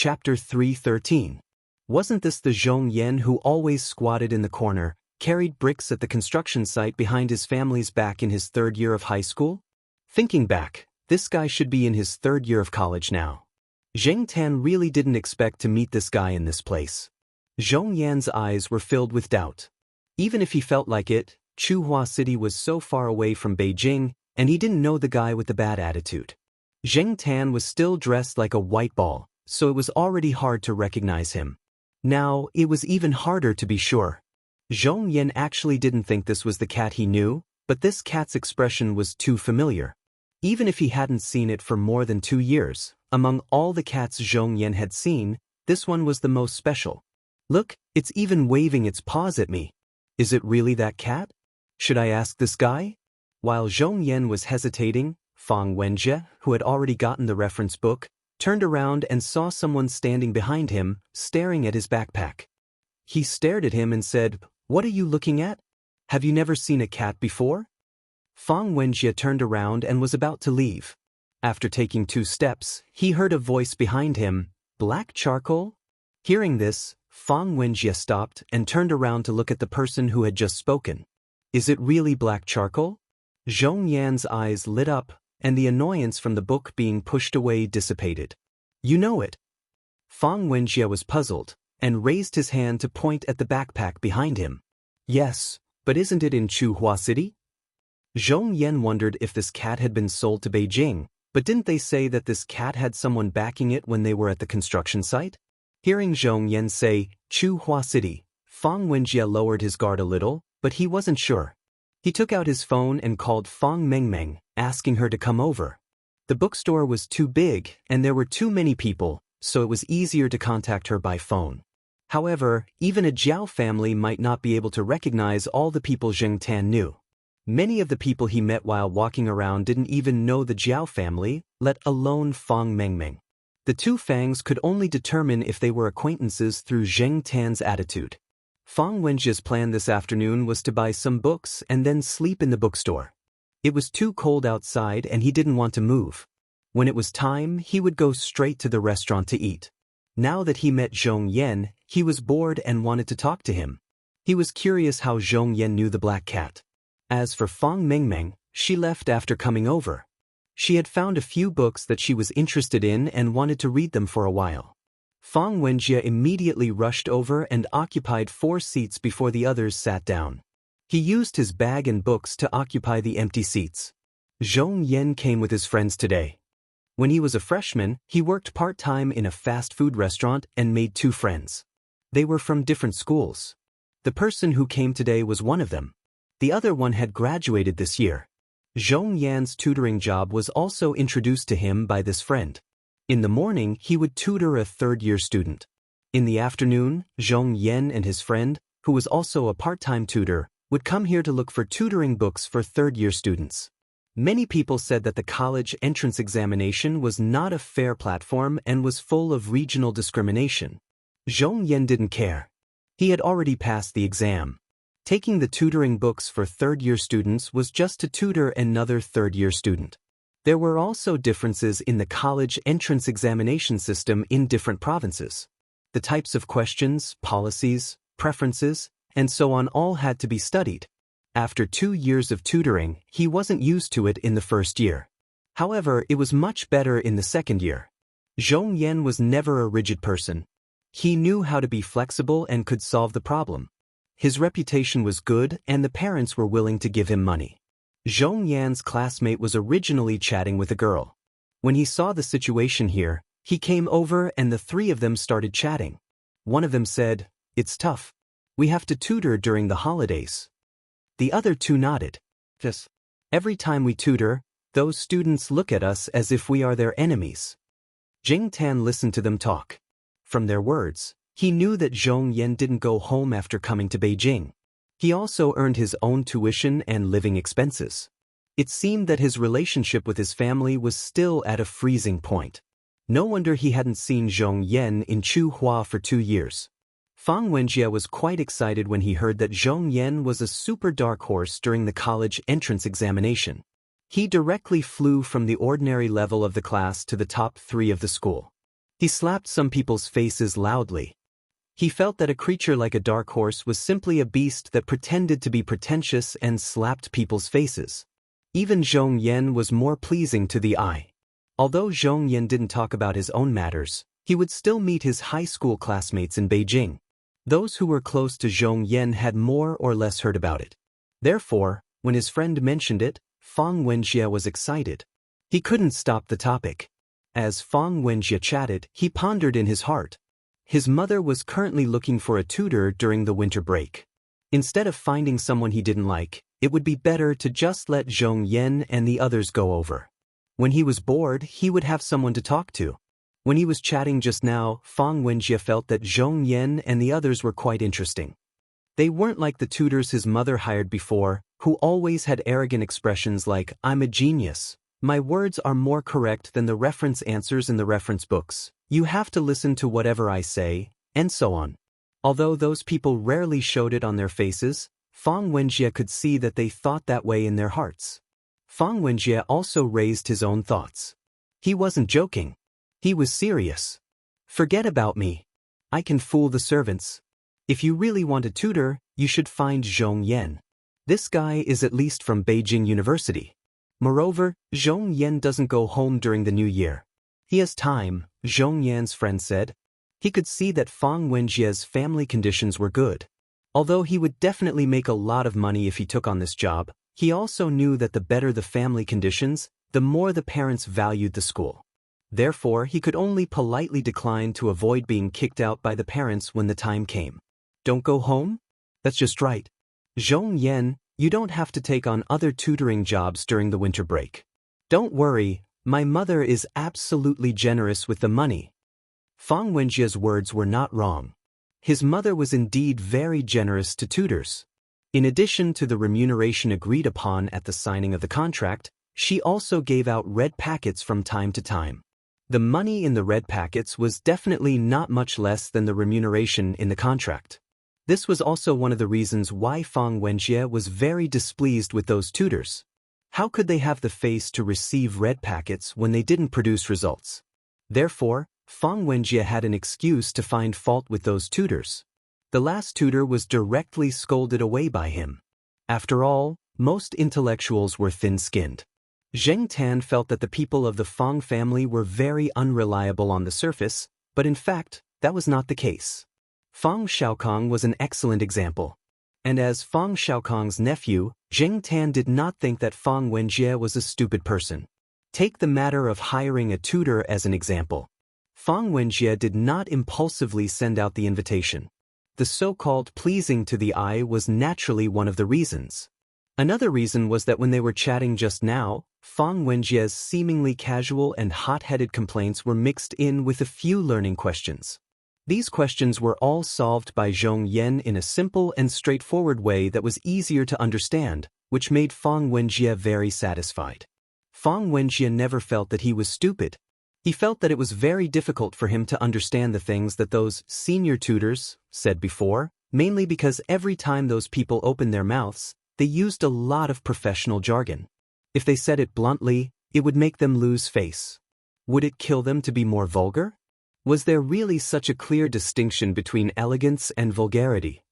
Chapter 313. Wasn't this the Zhong Yan who always squatted in the corner, carried bricks at the construction site behind his family's back in his third year of high school? Thinking back, this guy should be in his third year of college now. Zheng Tan really didn't expect to meet this guy in this place. Zhong Yan's eyes were filled with doubt. Even if he felt like it, Chuhua City was so far away from Beijing, and he didn't know the guy with the bad attitude. Zheng Tan was still dressed like a white ball, so it was already hard to recognize him. Now, it was even harder to be sure. Zhong Yan actually didn't think this was the cat he knew, but this cat's expression was too familiar. Even if he hadn't seen it for more than 2 years, among all the cats Zhong Yan had seen, this one was the most special. Look, it's even waving its paws at me. Is it really that cat? Should I ask this guy? While Zhong Yan was hesitating, Fang Wenjie, who had already gotten the reference book, turned around and saw someone standing behind him, staring at his backpack. He stared at him and said, "What are you looking at? Have you never seen a cat before?" Fang Wenjie turned around and was about to leave. After taking 2 steps, he heard a voice behind him, "Black charcoal?" Hearing this, Fang Wenjie stopped and turned around to look at the person who had just spoken. Is it really black charcoal? Zhong Yan's eyes lit up, and the annoyance from the book being pushed away dissipated. You know it. Fang Wenjie was puzzled, and raised his hand to point at the backpack behind him. Yes, but isn't it in Chuhua City? Zhong Yan wondered if this cat had been sold to Beijing, but didn't they say that this cat had someone backing it when they were at the construction site? Hearing Zhong Yan say, Chuhua City, Fang Wenjie lowered his guard a little, but he wasn't sure. He took out his phone and called Fang Mengmeng, asking her to come over. The bookstore was too big, and there were too many people, so it was easier to contact her by phone. However, even a Jiao family might not be able to recognize all the people Zheng Tan knew. Many of the people he met while walking around didn't even know the Jiao family, let alone Fang Mengmeng. The 2 Fangs could only determine if they were acquaintances through Zheng Tan's attitude. Fang Wenjie's plan this afternoon was to buy some books and then sleep in the bookstore. It was too cold outside and he didn't want to move. When it was time, he would go straight to the restaurant to eat. Now that he met Zhong Yan, he was bored and wanted to talk to him. He was curious how Zhong Yan knew the black cat. As for Fang Mengmeng, she left after coming over. She had found a few books that she was interested in and wanted to read them for a while. Fang Wenjie immediately rushed over and occupied 4 seats before the others sat down. He used his bag and books to occupy the empty seats. Zhong Yan came with his friends today. When he was a freshman, he worked part-time in a fast food restaurant and made 2 friends. They were from different schools. The person who came today was one of them. The other one had graduated this year. Zhong Yan's tutoring job was also introduced to him by this friend. In the morning, he would tutor a third-year student. In the afternoon, Zhong Yan and his friend, who was also a part-time tutor, would come here to look for tutoring books for third-year students. Many people said that the college entrance examination was not a fair platform and was full of regional discrimination. Zhong Yan didn't care. He had already passed the exam. Taking the tutoring books for third-year students was just to tutor another third-year student. There were also differences in the college entrance examination system in different provinces. The types of questions, policies, preferences, and so on all had to be studied. After 2 years of tutoring, he wasn't used to it in the first year. However, it was much better in the second year. Zhong Yan was never a rigid person. He knew how to be flexible and could solve the problem. His reputation was good and the parents were willing to give him money. Zhong Yan's classmate was originally chatting with a girl. When he saw the situation here, he came over and the 3 of them started chatting. One of them said, "It's tough. We have to tutor during the holidays." The other 2 nodded. "Yes. Every time we tutor, those students look at us as if we are their enemies." Zheng Tan listened to them talk. From their words, he knew that Zhong Yan didn't go home after coming to Beijing. He also earned his own tuition and living expenses. It seemed that his relationship with his family was still at a freezing point. No wonder he hadn't seen Zhong Yan in Chuhua for 2 years. Fang Wenjie was quite excited when he heard that Zhong Yan was a super dark horse during the college entrance examination. He directly flew from the ordinary level of the class to the top 3 of the school. He slapped some people's faces loudly. He felt that a creature like a dark horse was simply a beast that pretended to be pretentious and slapped people's faces. Even Zhong Yan was more pleasing to the eye. Although Zhong Yan didn't talk about his own matters, he would still meet his high school classmates in Beijing. Those who were close to Zhong Yan had more or less heard about it. Therefore, when his friend mentioned it, Fang Wenjie was excited. He couldn't stop the topic. As Fang Wenjie chatted, he pondered in his heart. His mother was currently looking for a tutor during the winter break. Instead of finding someone he didn't like, it would be better to just let Zhong Yan and the others go over. When he was bored, he would have someone to talk to. When he was chatting just now, Fang Wenjie felt that Zhong Yan and the others were quite interesting. They weren't like the tutors his mother hired before, who always had arrogant expressions like, "I'm a genius. My words are more correct than the reference answers in the reference books. You have to listen to whatever I say," and so on. Although those people rarely showed it on their faces, Fang Wenjie could see that they thought that way in their hearts. Fang Wenjie also raised his own thoughts. He wasn't joking. He was serious. "Forget about me. I can fool the servants. If you really want a tutor, you should find Zhong Yan. This guy is at least from Beijing University. Moreover, Zhong Yan doesn't go home during the New Year. He has time," Zhong Yan's friend said. He could see that Fang Wenjie's family conditions were good. Although he would definitely make a lot of money if he took on this job, he also knew that the better the family conditions, the more the parents valued the school. Therefore, he could only politely decline to avoid being kicked out by the parents when the time came. "Don't go home? That's just right. Zhong Yan, you don't have to take on other tutoring jobs during the winter break. Don't worry, my mother is absolutely generous with the money." Fang Wenjie's words were not wrong. His mother was indeed very generous to tutors. In addition to the remuneration agreed upon at the signing of the contract, she also gave out red packets from time to time. The money in the red packets was definitely not much less than the remuneration in the contract. This was also one of the reasons why Fang Wenjie was very displeased with those tutors. How could they have the face to receive red packets when they didn't produce results? Therefore, Fang Wenjie had an excuse to find fault with those tutors. The last tutor was directly scolded away by him. After all, most intellectuals were thin-skinned. Zheng Tan felt that the people of the Fang family were very unreliable on the surface, but in fact, that was not the case. Fang Xiaokong was an excellent example. And as Fang Xiaokong's nephew, Zheng Tan did not think that Fang Wenjie was a stupid person. Take the matter of hiring a tutor as an example. Fang Wenjie did not impulsively send out the invitation. The so-called pleasing to the eye was naturally one of the reasons. Another reason was that when they were chatting just now, Fang Wenjie's seemingly casual and hot-headed complaints were mixed in with a few learning questions. These questions were all solved by Zhong Yan in a simple and straightforward way that was easier to understand, which made Fang Wenjie very satisfied. Fang Wenjie never felt that he was stupid. He felt that it was very difficult for him to understand the things that those senior tutors said before, mainly because every time those people opened their mouths, they used a lot of professional jargon. If they said it bluntly, it would make them lose face. Would it kill them to be more vulgar? Was there really such a clear distinction between elegance and vulgarity?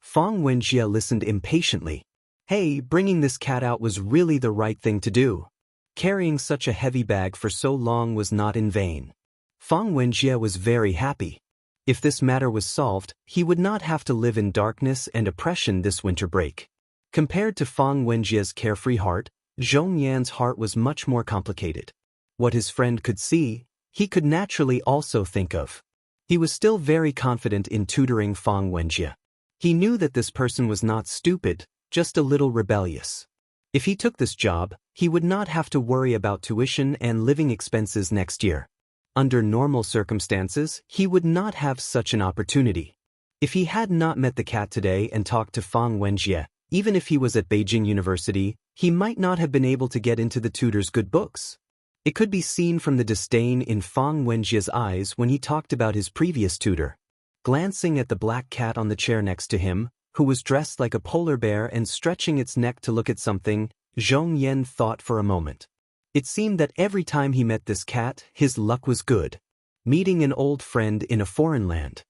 Fang Wenjie listened impatiently. Hey, bringing this cat out was really the right thing to do. Carrying such a heavy bag for so long was not in vain. Fang Wenjie was very happy. If this matter was solved, he would not have to live in darkness and oppression this winter break. Compared to Fang Wenjie's carefree heart, Zhong Yan's heart was much more complicated. What his friend could see, he could naturally also think of. He was still very confident in tutoring Fang Wenjie. He knew that this person was not stupid, just a little rebellious. If he took this job, he would not have to worry about tuition and living expenses next year. Under normal circumstances, he would not have such an opportunity. If he had not met the cat today and talked to Fang Wenjie, even if he was at Beijing University, he might not have been able to get into the tutor's good books. It could be seen from the disdain in Fang Wenjie's eyes when he talked about his previous tutor. Glancing at the black cat on the chair next to him, who was dressed like a polar bear and stretching its neck to look at something, Zhong Yan thought for a moment. It seemed that every time he met this cat, his luck was good. Meeting an old friend in a foreign land.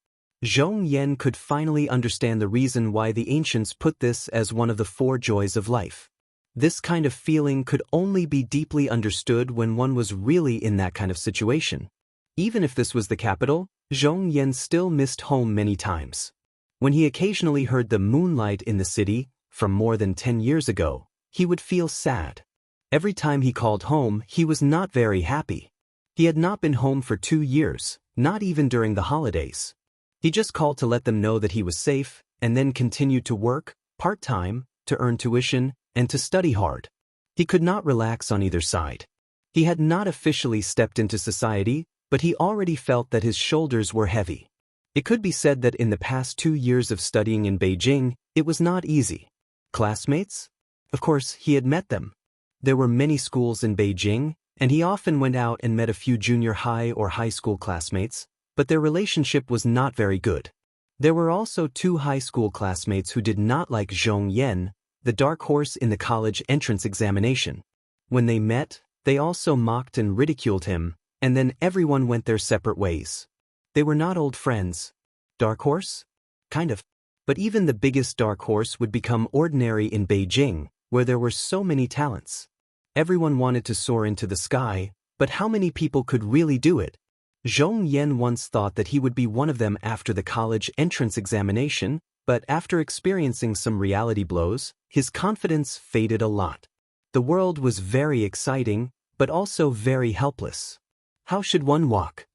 Zhong Yan could finally understand the reason why the ancients put this as one of the four joys of life. This kind of feeling could only be deeply understood when one was really in that kind of situation. Even if this was the capital, Zhong Yan still missed home many times. When he occasionally heard the moonlight in the city, from more than 10 years ago, he would feel sad. Every time he called home, he was not very happy. He had not been home for 2 years, not even during the holidays. He just called to let them know that he was safe, and then continued to work, part-time, to earn tuition, and to study hard. He could not relax on either side. He had not officially stepped into society, but he already felt that his shoulders were heavy. It could be said that in the past 2 years of studying in Beijing, it was not easy. Classmates? Of course, he had met them. There were many schools in Beijing, and he often went out and met a few junior high or high school classmates, but their relationship was not very good. There were also 2 high school classmates who did not like Zhong Yan, the dark horse in the college entrance examination. When they met, they also mocked and ridiculed him, and then everyone went their separate ways. They were not old friends. Dark horse? Kind of. But even the biggest dark horse would become ordinary in Beijing, where there were so many talents. Everyone wanted to soar into the sky, but how many people could really do it? Zhong Yan once thought that he would be one of them after the college entrance examination, but after experiencing some reality blows, his confidence faded a lot. The world was very exciting, but also very helpless. How should one walk?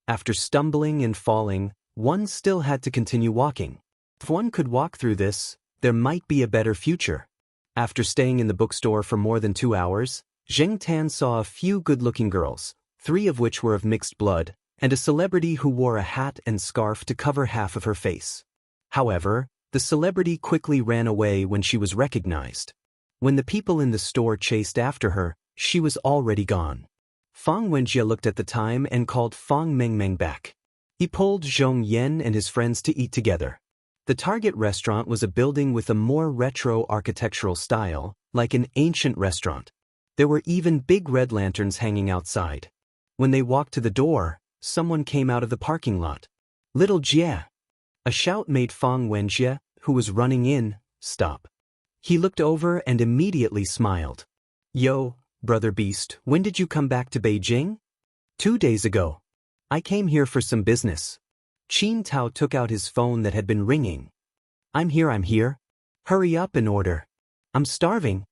After stumbling and falling, one still had to continue walking. If one could walk through this, there might be a better future. After staying in the bookstore for more than 2 hours, Zheng Tan saw a few good-looking girls, 3 of which were of mixed blood, and a celebrity who wore a hat and scarf to cover half of her face. However, the celebrity quickly ran away when she was recognized. When the people in the store chased after her, she was already gone. Fang Wenjie looked at the time and called Fang Mengmeng back. He pulled Zhong Yan and his friends to eat together. The target restaurant was a building with a more retro architectural style, like an ancient restaurant. There were even big red lanterns hanging outside. When they walked to the door, someone came out of the parking lot. "Little Jie!" A shout made Fang Wenjie, who was running in, stop. He looked over and immediately smiled. "Yo, Brother Beast, when did you come back to Beijing?" 2 days ago. I came here for some business." Qin Tao took out his phone that had been ringing. I'm here. Hurry up and order. I'm starving."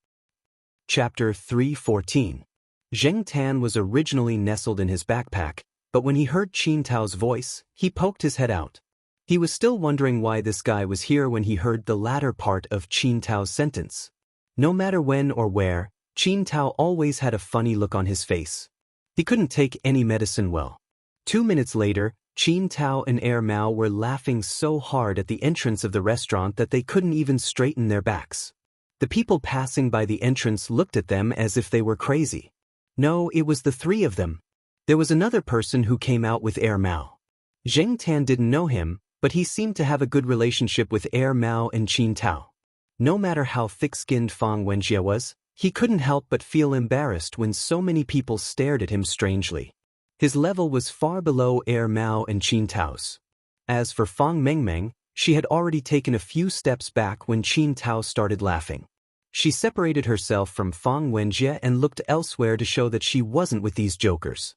Chapter 3:14. Zheng Tan was originally nestled in his backpack, but when he heard Qin Tao's voice, he poked his head out. He was still wondering why this guy was here when he heard the latter part of Qin Tao's sentence. No matter when or where, Qin Tao always had a funny look on his face. He couldn't take any medicine well. 2 minutes later, Qin Tao and Mao were laughing so hard at the entrance of the restaurant that they couldn't even straighten their backs. The people passing by the entrance looked at them as if they were crazy. No, it was the 3 of them. There was another person who came out with Mao. Zheng Tan didn't know him, but he seemed to have a good relationship with Mao and Qin Tao. No matter how thick-skinned Fang Wenjie was, he couldn't help but feel embarrassed when so many people stared at him strangely. His level was far below Mao and Qin Tao's. As for Fang Mengmeng, she had already taken a few steps back when Qin Tao started laughing. She separated herself from Fang Wenjie and looked elsewhere to show that she wasn't with these jokers.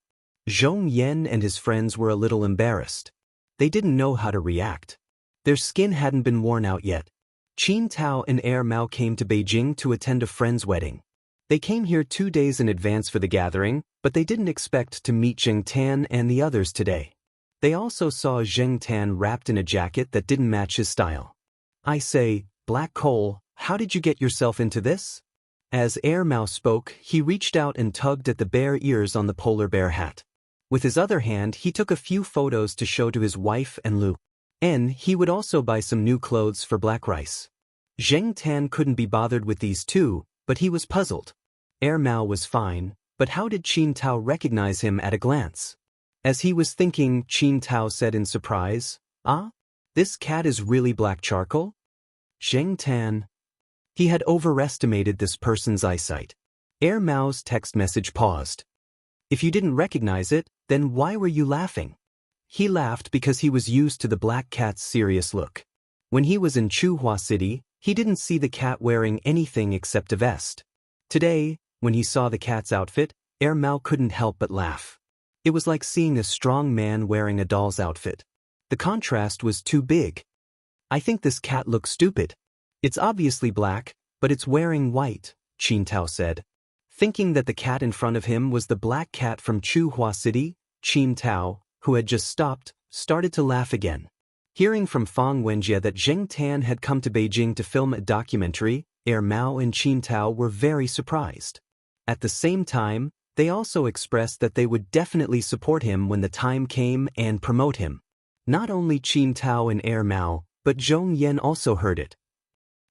Zhong Yan and his friends were a little embarrassed. They didn't know how to react. Their skin hadn't been worn out yet. Qin Tao and Mao came to Beijing to attend a friend's wedding. They came here 2 days in advance for the gathering, but they didn't expect to meet Zheng Tan and the others today. They also saw Zheng Tan wrapped in a jacket that didn't match his style. "I say, Black Coal, how did you get yourself into this?" As Mao spoke, he reached out and tugged at the bear ears on the polar bear hat. With his other hand, he took a few photos to show to his wife and Lu. And he would also buy some new clothes for Black Rice. Zheng Tan couldn't be bothered with these 2, but he was puzzled. Mao was fine, but how did Qin Tao recognize him at a glance? As he was thinking, Qin Tao said in surprise, "Ah? This cat is really black charcoal?" Zheng Tan. He had overestimated this person's eyesight. Mao's text message paused. If you didn't recognize it, then why were you laughing? He laughed because he was used to the black cat's serious look. When he was in Chuhua City, he didn't see the cat wearing anything except a vest. Today, when he saw the cat's outfit, Mao couldn't help but laugh. It was like seeing a strong man wearing a doll's outfit. The contrast was too big. I think this cat looks stupid. It's obviously black, but it's wearing white, Qintao said. Thinking that the cat in front of him was the black cat from Chuhua City, Qintao, who had just stopped, started to laugh again. Hearing from Fang Wenjie that Zheng Tan had come to Beijing to film a documentary, Mao and Qintao were very surprised. At the same time, they also expressed that they would definitely support him when the time came and promote him. Not only Qintao and Mao, but Zhong Yan also heard it.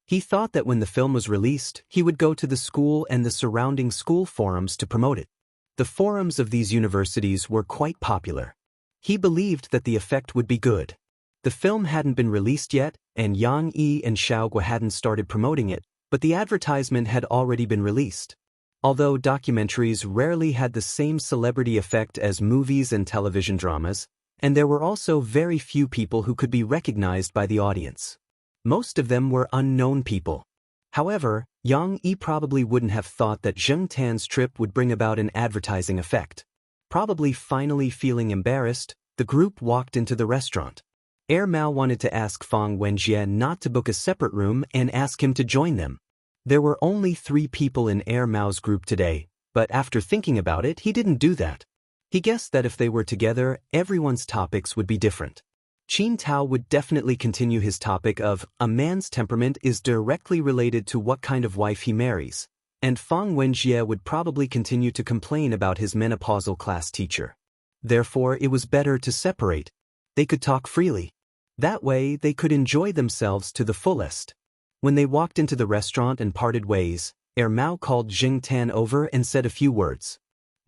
He thought that when the film was released, he would go to the school and the surrounding school forums to promote it. The forums of these universities were quite popular. He believed that the effect would be good. The film hadn't been released yet, and Yang Yi and Xiaogua hadn't started promoting it, but the advertisement had already been released. Although documentaries rarely had the same celebrity effect as movies and television dramas, and there were also very few people who could be recognized by the audience. Most of them were unknown people. However, Yang Yi probably wouldn't have thought that Zheng Tan's trip would bring about an advertising effect. Probably finally feeling embarrassed, the group walked into the restaurant. Mao wanted to ask Fang Wenjie not to book a separate room and ask him to join them. There were only 3 people in Mao's group today, but after thinking about it, he didn't do that. He guessed that if they were together, everyone's topics would be different. Qintao would definitely continue his topic of a man's temperament is directly related to what kind of wife he marries, and Fang Wenjie would probably continue to complain about his menopausal class teacher. Therefore, it was better to separate. They could talk freely. That way, they could enjoy themselves to the fullest. When they walked into the restaurant and parted ways, Mao called Zheng Tan over and said a few words.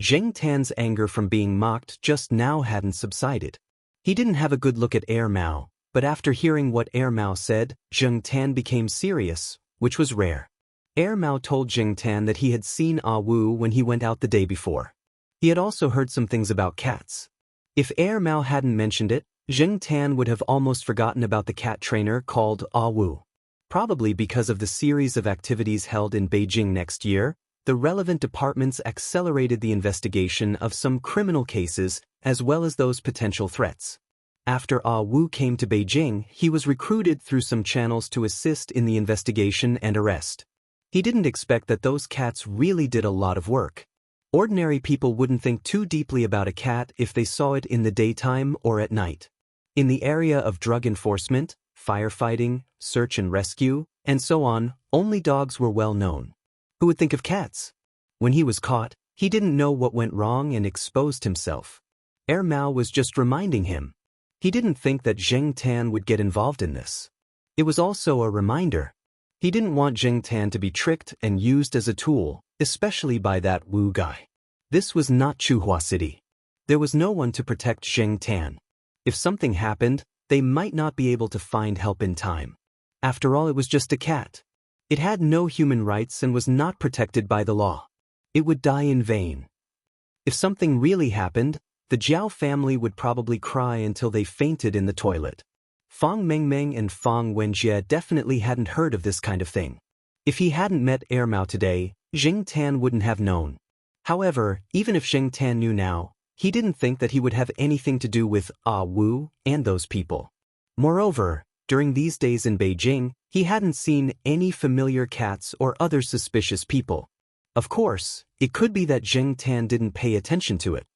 Zheng Tan's anger from being mocked just now hadn't subsided. He didn't have a good look at Mao, but after hearing what Mao said, Zheng Tan became serious, which was rare. Mao told Zheng Tan that he had seen Wu when he went out the day before. He had also heard some things about cats. If Mao hadn't mentioned it, Zheng Tan would have almost forgotten about the cat trainer called Wu. Probably because of the series of activities held in Beijing next year, the relevant departments accelerated the investigation of some criminal cases as well as those potential threats. After Wu came to Beijing, he was recruited through some channels to assist in the investigation and arrest. He didn't expect that those cats really did a lot of work. Ordinary people wouldn't think too deeply about a cat if they saw it in the daytime or at night. In the area of drug enforcement, firefighting, search and rescue, and so on, only dogs were well known. Who would think of cats? When he was caught, he didn't know what went wrong and exposed himself. Mao was just reminding him. He didn't think that Zheng Tan would get involved in this. It was also a reminder. He didn't want Zheng Tan to be tricked and used as a tool, especially by that Wu guy. This was not Chuhua City. There was no one to protect Zheng Tan. If something happened, they might not be able to find help in time. After all, it was just a cat. It had no human rights and was not protected by the law. It would die in vain. If something really happened, the Jiao family would probably cry until they fainted in the toilet. Fang Mengmeng and Fang Wenjie definitely hadn't heard of this kind of thing. If he hadn't met Mao today, Zheng Tan wouldn't have known. However, even if Zheng Tan knew now, he didn't think that he would have anything to do with Wu and those people. Moreover, during these days in Beijing, he hadn't seen any familiar cats or other suspicious people. Of course, it could be that Zheng Tan didn't pay attention to it.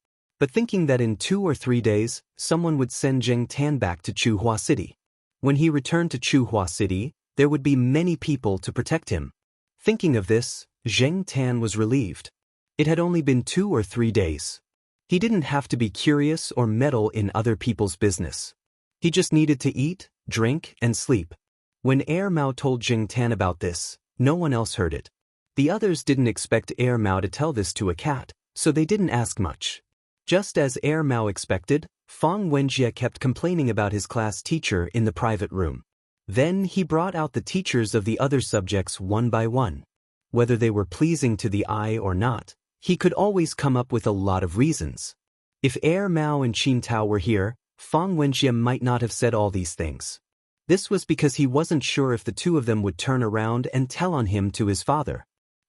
But thinking that in 2 or 3 days, someone would send Zheng Tan back to Chuhua City. When he returned to Chuhua City, there would be many people to protect him. Thinking of this, Zheng Tan was relieved. It had only been 2 or 3 days. He didn't have to be curious or meddle in other people's business. He just needed to eat, drink, and sleep. When Mao told Zheng Tan about this, no one else heard it. The others didn't expect Mao to tell this to a cat, so they didn't ask much. Just as Mao expected, Fang Wenjie kept complaining about his class teacher in the private room. Then he brought out the teachers of the other subjects one by one. Whether they were pleasing to the eye or not, He could always come up with a lot of reasons. If Mao and Qin Tao were here, Fang Wenjie might not have said all these things. This was because he wasn't sure if the two of them would turn around and tell on him to his father.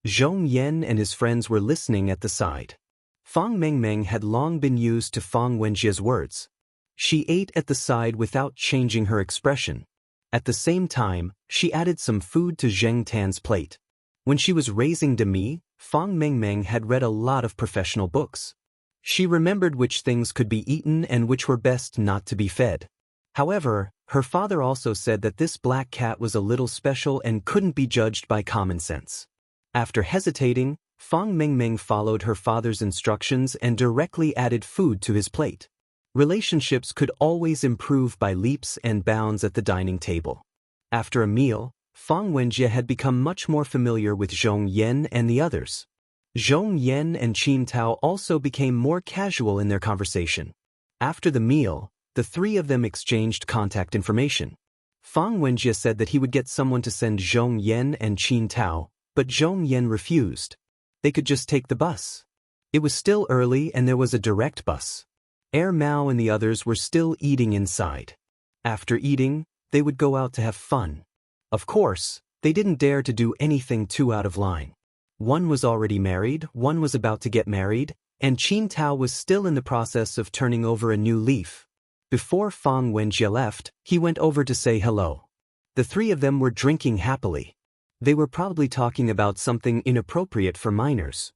Zhong Yan and his friends were listening at the side. Fang Mengmeng had long been used to Fang Wenjie's words. She ate at the side without changing her expression. At the same time, she added some food to Zheng Tan's plate. When she was raising Demi, Fang Mengmeng had read a lot of professional books. She remembered which things could be eaten and which were best not to be fed. However, her father also said that this black cat was a little special and couldn't be judged by common sense. After hesitating, Fang Mengmeng followed her father's instructions and directly added food to his plate. Relationships could always improve by leaps and bounds at the dining table. After a meal, Fang Wenjie had become much more familiar with Zhong Yan and the others. Zhong Yan and Qin Tao also became more casual in their conversation. After the meal, the three of them exchanged contact information. Fang Wenjie said that he would get someone to send Zhong Yan and Qin Tao, but Zhong Yan refused. They could just take the bus. It was still early and there was a direct bus. Mao and the others were still eating inside. After eating, they would go out to have fun. Of course, they didn't dare to do anything too out of line. One was already married, one was about to get married, and Qin Tao was still in the process of turning over a new leaf. Before Fang Wenjie left, he went over to say hello. The three of them were drinking happily. They were probably talking about something inappropriate for minors.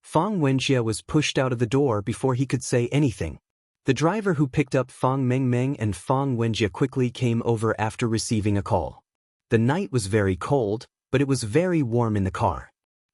Fang Wenjie was pushed out of the door before he could say anything. The driver who picked up Fang Mengmeng and Fang Wenjie quickly came over after receiving a call. The night was very cold, but it was very warm in the car.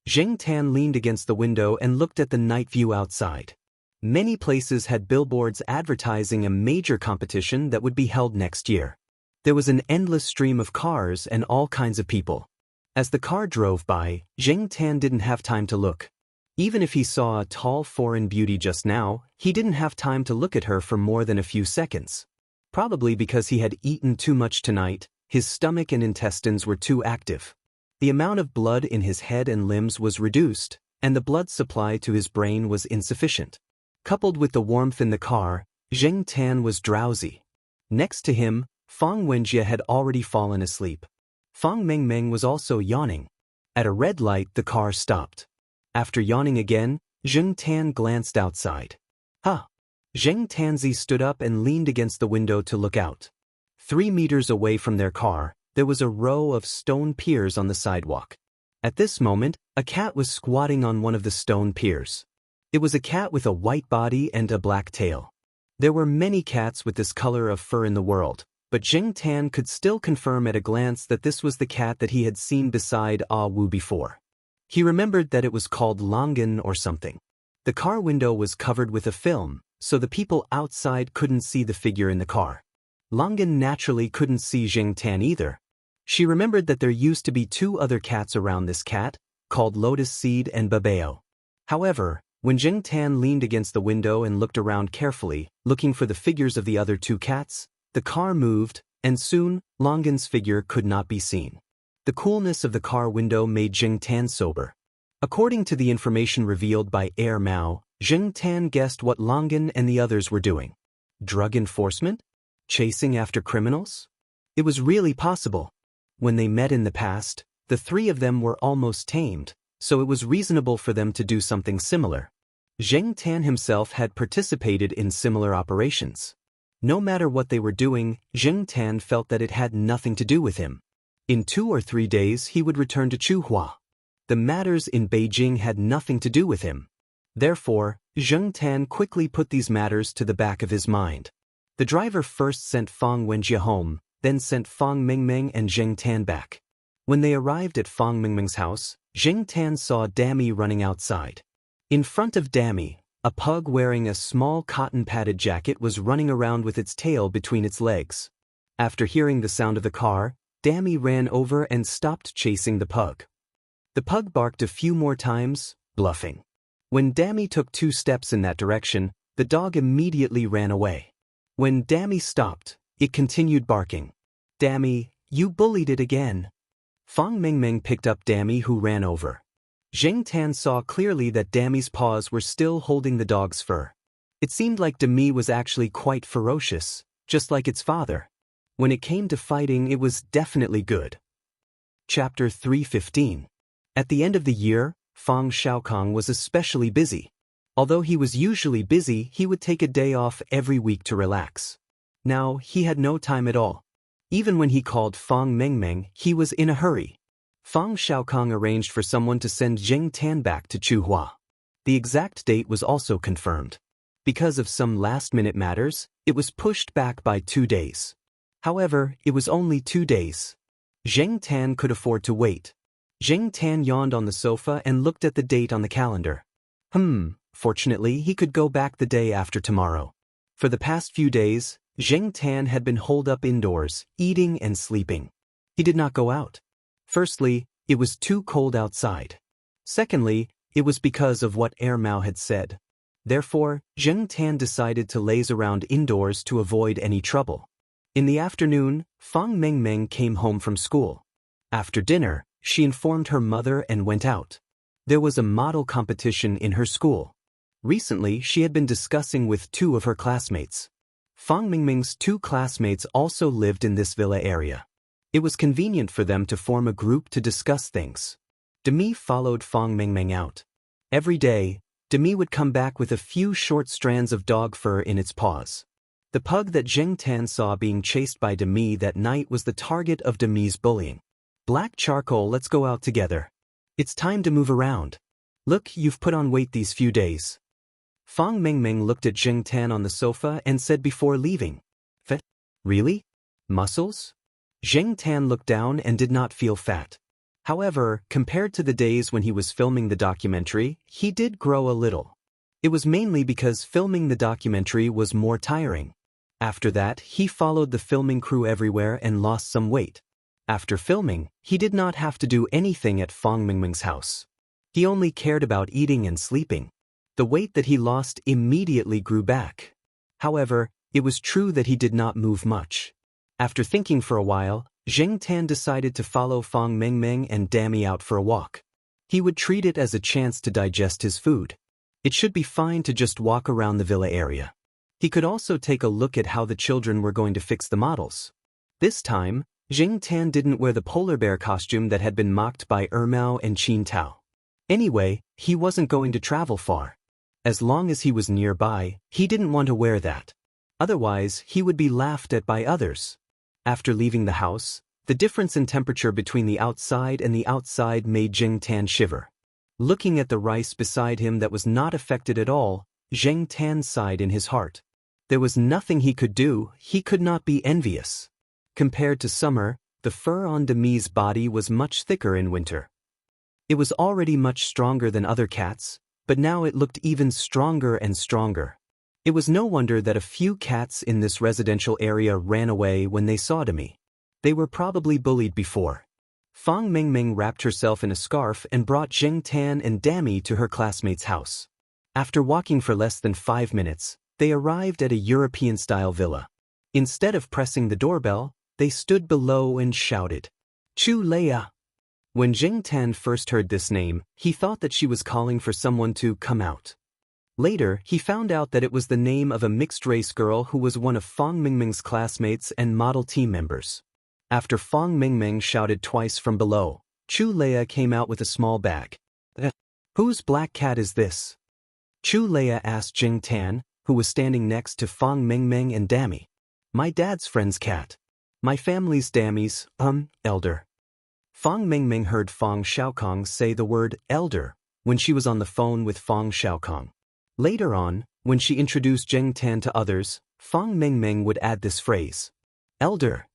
Zheng Tan leaned against the window and looked at the night view outside. Many places had billboards advertising a major competition that would be held next year. There was an endless stream of cars and all kinds of people. As the car drove by, Zheng Tan didn't have time to look. Even if he saw a tall foreign beauty just now, he didn't have time to look at her for more than a few seconds. Probably because he had eaten too much tonight, his stomach and intestines were too active. The amount of blood in his head and limbs was reduced, and the blood supply to his brain was insufficient. Coupled with the warmth in the car, Zheng Tan was drowsy. Next to him, Fang Wenjie had already fallen asleep. Fang Mengmeng was also yawning. At a red light, the car stopped. After yawning again, Zheng Tan glanced outside. Huh! Zheng Tanzi stood up and leaned against the window to look out. 3 meters away from their car, there was a row of stone piers on the sidewalk. At this moment, a cat was squatting on one of the stone piers. It was a cat with a white body and a black tail. There were many cats with this color of fur in the world, but Zheng Tan could still confirm at a glance that this was the cat that he had seen beside Ah Wu before. He remembered that it was called Longan or something. The car window was covered with a film, so the people outside couldn't see the figure in the car. Longan naturally couldn't see Zheng Tan either. She remembered that there used to be 2 other cats around this cat, called Lotus Seed and Babeo. However, when Zheng Tan leaned against the window and looked around carefully, looking for the figures of the other 2 cats, the car moved, and soon, Longan's figure could not be seen. The coolness of the car window made Zheng Tan sober. According to the information revealed by Mao, Zheng Tan guessed what Longan and the others were doing. Drug enforcement? Chasing after criminals? It was really possible. When they met in the past, the 3 of them were almost tamed, so it was reasonable for them to do something similar. Zheng Tan himself had participated in similar operations. No matter what they were doing, Zheng Tan felt that it had nothing to do with him. In 2 or 3 days he would return to Chuhua. The matters in Beijing had nothing to do with him. Therefore, Zheng Tan quickly put these matters to the back of his mind. The driver first sent Fang Wenjie home, then sent Fang Mengmeng and Zheng Tan back. When they arrived at Fang Mengmeng's house, Zheng Tan saw Dami running outside. In front of Dami, a pug wearing a small cotton-padded jacket was running around with its tail between its legs. After hearing the sound of the car, Dami ran over and stopped chasing the pug. The pug barked a few more times, bluffing. When Dami took 2 steps in that direction, the dog immediately ran away. When Dami stopped, it continued barking. Dami, you bullied it again. Fang Mengmeng picked up Dami, who ran over. Zheng Tan saw clearly that Dami's paws were still holding the dog's fur. It seemed like Dami was actually quite ferocious, just like its father. When it came to fighting, it was definitely good. Chapter 315. At the end of the year, Fang Xiaokong was especially busy. Although he was usually busy, he would take a day off every week to relax. Now, he had no time at all. Even when he called Fang Mengmeng, he was in a hurry. Fang Xiaokong arranged for someone to send Zheng Tan back to Chuhua. The exact date was also confirmed. Because of some last-minute matters, it was pushed back by 2 days. However, it was only 2 days. Zheng Tan could afford to wait. Zheng Tan yawned on the sofa and looked at the date on the calendar. Fortunately, he could go back the day after tomorrow. For the past few days, Zheng Tan had been holed up indoors, eating and sleeping. He did not go out. Firstly, it was too cold outside. Secondly, it was because of what Air Mao had said. Therefore, Zheng Tan decided to laze around indoors to avoid any trouble. In the afternoon, Fang Mengmeng came home from school. After dinner, she informed her mother and went out. There was a model competition in her school. Recently, she had been discussing with 2 of her classmates. Fang Mengmeng's 2 classmates also lived in this villa area. It was convenient for them to form a group to discuss things. Demi followed Fang Mengmeng out. Every day, Demi would come back with a few short strands of dog fur in its paws. The pug that Zheng Tan saw being chased by Demi that night was the target of Demi's bullying. Black charcoal, let's go out together. It's time to move around. Look, you've put on weight these few days. Fang Mengmeng looked at Zheng Tan on the sofa and said before leaving. Fat? Really? Muscles? Zheng Tan looked down and did not feel fat. However, compared to the days when he was filming the documentary, he did grow a little. It was mainly because filming the documentary was more tiring. After that, he followed the filming crew everywhere and lost some weight. After filming, he did not have to do anything at Fang Mengmeng's house. He only cared about eating and sleeping. The weight that he lost immediately grew back. However, it was true that he did not move much. After thinking for a while, Zheng Tan decided to follow Fang Mengmeng and Dami out for a walk. He would treat it as a chance to digest his food. It should be fine to just walk around the villa area. He could also take a look at how the children were going to fix the models. This time, Zheng Tan didn't wear the polar bear costume that had been mocked by Ermao and Qin Tao. Anyway, he wasn't going to travel far. As long as he was nearby, he didn't want to wear that. Otherwise, he would be laughed at by others. After leaving the house, the difference in temperature between the outside and the outside made Zheng Tan shiver. Looking at the rice beside him that was not affected at all, Zheng Tan sighed in his heart. There was nothing he could do, he could not be envious. Compared to summer, the fur on Demi's body was much thicker in winter. It was already much stronger than other cats, but now it looked even stronger and stronger. It was no wonder that a few cats in this residential area ran away when they saw Demi. They were probably bullied before. Fang Mengmeng wrapped herself in a scarf and brought Zheng Tan and Dami to her classmate's house. After walking for less than 5 minutes, they arrived at a European-style villa. Instead of pressing the doorbell, they stood below and shouted, "Chu Leia!" When Zheng Tan first heard this name, he thought that she was calling for someone to come out. Later, he found out that it was the name of a mixed-race girl who was one of Fang Mengmeng's classmates and model team members. After Fang Mengmeng shouted twice from below, Chu Leia came out with a small bag. "Whose black cat is this?" Chu Leia asked Zheng Tan, who was standing next to Fang Mengmeng and Dami. "My dad's friend's cat. My family's Dami's, elder." Fang Mengmeng heard Fang Xiaokong say the word elder when she was on the phone with Fang Xiaokong. Later on, when she introduced Zheng Tan to others, Fang Mengmeng would add this phrase, "Elder."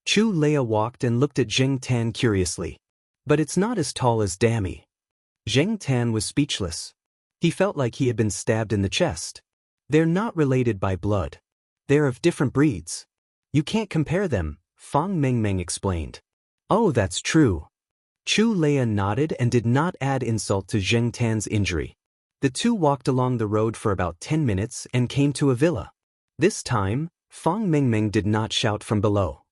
Chu Leia walked and looked at Zheng Tan curiously. "But it's not as tall as Dami." Zheng Tan was speechless. He felt like he had been stabbed in the chest. "They're not related by blood. They're of different breeds. You can't compare them," Fang Mengmeng explained. "Oh, that's true." Chu Leia nodded and did not add insult to Zheng Tan's injury. The two walked along the road for about 10 minutes and came to a villa. This time, Fang Mengmeng did not shout from below.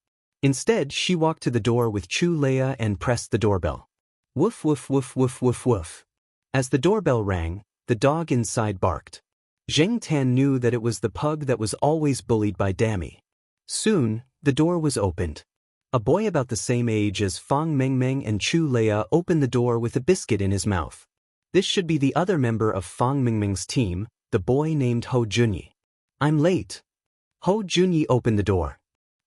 Instead, she walked to the door with Chu Leia and pressed the doorbell. Woof woof woof woof woof woof. As the doorbell rang, the dog inside barked. Zheng Tan knew that it was the pug that was always bullied by Dammy. Soon, the door was opened. A boy about the same age as Fang Mengmeng and Chu Leia opened the door with a biscuit in his mouth. This should be the other member of Fang Mengmeng's team, the boy named Hou Junyi. I'm late. Hou Junyi opened the door.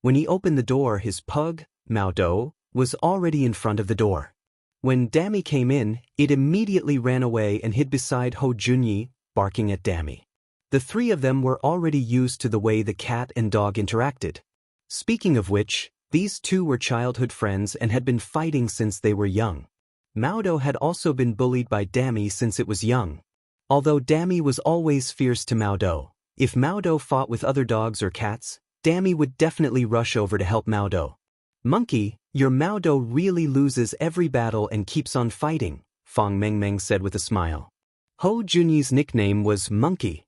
When he opened the door, his pug, Mao Dou, was already in front of the door. When Dammy came in, it immediately ran away and hid beside Hou Junyi, barking at Dammy. The three of them were already used to the way the cat and dog interacted. Speaking of which, these two were childhood friends and had been fighting since they were young. Mao Dou had also been bullied by Dammy since it was young. Although Dammy was always fierce to Mao Dou, if Mao Dou fought with other dogs or cats, Dammy would definitely rush over to help Mao Dou. Monkey, your Mao Dou really loses every battle and keeps on fighting, Fang Mengmeng said with a smile. Hou Junyi's nickname was Monkey.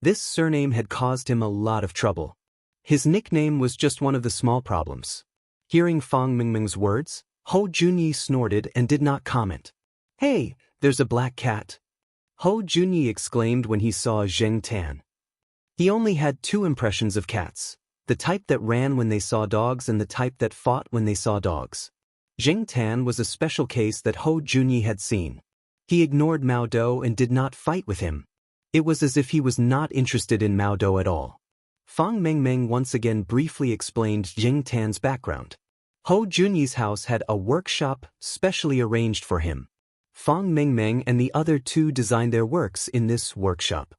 This surname had caused him a lot of trouble. His nickname was just one of the small problems. Hearing Fang Mengmeng's words, Hou Junyi snorted and did not comment. Hey, there's a black cat. Hou Junyi exclaimed when he saw Zheng Tan. He only had two impressions of cats, the type that ran when they saw dogs and the type that fought when they saw dogs. Zheng Tan was a special case that Hou Junyi had seen. He ignored Mao Dou and did not fight with him. It was as if he was not interested in Mao Dou at all. Fang Mengmeng once again briefly explained Zheng Tan's background. Hou Junyi's house had a workshop specially arranged for him. Fang Mengmeng and the other two designed their works in this workshop.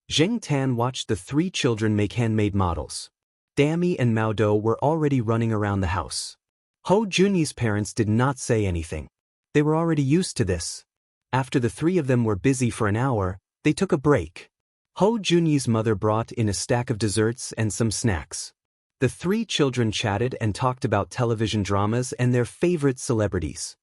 Zheng Tan watched the three children make handmade models. Dammy and Mao Dou were already running around the house. Hou Junyi's parents did not say anything. They were already used to this. After the three of them were busy for an hour, they took a break. Hou Junyi's mother brought in a stack of desserts and some snacks. The three children chatted and talked about television dramas and their favorite celebrities.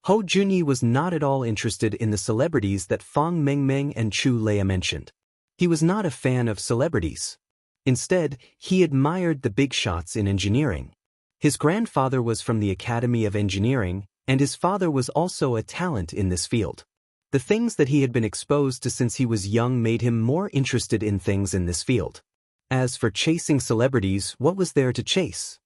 Hou Junyi was not at all interested in the celebrities that Fang Mengmeng and Chu Leia mentioned. He was not a fan of celebrities. Instead, he admired the big shots in engineering. His grandfather was from the Academy of Engineering, and his father was also a talent in this field. The things that he had been exposed to since he was young made him more interested in things in this field. As for chasing celebrities, what was there to chase?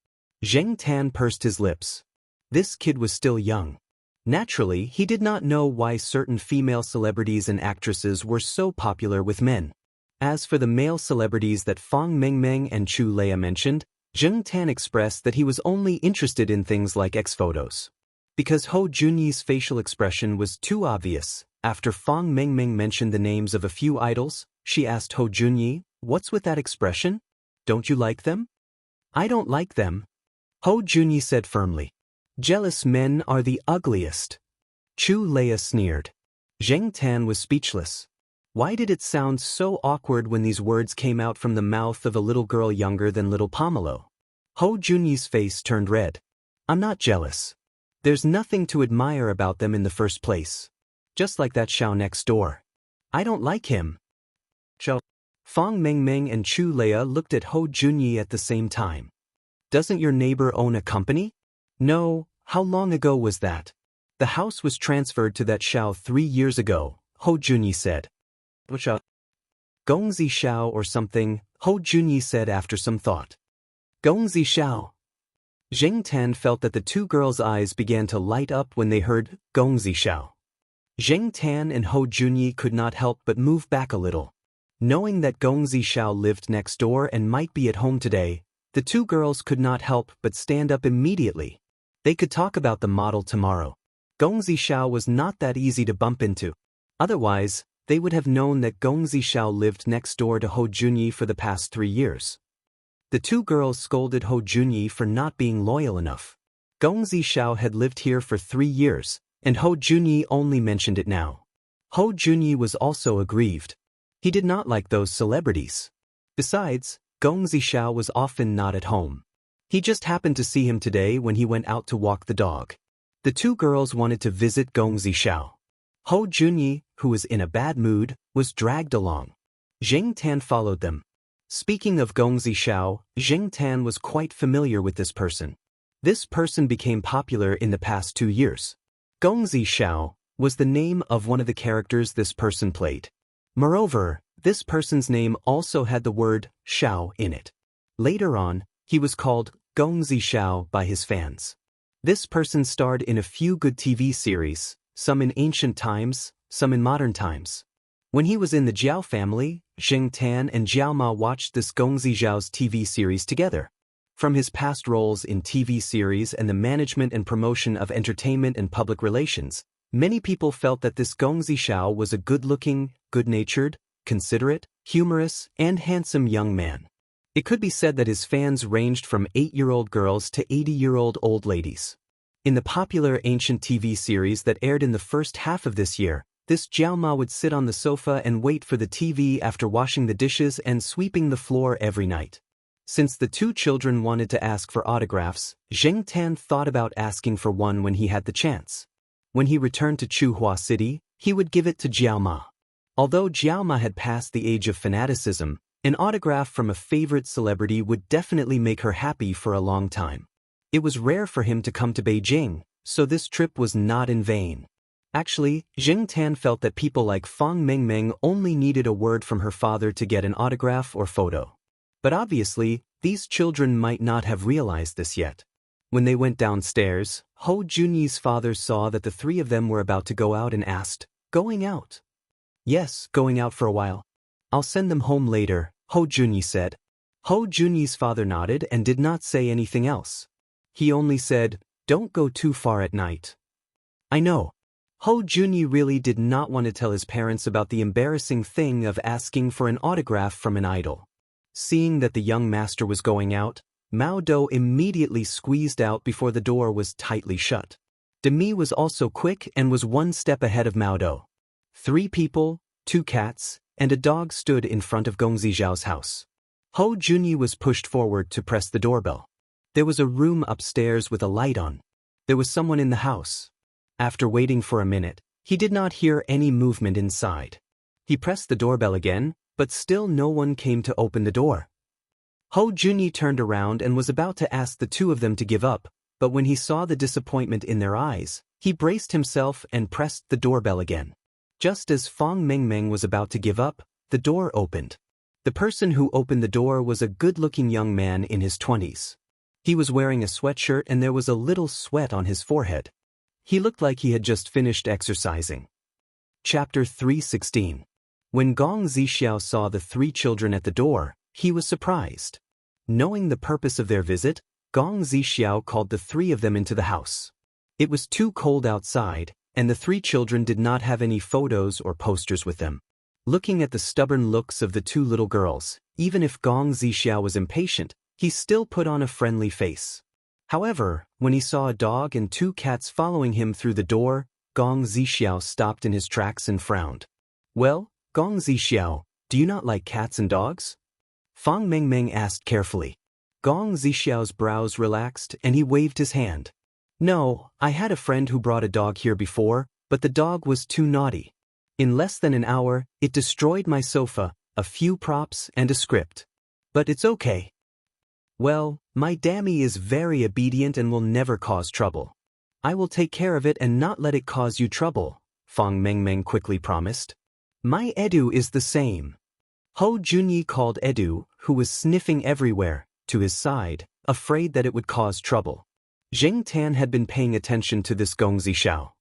Zheng Tan pursed his lips. This kid was still young. Naturally, he did not know why certain female celebrities and actresses were so popular with men. As for the male celebrities that Fang Mengmeng and Chu Leia mentioned, Zheng Tan expressed that he was only interested in things like X photos. Because Hou Junyi's facial expression was too obvious, after Fang Mengmeng mentioned the names of a few idols, she asked Hou Junyi, "What's with that expression? Don't you like them?" "I don't like them," Hou Junyi said firmly. "Jealous men are the ugliest." Chu Leia sneered. Zheng Tan was speechless. Why did it sound so awkward when these words came out from the mouth of a little girl younger than little Pomelo? Hou Junyi's face turned red. "I'm not jealous. There's nothing to admire about them in the first place. Just like that Xiao next door. I don't like him." Xiao. Fang Mengmeng and Chu Leia looked at Hou Junyi at the same time. "Doesn't your neighbor own a company?" "No, how long ago was that?" "The house was transferred to that Xiao 3 years ago," Hou Junyi said. "What Xiao?" "Gongzi Xiao or something," Hou Junyi said after some thought. "Gongzi Xiao." Zheng Tan felt that the two girls' eyes began to light up when they heard Gongzi Xiao. Zheng Tan and Hou Junyi could not help but move back a little. Knowing that Gongzi Xiao lived next door and might be at home today, the two girls could not help but stand up immediately. They could talk about the model tomorrow. Gongzi Xiao was not that easy to bump into. Otherwise, they would have known that Gongzi Xiao lived next door to Hou Junyi for the past 3 years. The two girls scolded Hou Junyi for not being loyal enough. Gongzi Xiao had lived here for 3 years, and Hou Junyi only mentioned it now. Hou Junyi was also aggrieved. He did not like those celebrities. Besides, Gongzi Xiao was often not at home. He just happened to see him today when he went out to walk the dog. The two girls wanted to visit Gongzi Xiao. Hou Junyi, who was in a bad mood, was dragged along. Zheng Tan followed them. Speaking of Gongzi Xiao, Zheng Tan was quite familiar with this person. This person became popular in the past 2 years. Gongzi Xiao, was the name of one of the characters this person played. Moreover, this person's name also had the word Xiao in it. Later on, he was called Gongzi Xiao by his fans. This person starred in a few good TV series, some in ancient times, some in modern times. When he was in the Jiao family, Zheng Tan and Jiao Ma watched this Gongzi Xiao's TV series together. From his past roles in TV series and the management and promotion of entertainment and public relations, many people felt that this Gongzi Xiao was a good-looking, good-natured, considerate, humorous, and handsome young man. It could be said that his fans ranged from 8-year-old girls to 80-year-old old ladies. In the popular ancient TV series that aired in the first half of this year, this Jiao Ma would sit on the sofa and wait for the TV after washing the dishes and sweeping the floor every night. Since the two children wanted to ask for autographs, Zheng Tan thought about asking for one when he had the chance. When he returned to Chuhua City, he would give it to Jiao Ma. Although Jiao Ma had passed the age of fanaticism, an autograph from a favorite celebrity would definitely make her happy for a long time. It was rare for him to come to Beijing, so this trip was not in vain. Actually, Zheng Tan felt that people like Fang Mengmeng only needed a word from her father to get an autograph or photo. But obviously, these children might not have realized this yet. When they went downstairs, Ho Junyi's father saw that the three of them were about to go out and asked, "Going out?" "Yes, going out for a while. I'll send them home later," Ho Junyi said. Ho Junyi's father nodded and did not say anything else. He only said, "Don't go too far at night." "I know." Ho Junyi really did not want to tell his parents about the embarrassing thing of asking for an autograph from an idol. Seeing that the young master was going out, Mao Dou immediately squeezed out before the door was tightly shut. Demi was also quick and was one step ahead of Mao Dou. 3 people, 2 cats, and a dog stood in front of Gongzi Zhao's house. Ho Junyi was pushed forward to press the doorbell. There was a room upstairs with a light on. There was someone in the house. After waiting for a minute, he did not hear any movement inside. He pressed the doorbell again, but still no one came to open the door. Ho Junyi turned around and was about to ask the two of them to give up, but when he saw the disappointment in their eyes, he braced himself and pressed the doorbell again. Just as Fang Mengmeng was about to give up, the door opened. The person who opened the door was a good-looking young man in his 20s. He was wearing a sweatshirt and there was a little sweat on his forehead. He looked like he had just finished exercising. Chapter 3:16. When Gong Zixiao saw the 3 children at the door, he was surprised. Knowing the purpose of their visit, Gong Zixiao called the 3 of them into the house. It was too cold outside, and the 3 children did not have any photos or posters with them. Looking at the stubborn looks of the 2 little girls, even if Gong Zixiao was impatient, he still put on a friendly face. However, when he saw a dog and 2 cats following him through the door, Gong Zixiao stopped in his tracks and frowned. "Well, Gong Zixiao, do you not like cats and dogs?" Fang Mengmeng asked carefully. Gong Zixiao's brows relaxed and he waved his hand. "No, I had a friend who brought a dog here before, but the dog was too naughty. In less than an hour, it destroyed my sofa, a few props and a script. But it's okay. Well, my Dammy is very obedient and will never cause trouble. I will take care of it and not let it cause you trouble," Fang Mengmeng quickly promised. "My Edu is the same." Ho Junyi called Edu, who was sniffing everywhere, to his side, afraid that it would cause trouble. Zheng Tan had been paying attention to this Gong Zixiao.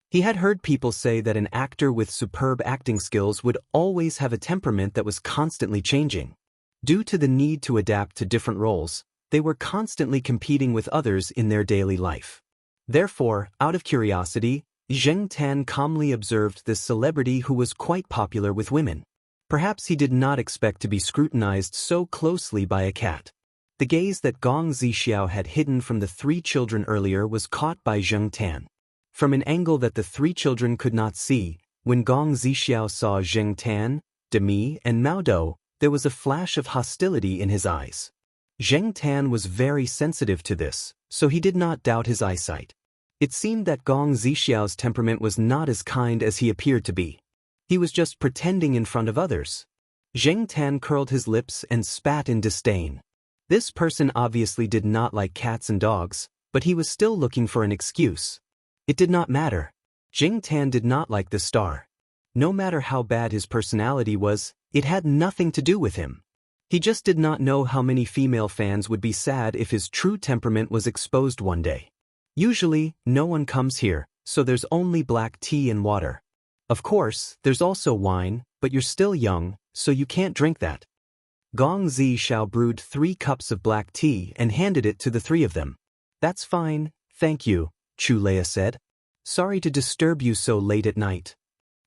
He had heard people say that an actor with superb acting skills would always have a temperament that was constantly changing. Due to the need to adapt to different roles, they were constantly competing with others in their daily life. Therefore, out of curiosity, Zheng Tan calmly observed this celebrity who was quite popular with women. Perhaps he did not expect to be scrutinized so closely by a cat. The gaze that Gong Zixiao had hidden from the 3 children earlier was caught by Zheng Tan. From an angle that the 3 children could not see, when Gong Zixiao saw Zheng Tan, Demi, and Mao Dou, there was a flash of hostility in his eyes. Zheng Tan was very sensitive to this, so he did not doubt his eyesight. It seemed that Gong Zixiao's temperament was not as kind as he appeared to be. He was just pretending in front of others. Zheng Tan curled his lips and spat in disdain. This person obviously did not like cats and dogs, but he was still looking for an excuse. It did not matter. Jing Tan did not like the star. No matter how bad his personality was, it had nothing to do with him. He just did not know how many female fans would be sad if his true temperament was exposed one day. Usually, no one comes here, so there's only black tea and water. Of course, there's also wine, but you're still young, so you can't drink that. Gong Xiao brewed 3 cups of black tea and handed it to the 3 of them. That's fine, thank you, Chu Leia said. Sorry to disturb you so late at night.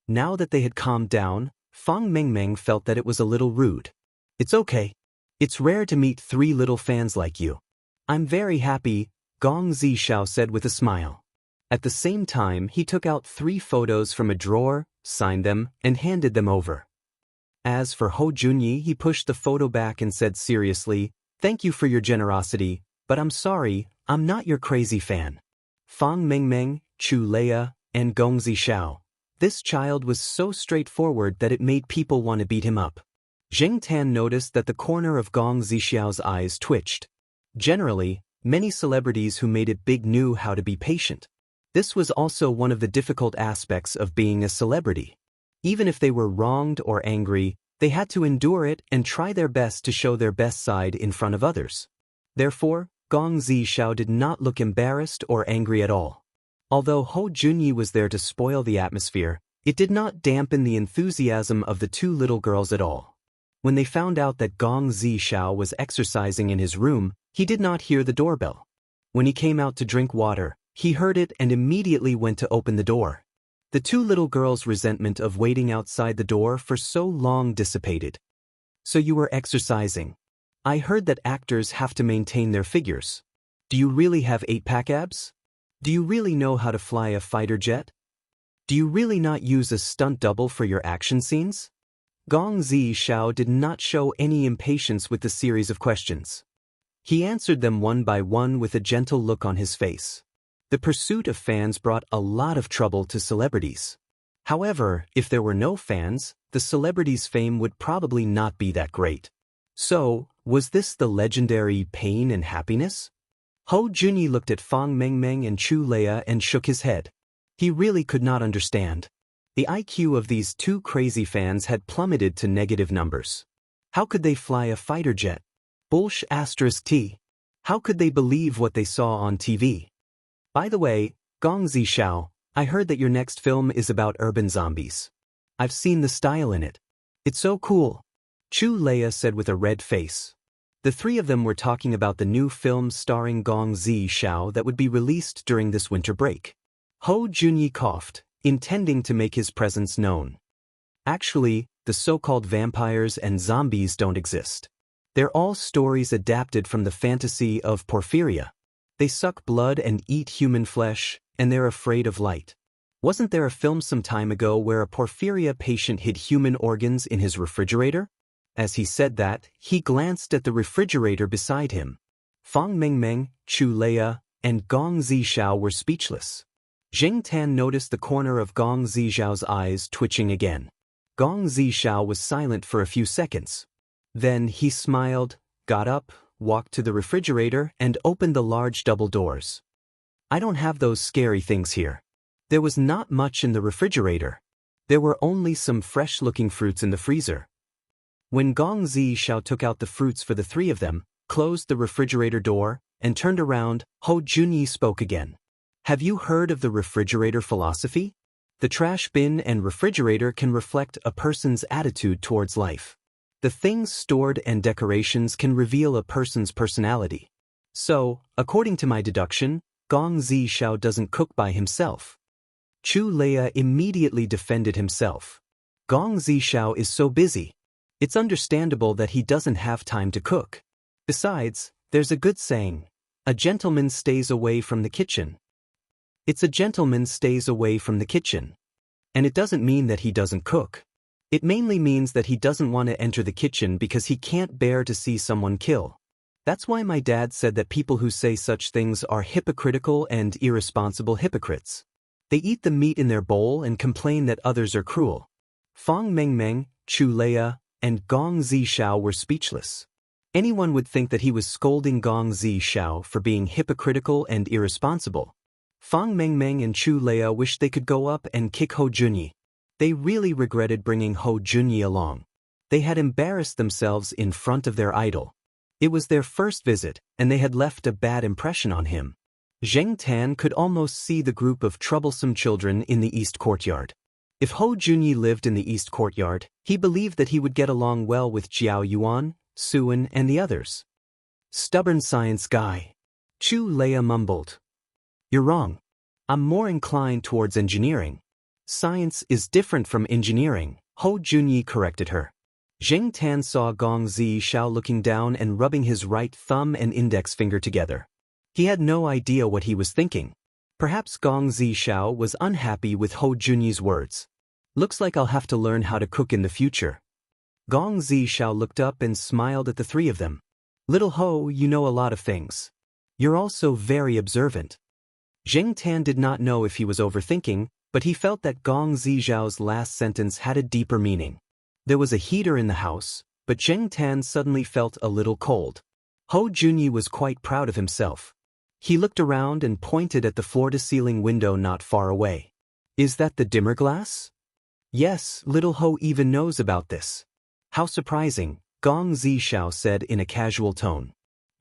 Now that they had calmed down, Fang Mengmeng felt that it was a little rude. It's okay. It's rare to meet 3 little fans like you. I'm very happy, Gong Xiao said with a smile. At the same time, he took out 3 photos from a drawer, signed them, and handed them over. As for Hou Junyi, he pushed the photo back and said seriously, "Thank you for your generosity, but I'm sorry, I'm not your crazy fan." Fang Mengmeng, Chu Leia, and Gong Xiao. This child was so straightforward that it made people want to beat him up. Jing Tan noticed that the corner of Gong Xiao's eyes twitched. Generally, many celebrities who made it big knew how to be patient. This was also one of the difficult aspects of being a celebrity. Even if they were wronged or angry, they had to endure it and try their best to show their best side in front of others. Therefore, Gong Xiao did not look embarrassed or angry at all. Although Hou Junyi was there to spoil the atmosphere, it did not dampen the enthusiasm of the 2 little girls at all. When they found out that Gong Xiao was exercising in his room, he did not hear the doorbell. When he came out to drink water, he heard it and immediately went to open the door. The 2 little girls' resentment of waiting outside the door for so long dissipated. So you were exercising. I heard that actors have to maintain their figures. Do you really have 8-pack abs? Do you really know how to fly a fighter jet? Do you really not use a stunt double for your action scenes? Gong Xiao did not show any impatience with the series of questions. He answered them one by one with a gentle look on his face. The pursuit of fans brought a lot of trouble to celebrities. However, if there were no fans, the celebrity's fame would probably not be that great. So, was this the legendary pain and happiness? Hou Junyi looked at Fang Mengmeng and Chu Leia and shook his head. He really could not understand. The IQ of these 2 crazy fans had plummeted to negative numbers. How could they fly a fighter jet? *T. How could they believe what they saw on TV? By the way, Gong Xiao, I heard that your next film is about urban zombies. I've seen the style in it. It's so cool, Chu Leia said with a red face. The 3 of them were talking about the new film starring Gong Xiao that would be released during this winter break. Hou Junyi coughed, intending to make his presence known. Actually, the so-called vampires and zombies don't exist. They're all stories adapted from the fantasy of Porphyria. They suck blood and eat human flesh, and they're afraid of light. Wasn't there a film some time ago where a porphyria patient hid human organs in his refrigerator? As he said that, he glanced at the refrigerator beside him. Fang Mengmeng, Chu Leia, and Gong Xiao were speechless. Jing Tan noticed the corner of Gong Xiao's eyes twitching again. Gong Xiao was silent for a few seconds. Then he smiled, got up, walked to the refrigerator, and opened the large double doors. I don't have those scary things here. There was not much in the refrigerator. There were only some fresh-looking fruits in the freezer. When Gong Xiao took out the fruits for the 3 of them, closed the refrigerator door, and turned around, Hou Junyi spoke again. Have you heard of the refrigerator philosophy? The trash bin and refrigerator can reflect a person's attitude towards life. The things stored and decorations can reveal a person's personality. So, according to my deduction, Gong Xiao doesn't cook by himself. Chu Leia immediately defended himself. Gong Xiao is so busy. It's understandable that he doesn't have time to cook. Besides, there's a good saying, a gentleman stays away from the kitchen. It's a gentleman stays away from the kitchen. And it doesn't mean that he doesn't cook. It mainly means that he doesn't want to enter the kitchen because he can't bear to see someone kill. That's why my dad said that people who say such things are hypocritical and irresponsible hypocrites. They eat the meat in their bowl and complain that others are cruel. Fang Mengmeng, Chu Leia, and Gong Xiao were speechless. Anyone would think that he was scolding Gong Xiao for being hypocritical and irresponsible. Fang Mengmeng and Chu Leia wished they could go up and kick Ho Junyi. They really regretted bringing Ho Junyi along. They had embarrassed themselves in front of their idol. It was their first visit, and they had left a bad impression on him. Zheng Tan could almost see the group of troublesome children in the East Courtyard. If Ho Junyi lived in the East Courtyard, he believed that he would get along well with Jiao Yuan, Suan, and the others. Stubborn science guy. Chu Leia mumbled. You're wrong. I'm more inclined towards engineering. Science is different from engineering, Ho Junyi corrected her. Zheng Tan saw Gong Zishao looking down and rubbing his right thumb and index finger together. He had no idea what he was thinking. Perhaps Gong Zishao was unhappy with Ho Junyi's words. Looks like I'll have to learn how to cook in the future. Gong Zishao looked up and smiled at the three of them. Little Ho, you know a lot of things. You're also very observant. Zheng Tan did not know if he was overthinking, but he felt that Gong Zishao's last sentence had a deeper meaning. There was a heater in the house, but Zheng Tan suddenly felt a little cold. Ho Junyi was quite proud of himself. He looked around and pointed at the floor-to-ceiling window not far away. Is that the dimmer glass? Yes, little Ho even knows about this. How surprising, Gong Zishao said in a casual tone.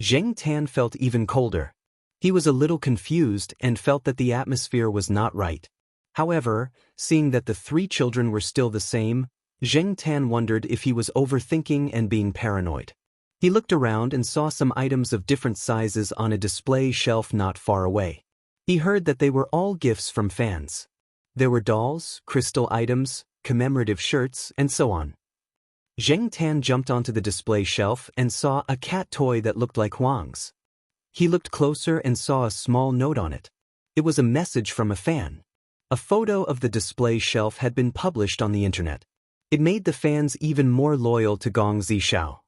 Zheng Tan felt even colder. He was a little confused and felt that the atmosphere was not right. However, seeing that the three children were still the same, Zheng Tan wondered if he was overthinking and being paranoid. He looked around and saw some items of different sizes on a display shelf not far away. He heard that they were all gifts from fans. There were dolls, crystal items, commemorative shirts, and so on. Zheng Tan jumped onto the display shelf and saw a cat toy that looked like Huang's. He looked closer and saw a small note on it. It was a message from a fan. A photo of the display shelf had been published on the internet. It made the fans even more loyal to Gong Zishao.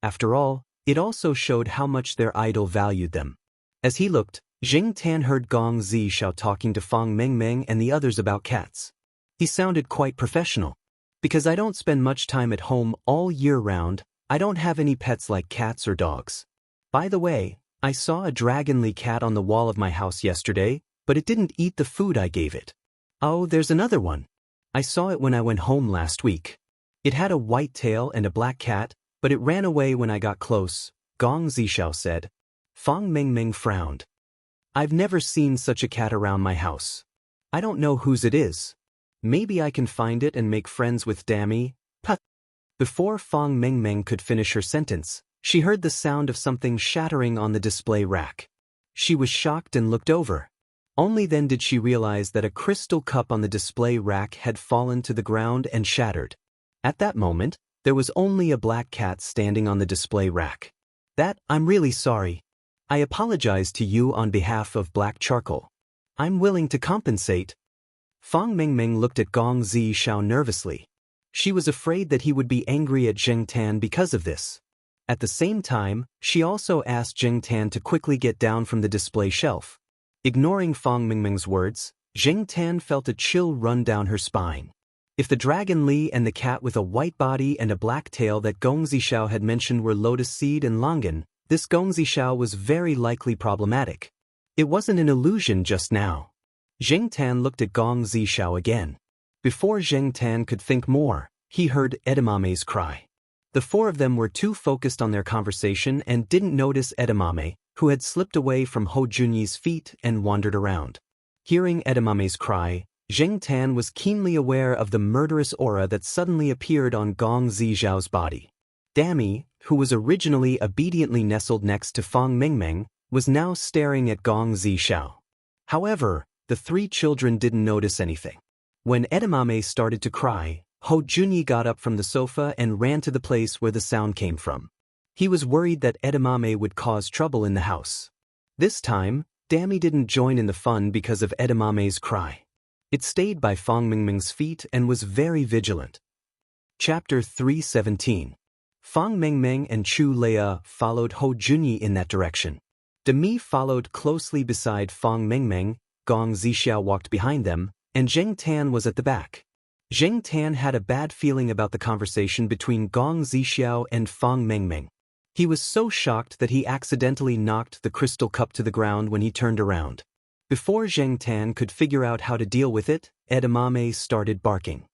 After all, it also showed how much their idol valued them. As he looked, Zheng Tan heard Gong Zishao talking to Fang Mengmeng and the others about cats. He sounded quite professional. Because I don't spend much time at home all year round, I don't have any pets like cats or dogs. By the way, I saw a dragonly cat on the wall of my house yesterday, but it didn't eat the food I gave it. Oh, there's another one. I saw it when I went home last week. It had a white tail and a black cat, but it ran away when I got close, Gong Zishao said. Fang Mengmeng frowned. I've never seen such a cat around my house. I don't know whose it is. Maybe I can find it and make friends with Dammy. Puh. Before Fang Mengmeng could finish her sentence, she heard the sound of something shattering on the display rack. She was shocked and looked over. Only then did she realize that a crystal cup on the display rack had fallen to the ground and shattered. At that moment, there was only a black cat standing on the display rack. I'm really sorry. I apologize to you on behalf of Black Charcoal. I'm willing to compensate. Fang Mengmeng looked at Gong Zishao nervously. She was afraid that he would be angry at Zheng Tan because of this. At the same time, she also asked Zheng Tan to quickly get down from the display shelf. Ignoring Fang Mengmeng's words, Zheng Tan felt a chill run down her spine. If the Dragon Li and the cat with a white body and a black tail that Gong Zishao had mentioned were Lotus Seed and Longan, this Gong Zishao was very likely problematic. It wasn't an illusion just now. Zheng Tan looked at Gong Zishao again. Before Zheng Tan could think more, he heard Edamame's cry. The four of them were too focused on their conversation and didn't notice Edamame, who had slipped away from Ho Junyi's feet and wandered around. Hearing Edamame's cry, Zheng Tan was keenly aware of the murderous aura that suddenly appeared on Gong Zishao's body. Dammy, who was originally obediently nestled next to Fang Mengmeng, was now staring at Gong Zishao. However, the three children didn't notice anything. When Edamame started to cry, Ho Junyi got up from the sofa and ran to the place where the sound came from. He was worried that Edamame would cause trouble in the house. This time, Dammy didn't join in the fun because of Edamame's cry. It stayed by Fang Mengmeng's feet and was very vigilant. Chapter 317. Fang Mengmeng and Chu Leia followed Ho Junyi in that direction. Demi followed closely beside Fang Mengmeng, Gong Zishao walked behind them, and Zheng Tan was at the back. Zheng Tan had a bad feeling about the conversation between Gong Zishao and Fang Mengmeng. He was so shocked that he accidentally knocked the crystal cup to the ground when he turned around. Before Zheng Tan could figure out how to deal with it, edamame started barking.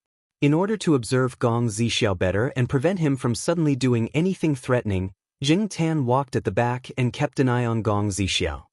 In order to observe Gong Zixiao better and prevent him from suddenly doing anything threatening, Zheng Tan walked at the back and kept an eye on Gong Zixiao.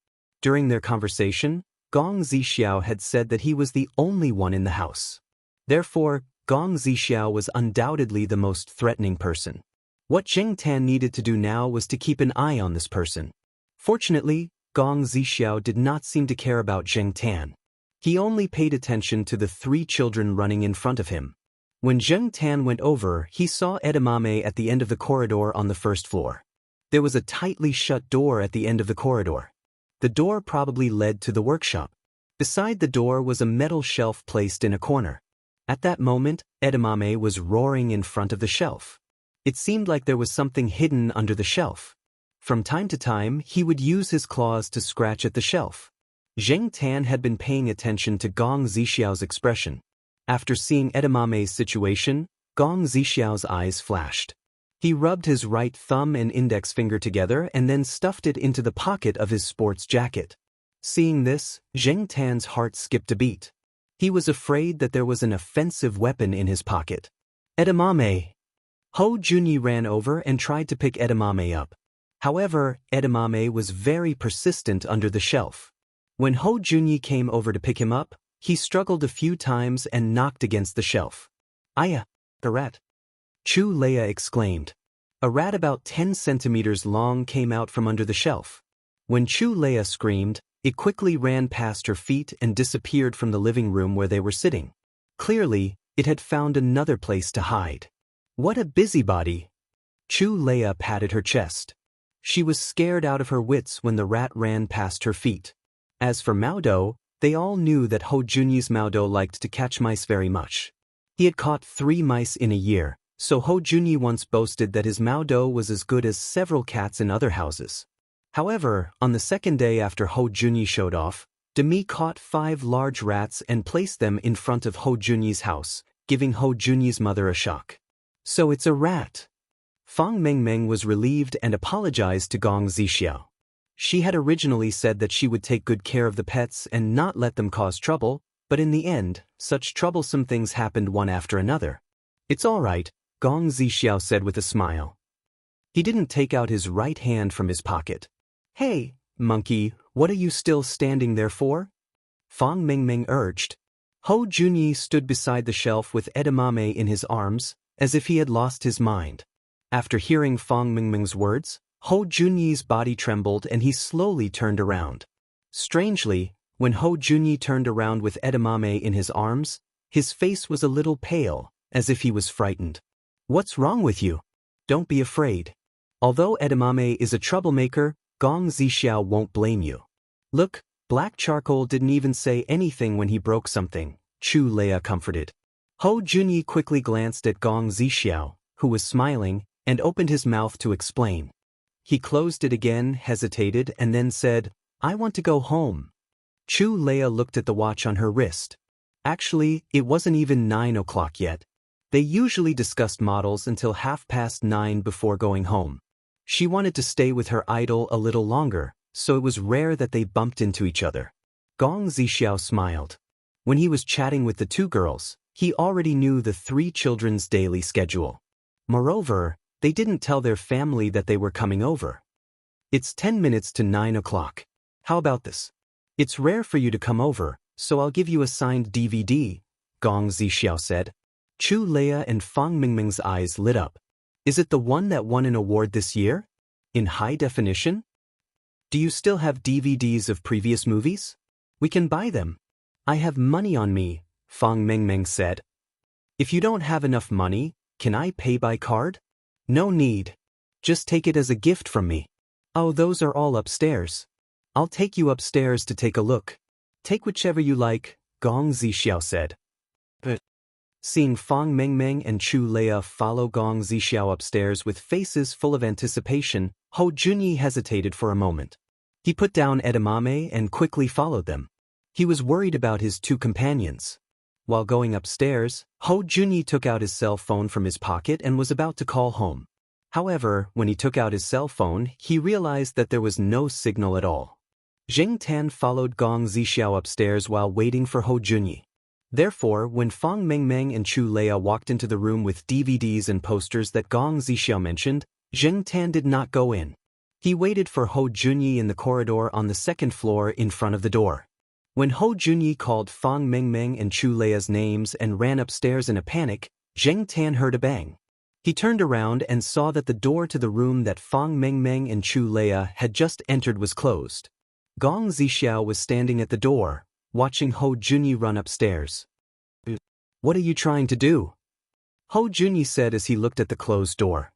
During their conversation, Gong Zixiao had said that he was the only one in the house. Therefore, Gong Zixiao was undoubtedly the most threatening person. What Zheng Tan needed to do now was to keep an eye on this person. Fortunately, Gong Zixiao did not seem to care about Zheng Tan. He only paid attention to the 3 children running in front of him. When Zheng Tan went over, he saw edamame at the end of the corridor on the first floor. There was a tightly shut door at the end of the corridor. The door probably led to the workshop. Beside the door was a metal shelf placed in a corner. At that moment, edamame was roaring in front of the shelf. It seemed like there was something hidden under the shelf. From time to time, he would use his claws to scratch at the shelf. Zheng Tan had been paying attention to Gong Zixiao's expression. After seeing edamame's situation, Gong Zixiao's eyes flashed. He rubbed his right thumb and index finger together and then stuffed it into the pocket of his sports jacket. Seeing this, Zheng Tan's heart skipped a beat. He was afraid that there was an offensive weapon in his pocket. Edamame! Ho Junyi ran over and tried to pick edamame up. However, edamame was very persistent under the shelf. When Ho Junyi came over to pick him up, he struggled a few times and knocked against the shelf. Aya! A rat! Chu Leia exclaimed. A rat about 10 centimeters long came out from under the shelf. When Chu Leia screamed, it quickly ran past her feet and disappeared from the living room where they were sitting. Clearly, it had found another place to hide. What a busybody! Chu Leia patted her chest. She was scared out of her wits when the rat ran past her feet. As for Mao Do, they all knew that Ho Junyi's Mao Do liked to catch mice very much. He had caught 3 mice in a year, so Ho Junyi once boasted that his Mao Do was as good as several cats in other houses. However, on the second day after Ho Junyi showed off, Demi caught 5 large rats and placed them in front of Ho Junyi's house, giving Ho Junyi's mother a shock. So it's a rat. Fang Mengmeng was relieved and apologized to Gong Zixiao. She had originally said that she would take good care of the pets and not let them cause trouble, but in the end, such troublesome things happened one after another. It's all right, Gong Zixiao said with a smile. He didn't take out his right hand from his pocket. Hey, monkey, what are you still standing there for? Fang Mengmeng urged. Ho Junyi stood beside the shelf with edamame in his arms, as if he had lost his mind. After hearing Fang Mengmeng's words, Ho Junyi's body trembled and he slowly turned around. Strangely, when Ho Junyi turned around with edamame in his arms, his face was a little pale, as if he was frightened. What's wrong with you? Don't be afraid. Although edamame is a troublemaker, Gong Zixiao won't blame you. Look, black charcoal didn't even say anything when he broke something, Chu Leia comforted. Ho Junyi quickly glanced at Gong Zixiao, who was smiling, and opened his mouth to explain. He closed it again, hesitated, and then said, I want to go home. Chu Leia looked at the watch on her wrist. Actually, it wasn't even 9 o'clock yet. They usually discussed models until 9:30 before going home. She wanted to stay with her idol a little longer, so it was rare that they bumped into each other. Gong Zixiao smiled. When he was chatting with the 2 girls, he already knew the 3 children's daily schedule. Moreover, they didn't tell their family that they were coming over. It's 10 minutes to 9 o'clock. How about this? It's rare for you to come over, so I'll give you a signed DVD, Gong Zixiao said. Chu Leia and Fang Mengmeng's eyes lit up. Is it the one that won an award this year? In high definition? Do you still have DVDs of previous movies? We can buy them. I have money on me, Fang Mengmeng said. If you don't have enough money, can I pay by card? No need. Just take it as a gift from me. Oh, those are all upstairs. I'll take you upstairs to take a look. Take whichever you like, Gong Zixiao said. But seeing Fang Mengmeng and Chu Leia follow Gong Zixiao upstairs with faces full of anticipation, Ho Junyi hesitated for a moment. He put down edamame and quickly followed them. He was worried about his 2 companions. While going upstairs, Ho Junyi took out his cell phone from his pocket and was about to call home. However, when he took out his cell phone, he realized that there was no signal at all. Zheng Tan followed Gong Zixiao upstairs while waiting for Hou Junyi. Therefore, when Fang Mengmeng and Chu Leia walked into the room with DVDs and posters that Gong Zixiao mentioned, Zheng Tan did not go in. He waited for Hou Junyi in the corridor on the second floor in front of the door. When Hou Junyi called Fang Mengmeng and Chu Leia's names and ran upstairs in a panic, Zheng Tan heard a bang. He turned around and saw that the door to the room that Fang Mengmeng and Chu Leia had just entered was closed. Gong Zixiao was standing at the door, watching Hou Junyi run upstairs. "What are you trying to do?" Hou Junyi said as he looked at the closed door.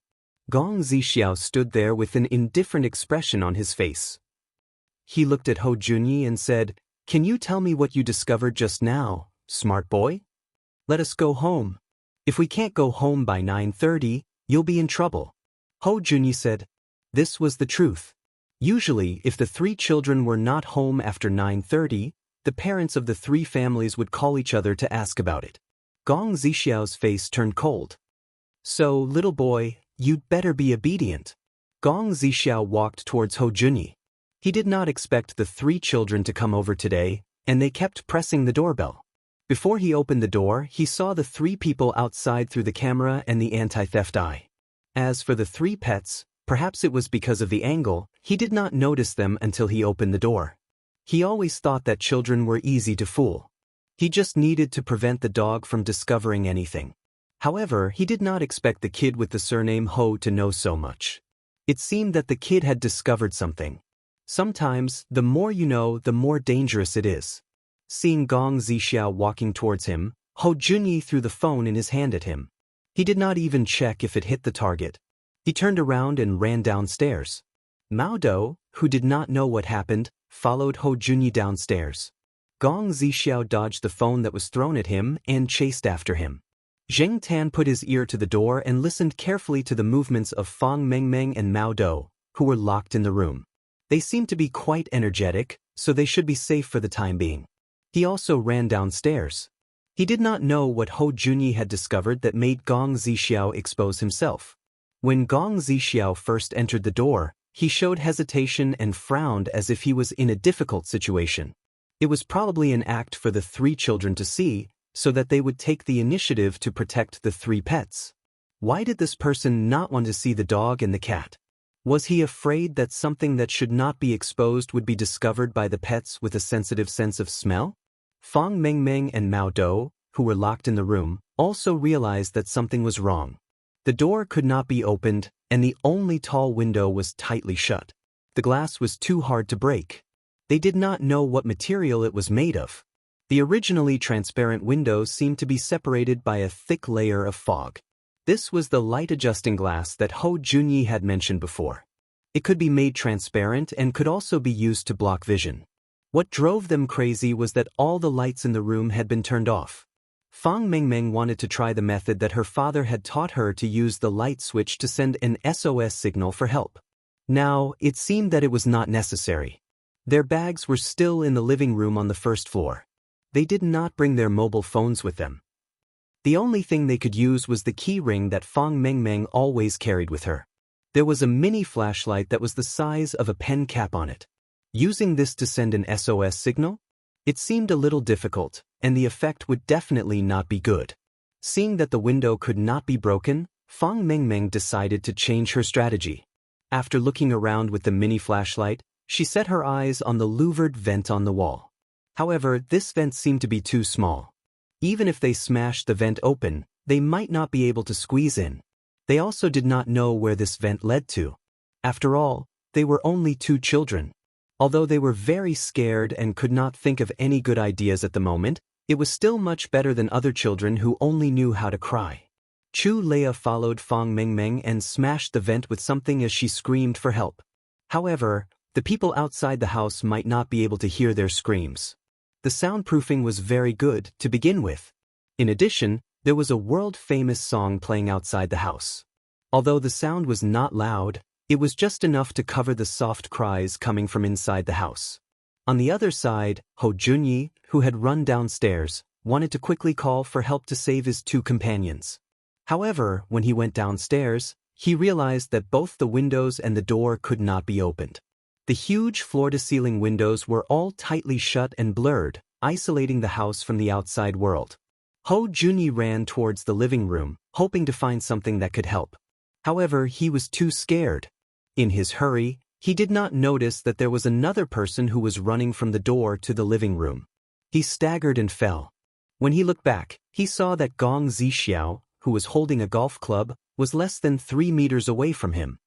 Gong Zixiao stood there with an indifferent expression on his face. He looked at Hou Junyi and said, "Can you tell me what you discovered just now, smart boy? Let us go home. If we can't go home by 9:30, you'll be in trouble." Hou Junyi said. This was the truth. Usually, if the three children were not home after 9:30, the parents of the three families would call each other to ask about it. Gong Zixiao's face turned cold. "So, little boy, you'd better be obedient." Gong Zixiao walked towards Hou Junyi. He did not expect the three children to come over today, and they kept pressing the doorbell. Before he opened the door, he saw the three people outside through the camera and the anti-theft eye. As for the three pets, perhaps it was because of the angle, he did not notice them until he opened the door. He always thought that children were easy to fool. He just needed to prevent the dog from discovering anything. However, he did not expect the kid with the surname Ho to know so much. It seemed that the kid had discovered something. Sometimes, the more you know, the more dangerous it is. Seeing Gong Zixiao walking towards him, Hou Junyi threw the phone in his hand at him. He did not even check if it hit the target. He turned around and ran downstairs. Mao Dou, who did not know what happened, followed Hou Junyi downstairs. Gong Zixiao dodged the phone that was thrown at him and chased after him. Zheng Tan put his ear to the door and listened carefully to the movements of Fang Mengmeng and Mao Dou, who were locked in the room. They seemed to be quite energetic, so they should be safe for the time being. He also ran downstairs. He did not know what Hou Junyi had discovered that made Gong Zixiao expose himself. When Gong Zixiao first entered the door, he showed hesitation and frowned as if he was in a difficult situation. It was probably an act for the three children to see, so that they would take the initiative to protect the three pets. Why did this person not want to see the dog and the cat? Was he afraid that something that should not be exposed would be discovered by the pets with a sensitive sense of smell? Fang Mengmeng and Mao Dou, who were locked in the room, also realized that something was wrong. The door could not be opened, and the only tall window was tightly shut. The glass was too hard to break. They did not know what material it was made of. The originally transparent window seemed to be separated by a thick layer of fog. This was the light-adjusting glass that Hou Junyi had mentioned before. It could be made transparent and could also be used to block vision. What drove them crazy was that all the lights in the room had been turned off. Fang Mengmeng wanted to try the method that her father had taught her to use the light switch to send an SOS signal for help. Now, it seemed that it was not necessary. Their bags were still in the living room on the first floor. They did not bring their mobile phones with them. The only thing they could use was the key ring that Fang Mengmeng always carried with her. There was a mini flashlight that was the size of a pen cap on it. Using this to send an SOS signal? It seemed a little difficult, and the effect would definitely not be good. Seeing that the window could not be broken, Fang Mengmeng decided to change her strategy. After looking around with the mini flashlight, she set her eyes on the louvered vent on the wall. However, this vent seemed to be too small. Even if they smashed the vent open, they might not be able to squeeze in. They also did not know where this vent led to. After all, they were only two children. Although they were very scared and could not think of any good ideas at the moment, it was still much better than other children who only knew how to cry. Chu Leia followed Fang Mengmeng and smashed the vent with something as she screamed for help. However, the people outside the house might not be able to hear their screams. The soundproofing was very good to begin with. In addition, there was a world-famous song playing outside the house. Although the sound was not loud, it was just enough to cover the soft cries coming from inside the house. On the other side, Hou Junyi, who had run downstairs, wanted to quickly call for help to save his two companions. However, when he went downstairs, he realized that both the windows and the door could not be opened. The huge floor-to-ceiling windows were all tightly shut and blurred, isolating the house from the outside world. Ho Junyi ran towards the living room, hoping to find something that could help. However, he was too scared. In his hurry, he did not notice that there was another person who was running from the door to the living room. He staggered and fell. When he looked back, he saw that Gong Zixiao, who was holding a golf club, was less than 3 meters away from him.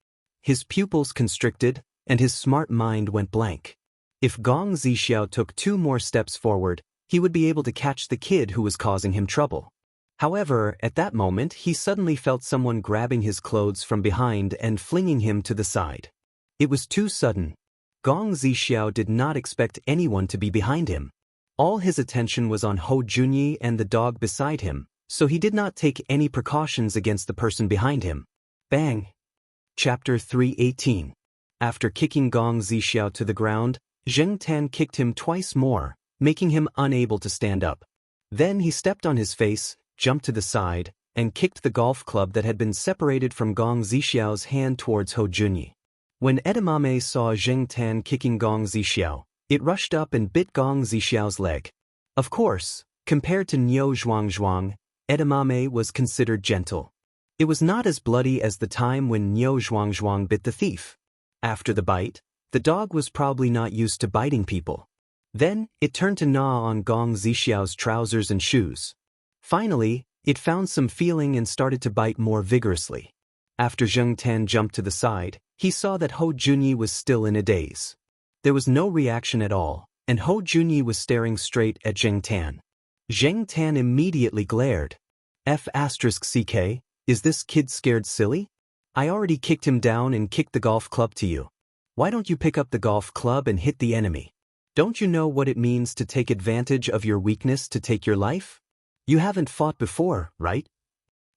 His pupils constricted, and his smart mind went blank. If Gong Zixiao took 2 more steps forward, he would be able to catch the kid who was causing him trouble. However, at that moment he suddenly felt someone grabbing his clothes from behind and flinging him to the side. It was too sudden. Gong Zixiao did not expect anyone to be behind him. All his attention was on Ho Junyi and the dog beside him, so he did not take any precautions against the person behind him. Bang! Chapter 318. After kicking Gong Zixiao to the ground, Zheng Tan kicked him twice more, making him unable to stand up. Then he stepped on his face, jumped to the side, and kicked the golf club that had been separated from Gong Zixiao's hand towards Ho Junyi. When edamame saw Zheng Tan kicking Gong Zixiao, it rushed up and bit Gong Zixiao's leg. Of course, compared to Niu Zhuangzhuang, edamame was considered gentle. It was not as bloody as the time when Niu Zhuangzhuang bit the thief. After the bite, the dog was probably not used to biting people. Then, it turned to gnaw on Gong Zixiao's trousers and shoes. Finally, it found some feeling and started to bite more vigorously. After Zheng Tan jumped to the side, he saw that Ho Junyi was still in a daze. There was no reaction at all, and Ho Junyi was staring straight at Zheng Tan. Zheng Tan immediately glared. F***ck, is this kid scared silly? I already kicked him down and kicked the golf club to you. Why don't you pick up the golf club and hit the enemy? Don't you know what it means to take advantage of your weakness to take your life? You haven't fought before, right?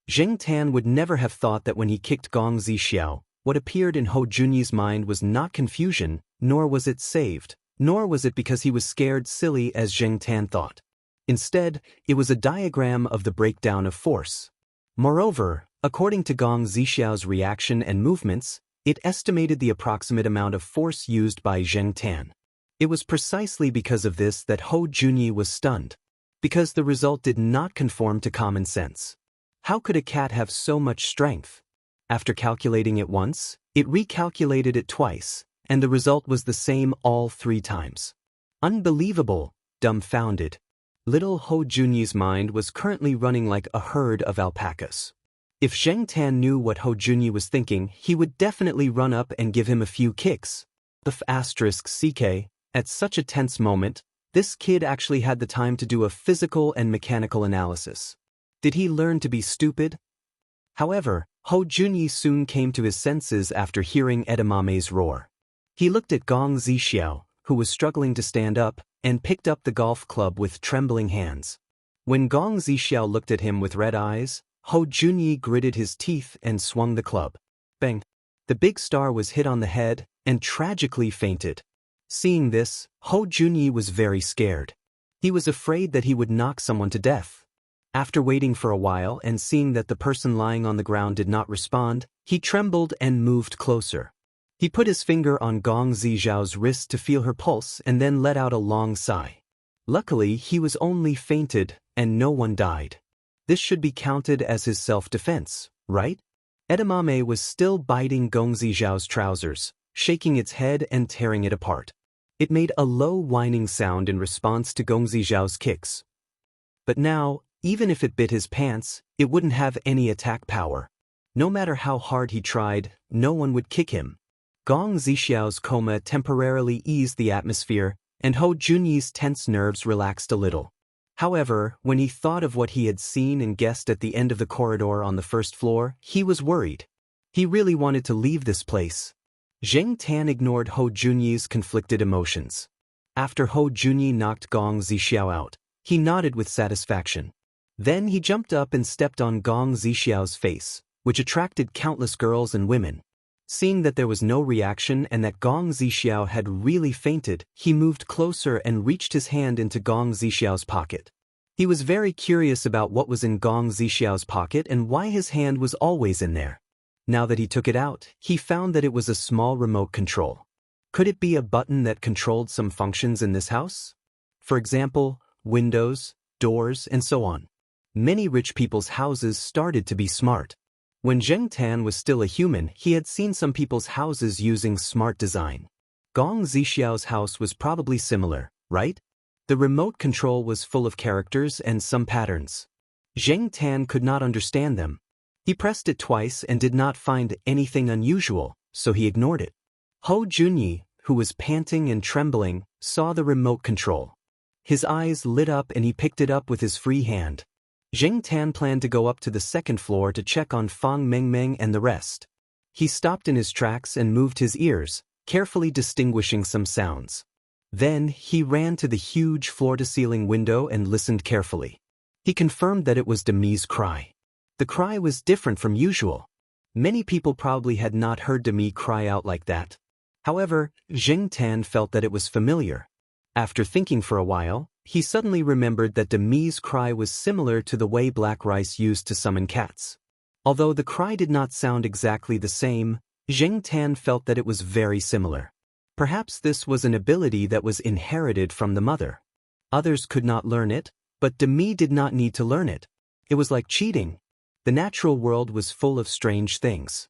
Zheng Tan would never have thought that when he kicked Gong Zixiao, what appeared in Ho Junyi's mind was not confusion, nor was it saved, nor was it because he was scared silly as Zheng Tan thought. Instead, it was a diagram of the breakdown of force. Moreover, according to Gong Zixiao's reaction and movements, it estimated the approximate amount of force used by Zheng Tan. It was precisely because of this that Ho Junyi was stunned, because the result did not conform to common sense. How could a cat have so much strength? After calculating it once, it recalculated it twice, and the result was the same all 3 times. Unbelievable, dumbfounded. Little Ho Junyi's mind was currently running like a herd of alpacas. If Zheng Tan knew what Ho Junyi was thinking, he would definitely run up and give him a few kicks. F***ck, at such a tense moment, this kid actually had the time to do a physical and mechanical analysis. Did he learn to be stupid? However, Ho Junyi soon came to his senses after hearing edamame's roar. He looked at Gong Zixiao, who was struggling to stand up, and picked up the golf club with trembling hands. When Gong Zixiao looked at him with red eyes, Ho Junyi gritted his teeth and swung the club. Bang! The big star was hit on the head and tragically fainted. Seeing this, Ho Junyi was very scared. He was afraid that he would knock someone to death. After waiting for a while and seeing that the person lying on the ground did not respond, he trembled and moved closer. He put his finger on Gong Zixiao's wrist to feel her pulse and then let out a long sigh. Luckily, he was only fainted, and no one died. This should be counted as his self-defense, right? Edamame was still biting Gong Zixiao's trousers, shaking its head and tearing it apart. It made a low whining sound in response to Gong Zixiao's kicks. But now, even if it bit his pants, it wouldn't have any attack power. No matter how hard he tried, no one would kick him. Gong Zixiao's coma temporarily eased the atmosphere, and Ho Junyi's tense nerves relaxed a little. However, when he thought of what he had seen and guessed at the end of the corridor on the first floor, he was worried. He really wanted to leave this place. Zheng Tan ignored Ho Junyi's conflicted emotions. After Ho Junyi knocked Gong Zixiao out, he nodded with satisfaction. Then he jumped up and stepped on Gong Zixiao's face, which attracted countless girls and women. Seeing that there was no reaction and that Gong Zixiao had really fainted, he moved closer and reached his hand into Gong Zixiao's pocket. He was very curious about what was in Gong Zixiao's pocket and why his hand was always in there. Now that he took it out, he found that it was a small remote control. Could it be a button that controlled some functions in this house? For example, windows, doors, and so on. Many rich people's houses started to be smart. When Zheng Tan was still a human, he had seen some people's houses using smart design. Gong Zixiao's house was probably similar, right? The remote control was full of characters and some patterns. Zheng Tan could not understand them. He pressed it twice and did not find anything unusual, so he ignored it. Hou Junyi, who was panting and trembling, saw the remote control. His eyes lit up and he picked it up with his free hand. Zheng Tan planned to go up to the second floor to check on Fang Mengmeng and the rest. He stopped in his tracks and moved his ears, carefully distinguishing some sounds. Then he ran to the huge floor-to-ceiling window and listened carefully. He confirmed that it was Demi's cry. The cry was different from usual. Many people probably had not heard Demi cry out like that. However, Zheng Tan felt that it was familiar. After thinking for a while, he suddenly remembered that Demi's cry was similar to the way Black Rice used to summon cats. Although the cry did not sound exactly the same, Zheng Tan felt that it was very similar. Perhaps this was an ability that was inherited from the mother. Others could not learn it, but Demi did not need to learn it. It was like cheating. The natural world was full of strange things.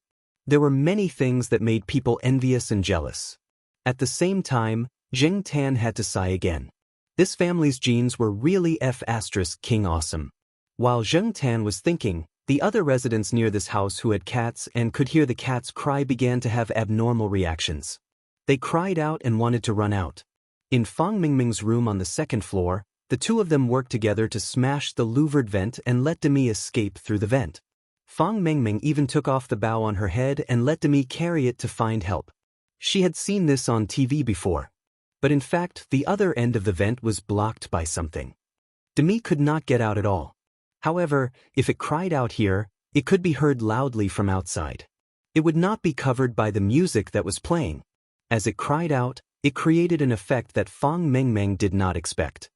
There were many things that made people envious and jealous. At the same time, Zheng Tan had to sigh again. This family's genes were really King awesome. While Zheng Tan was thinking, the other residents near this house who had cats and could hear the cats cry began to have abnormal reactions. They cried out and wanted to run out. In Fang Mingming's room on the second floor, the two of them worked together to smash the louvered vent and let Demi escape through the vent. Fang Mengming even took off the bow on her head and let Demi carry it to find help. She had seen this on TV before. But in fact, the other end of the vent was blocked by something. Demi could not get out at all. However, if it cried out here, it could be heard loudly from outside. It would not be covered by the music that was playing. As it cried out, it created an effect that Fang Mengming did not expect.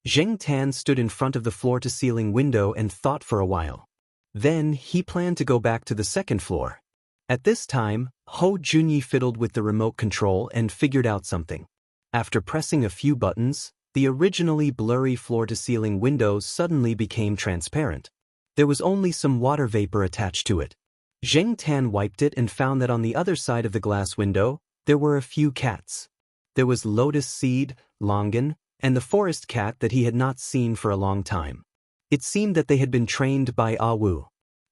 Zheng Tan stood in front of the floor-to-ceiling window and thought for a while. Then he planned to go back to the second floor. At this time, Hou Junyi fiddled with the remote control and figured out something. After pressing a few buttons, the originally blurry floor-to-ceiling window suddenly became transparent. There was only some water vapor attached to it. Zheng Tan wiped it and found that on the other side of the glass window, there were a few cats. There was Lotus Seed, Longan, and the forest cat that he had not seen for a long time. It seemed that they had been trained by Ah Wu.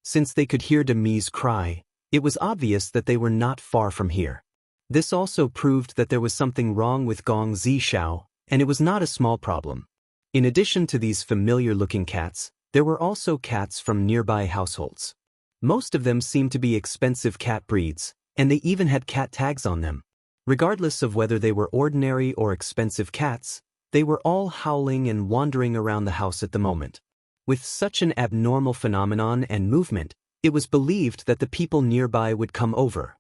Since they could hear Demi's cry, it was obvious that they were not far from here. This also proved that there was something wrong with Gong Zixiao, and it was not a small problem. In addition to these familiar-looking cats, there were also cats from nearby households. Most of them seemed to be expensive cat breeds, and they even had cat tags on them. Regardless of whether they were ordinary or expensive cats, they were all howling and wandering around the house at the moment. With such an abnormal phenomenon and movement, it was believed that the people nearby would come over.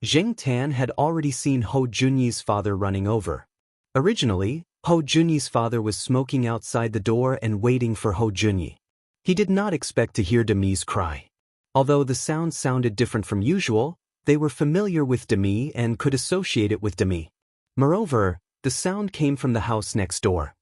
Zheng Tan had already seen Hou Junyi's father running over. Originally, Hou Junyi's father was smoking outside the door and waiting for Hou Junyi. He did not expect to hear Demi's cry. Although the sound sounded different from usual, they were familiar with Demi and could associate it with Demi. Moreover, the sound came from the house next door.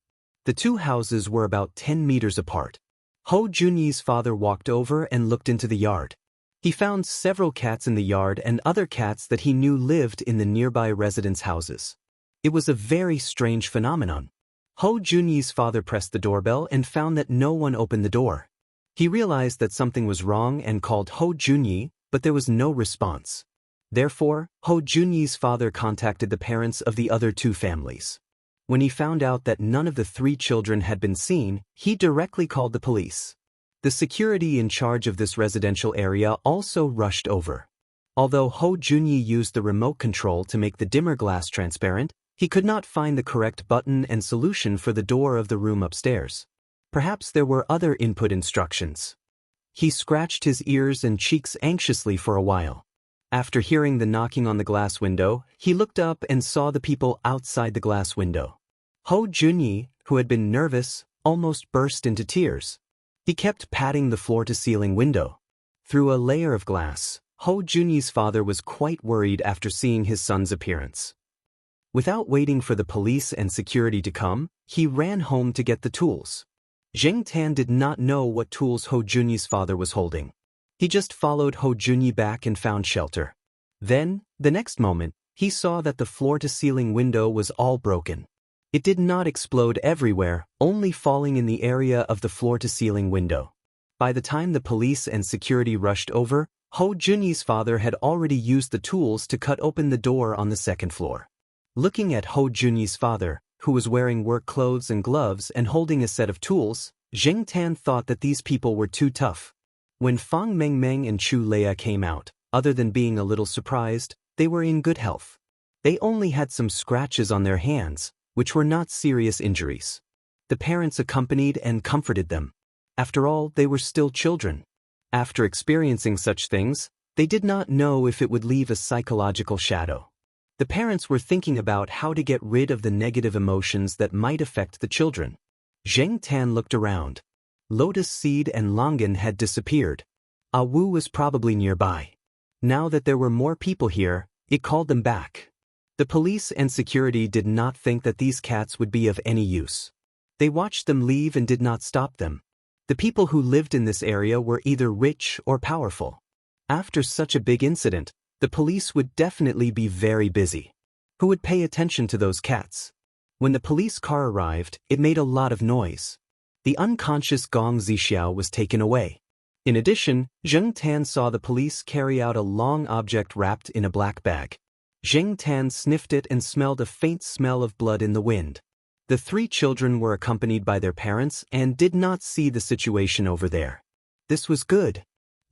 The two houses were about 10 meters apart. Hou Junyi's father walked over and looked into the yard. He found several cats in the yard and other cats that he knew lived in the nearby residents' houses. It was a very strange phenomenon. Hou Junyi's father pressed the doorbell and found that no one opened the door. He realized that something was wrong and called Hou Junyi, but there was no response. Therefore, Hou Junyi's father contacted the parents of the other two families. When he found out that none of the three children had been seen, he directly called the police. The security in charge of this residential area also rushed over. Although Hou Junyi used the remote control to make the dimmer glass transparent, he could not find the correct button and solution for the door of the room upstairs. Perhaps there were other input instructions. He scratched his ears and cheeks anxiously for a while. After hearing the knocking on the glass window, he looked up and saw the people outside the glass window. Hou Junyi, who had been nervous, almost burst into tears. He kept patting the floor-to-ceiling window. Through a layer of glass, Hou Junyi's father was quite worried after seeing his son's appearance. Without waiting for the police and security to come, he ran home to get the tools. Zheng Tan did not know what tools Ho Junyi's father was holding. He just followed Ho Junyi back and found shelter. Then, the next moment, he saw that the floor-to-ceiling window was all broken. It did not explode everywhere, only falling in the area of the floor-to-ceiling window. By the time the police and security rushed over, Ho Junyi's father had already used the tools to cut open the door on the second floor. Looking at Ho Junyi's father, who was wearing work clothes and gloves and holding a set of tools, Zheng Tan thought that these people were too tough. When Fang Mengmeng and Chu Leia came out, other than being a little surprised, they were in good health. They only had some scratches on their hands, which were not serious injuries. The parents accompanied and comforted them. After all, they were still children. After experiencing such things, they did not know if it would leave a psychological shadow. The parents were thinking about how to get rid of the negative emotions that might affect the children. Zheng Tan looked around. Lotus Seed and Longan had disappeared. Ah Wu was probably nearby. Now that there were more people here, it called them back. The police and security did not think that these cats would be of any use. They watched them leave and did not stop them. The people who lived in this area were either rich or powerful. After such a big incident, the police would definitely be very busy. Who would pay attention to those cats? When the police car arrived, it made a lot of noise. The unconscious Gong Zixiao was taken away. In addition, Zheng Tan saw the police carry out a long object wrapped in a black bag. Zheng Tan sniffed it and smelled a faint smell of blood in the wind. The three children were accompanied by their parents and did not see the situation over there. This was good.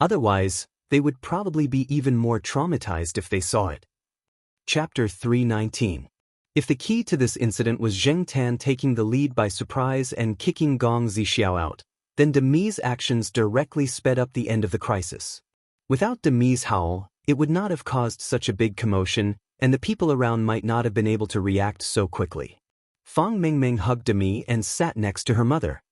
Otherwise, they would probably be even more traumatized if they saw it. Chapter 319. If the key to this incident was Zheng Tan taking the lead by surprise and kicking Gong Zixiao out, then Demi's actions directly sped up the end of the crisis. Without Demi's howl, it would not have caused such a big commotion, and the people around might not have been able to react so quickly. Fang Mengmeng hugged Demi and sat next to her mother.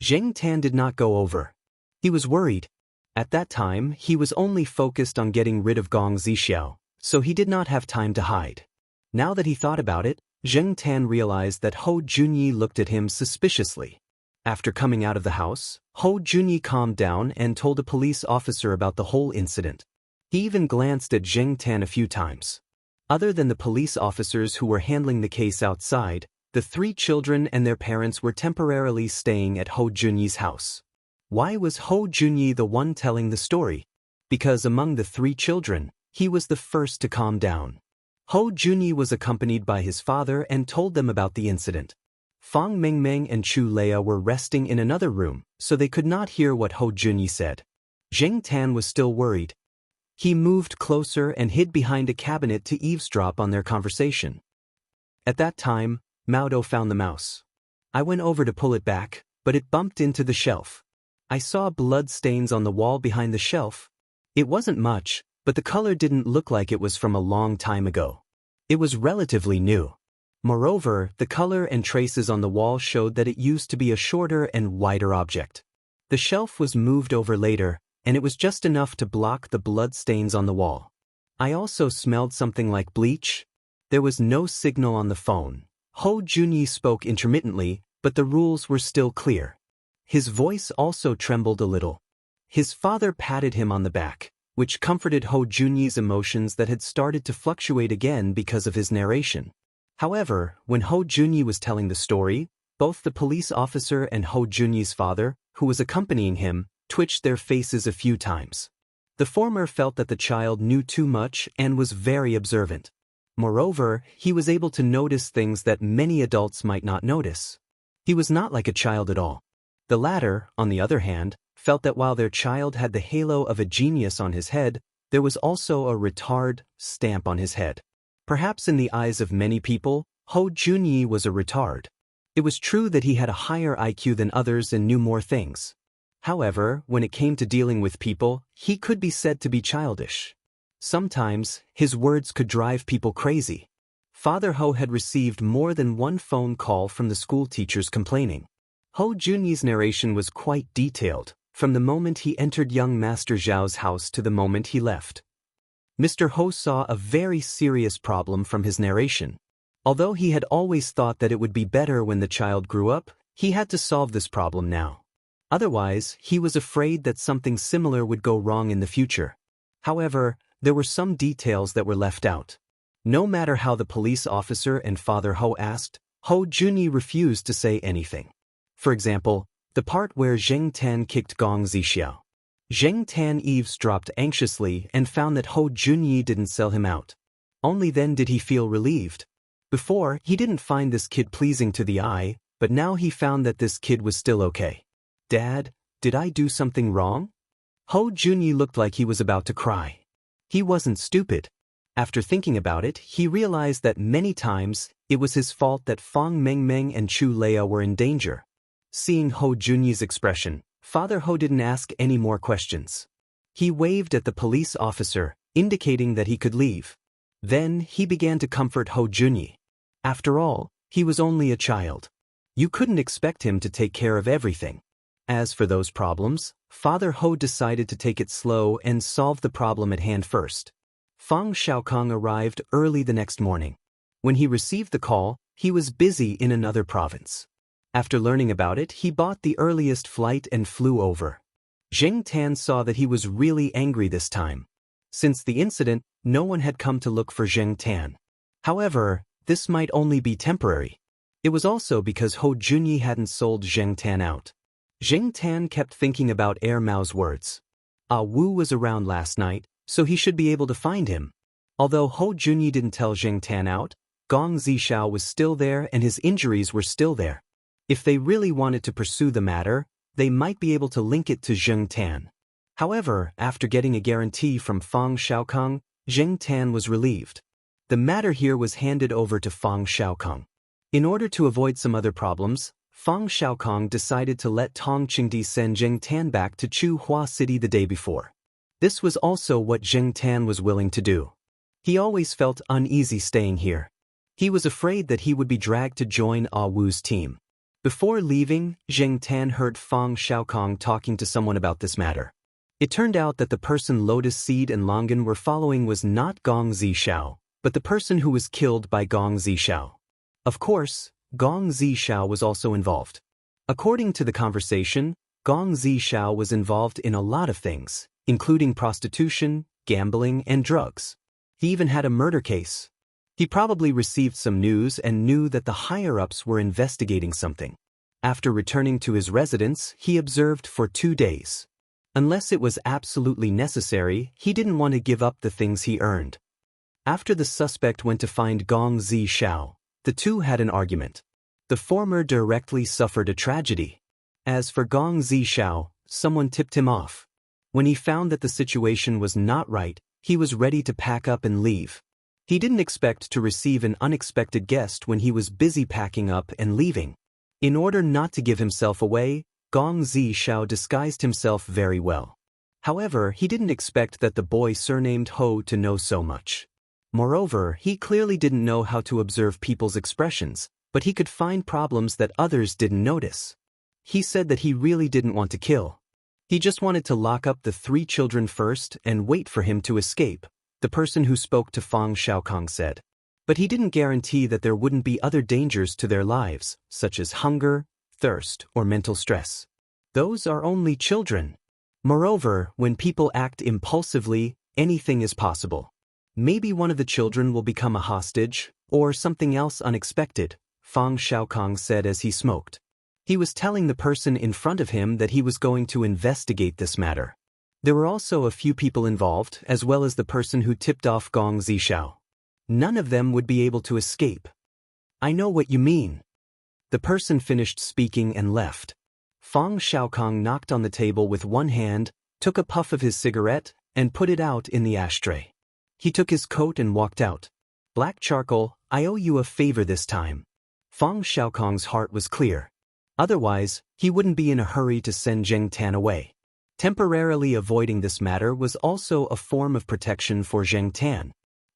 Zheng Tan did not go over. He was worried. At that time, he was only focused on getting rid of Gong Zixiao, so he did not have time to hide. Now that he thought about it, Zheng Tan realized that Ho Junyi looked at him suspiciously. After coming out of the house, Ho Junyi calmed down and told a police officer about the whole incident. He even glanced at Zheng Tan a few times. Other than the police officers who were handling the case outside, the three children and their parents were temporarily staying at Ho Junyi's house. Why was Ho Junyi the one telling the story? Because among the three children, he was the first to calm down. Ho Junyi was accompanied by his father and told them about the incident. Fang Mengmeng and Chu Leia were resting in another room, so they could not hear what Ho Junyi said. Zheng Tan was still worried. He moved closer and hid behind a cabinet to eavesdrop on their conversation. At that time, Mao Do found the mouse. I went over to pull it back, but it bumped into the shelf. I saw blood stains on the wall behind the shelf. It wasn't much, but the color didn't look like it was from a long time ago. It was relatively new. Moreover, the color and traces on the wall showed that it used to be a shorter and wider object. The shelf was moved over later, and it was just enough to block the blood stains on the wall. I also smelled something like bleach. There was no signal on the phone. Ho Junyi spoke intermittently, but the rules were still clear. His voice also trembled a little. His father patted him on the back, which comforted Ho Junyi's emotions that had started to fluctuate again because of his narration. However, when Ho Junyi was telling the story, both the police officer and Ho Junyi's father, who was accompanying him, twitched their faces a few times. The former felt that the child knew too much and was very observant. Moreover, he was able to notice things that many adults might not notice. He was not like a child at all. The latter, on the other hand, felt that while their child had the halo of a genius on his head, there was also a retard stamp on his head. Perhaps in the eyes of many people, Ho Junyi was a retard. It was true that he had a higher IQ than others and knew more things. However, when it came to dealing with people, he could be said to be childish. Sometimes, his words could drive people crazy. Father Ho had received more than one phone call from the school teachers complaining. Ho Junyi's narration was quite detailed, from the moment he entered young Master Zhao's house to the moment he left. Mr. Ho saw a very serious problem from his narration. Although he had always thought that it would be better when the child grew up, he had to solve this problem now. Otherwise, he was afraid that something similar would go wrong in the future. However, there were some details that were left out. No matter how the police officer and Father Ho asked, Ho Junyi refused to say anything. For example, the part where Zheng Tan kicked Gong Zixiao. Zheng Tan eavesdropped anxiously and found that Ho Junyi didn't sell him out. Only then did he feel relieved. Before, he didn't find this kid pleasing to the eye, but now he found that this kid was still okay. Dad, did I do something wrong? Ho Junyi looked like he was about to cry. He wasn't stupid. After thinking about it, he realized that many times, it was his fault that Fang Mengmeng and Chu Leia were in danger. Seeing Ho Junyi's expression, Father Ho didn't ask any more questions. He waved at the police officer, indicating that he could leave. Then, he began to comfort Ho Junyi. After all, he was only a child. You couldn't expect him to take care of everything. As for those problems, Father Ho decided to take it slow and solve the problem at hand first. Fang Xiaokong arrived early the next morning. When he received the call, he was busy in another province. After learning about it, he bought the earliest flight and flew over. Zheng Tan saw that he was really angry this time. Since the incident, no one had come to look for Zheng Tan. However, this might only be temporary. It was also because Ho Junyi hadn't sold Zheng Tan out. Zheng Tan kept thinking about Air Mao's words. Wu was around last night, so he should be able to find him. Although Ho Junyi didn't tell Zheng Tan out, Gong Zixiao was still there and his injuries were still there. If they really wanted to pursue the matter, they might be able to link it to Zheng Tan. However, after getting a guarantee from Fang Xiaokong, Zheng Tan was relieved. The matter here was handed over to Fang Xiaokong. In order to avoid some other problems, Fang Xiaokong decided to let Tong Qingdi send Zheng Tan back to Chu Hua City the day before. This was also what Zheng Tan was willing to do. He always felt uneasy staying here. He was afraid that he would be dragged to join Wu's team. Before leaving, Zheng Tan heard Fang Xiaokong talking to someone about this matter. It turned out that the person Lotus Seed and Longan were following was not Gong Zixiao, but the person who was killed by Gong Zixiao. Of course, Gong Zixiao was also involved. According to the conversation, Gong Zixiao was involved in a lot of things, including prostitution, gambling, and drugs. He even had a murder case. He probably received some news and knew that the higher-ups were investigating something. After returning to his residence, he observed for 2 days. Unless it was absolutely necessary, he didn't want to give up the things he earned. After the suspect went to find Gong Zixiao, the two had an argument. The former directly suffered a tragedy. As for Gong Zixiao, someone tipped him off. When he found that the situation was not right, he was ready to pack up and leave. He didn't expect to receive an unexpected guest when he was busy packing up and leaving. In order not to give himself away, Gong Zixiao disguised himself very well. However, he didn't expect that the boy surnamed Ho to know so much. Moreover, he clearly didn't know how to observe people's expressions, but he could find problems that others didn't notice. He said that he really didn't want to kill. He just wanted to lock up the 3 children first and wait for him to escape, the person who spoke to Fang Xiaokong said. But he didn't guarantee that there wouldn't be other dangers to their lives, such as hunger, thirst, or mental stress. Those are only children. Moreover, when people act impulsively, anything is possible. Maybe one of the children will become a hostage, or something else unexpected, Fang Xiaokong said as he smoked. He was telling the person in front of him that he was going to investigate this matter. There were also a few people involved, as well as the person who tipped off Gong Zixiao. None of them would be able to escape. I know what you mean. The person finished speaking and left. Fang Xiaokong knocked on the table with one hand, took a puff of his cigarette, and put it out in the ashtray. He took his coat and walked out. Black charcoal, I owe you a favor this time. Fang Xiaokong's heart was clear. Otherwise, he wouldn't be in a hurry to send Zheng Tan away. Temporarily avoiding this matter was also a form of protection for Zheng Tan.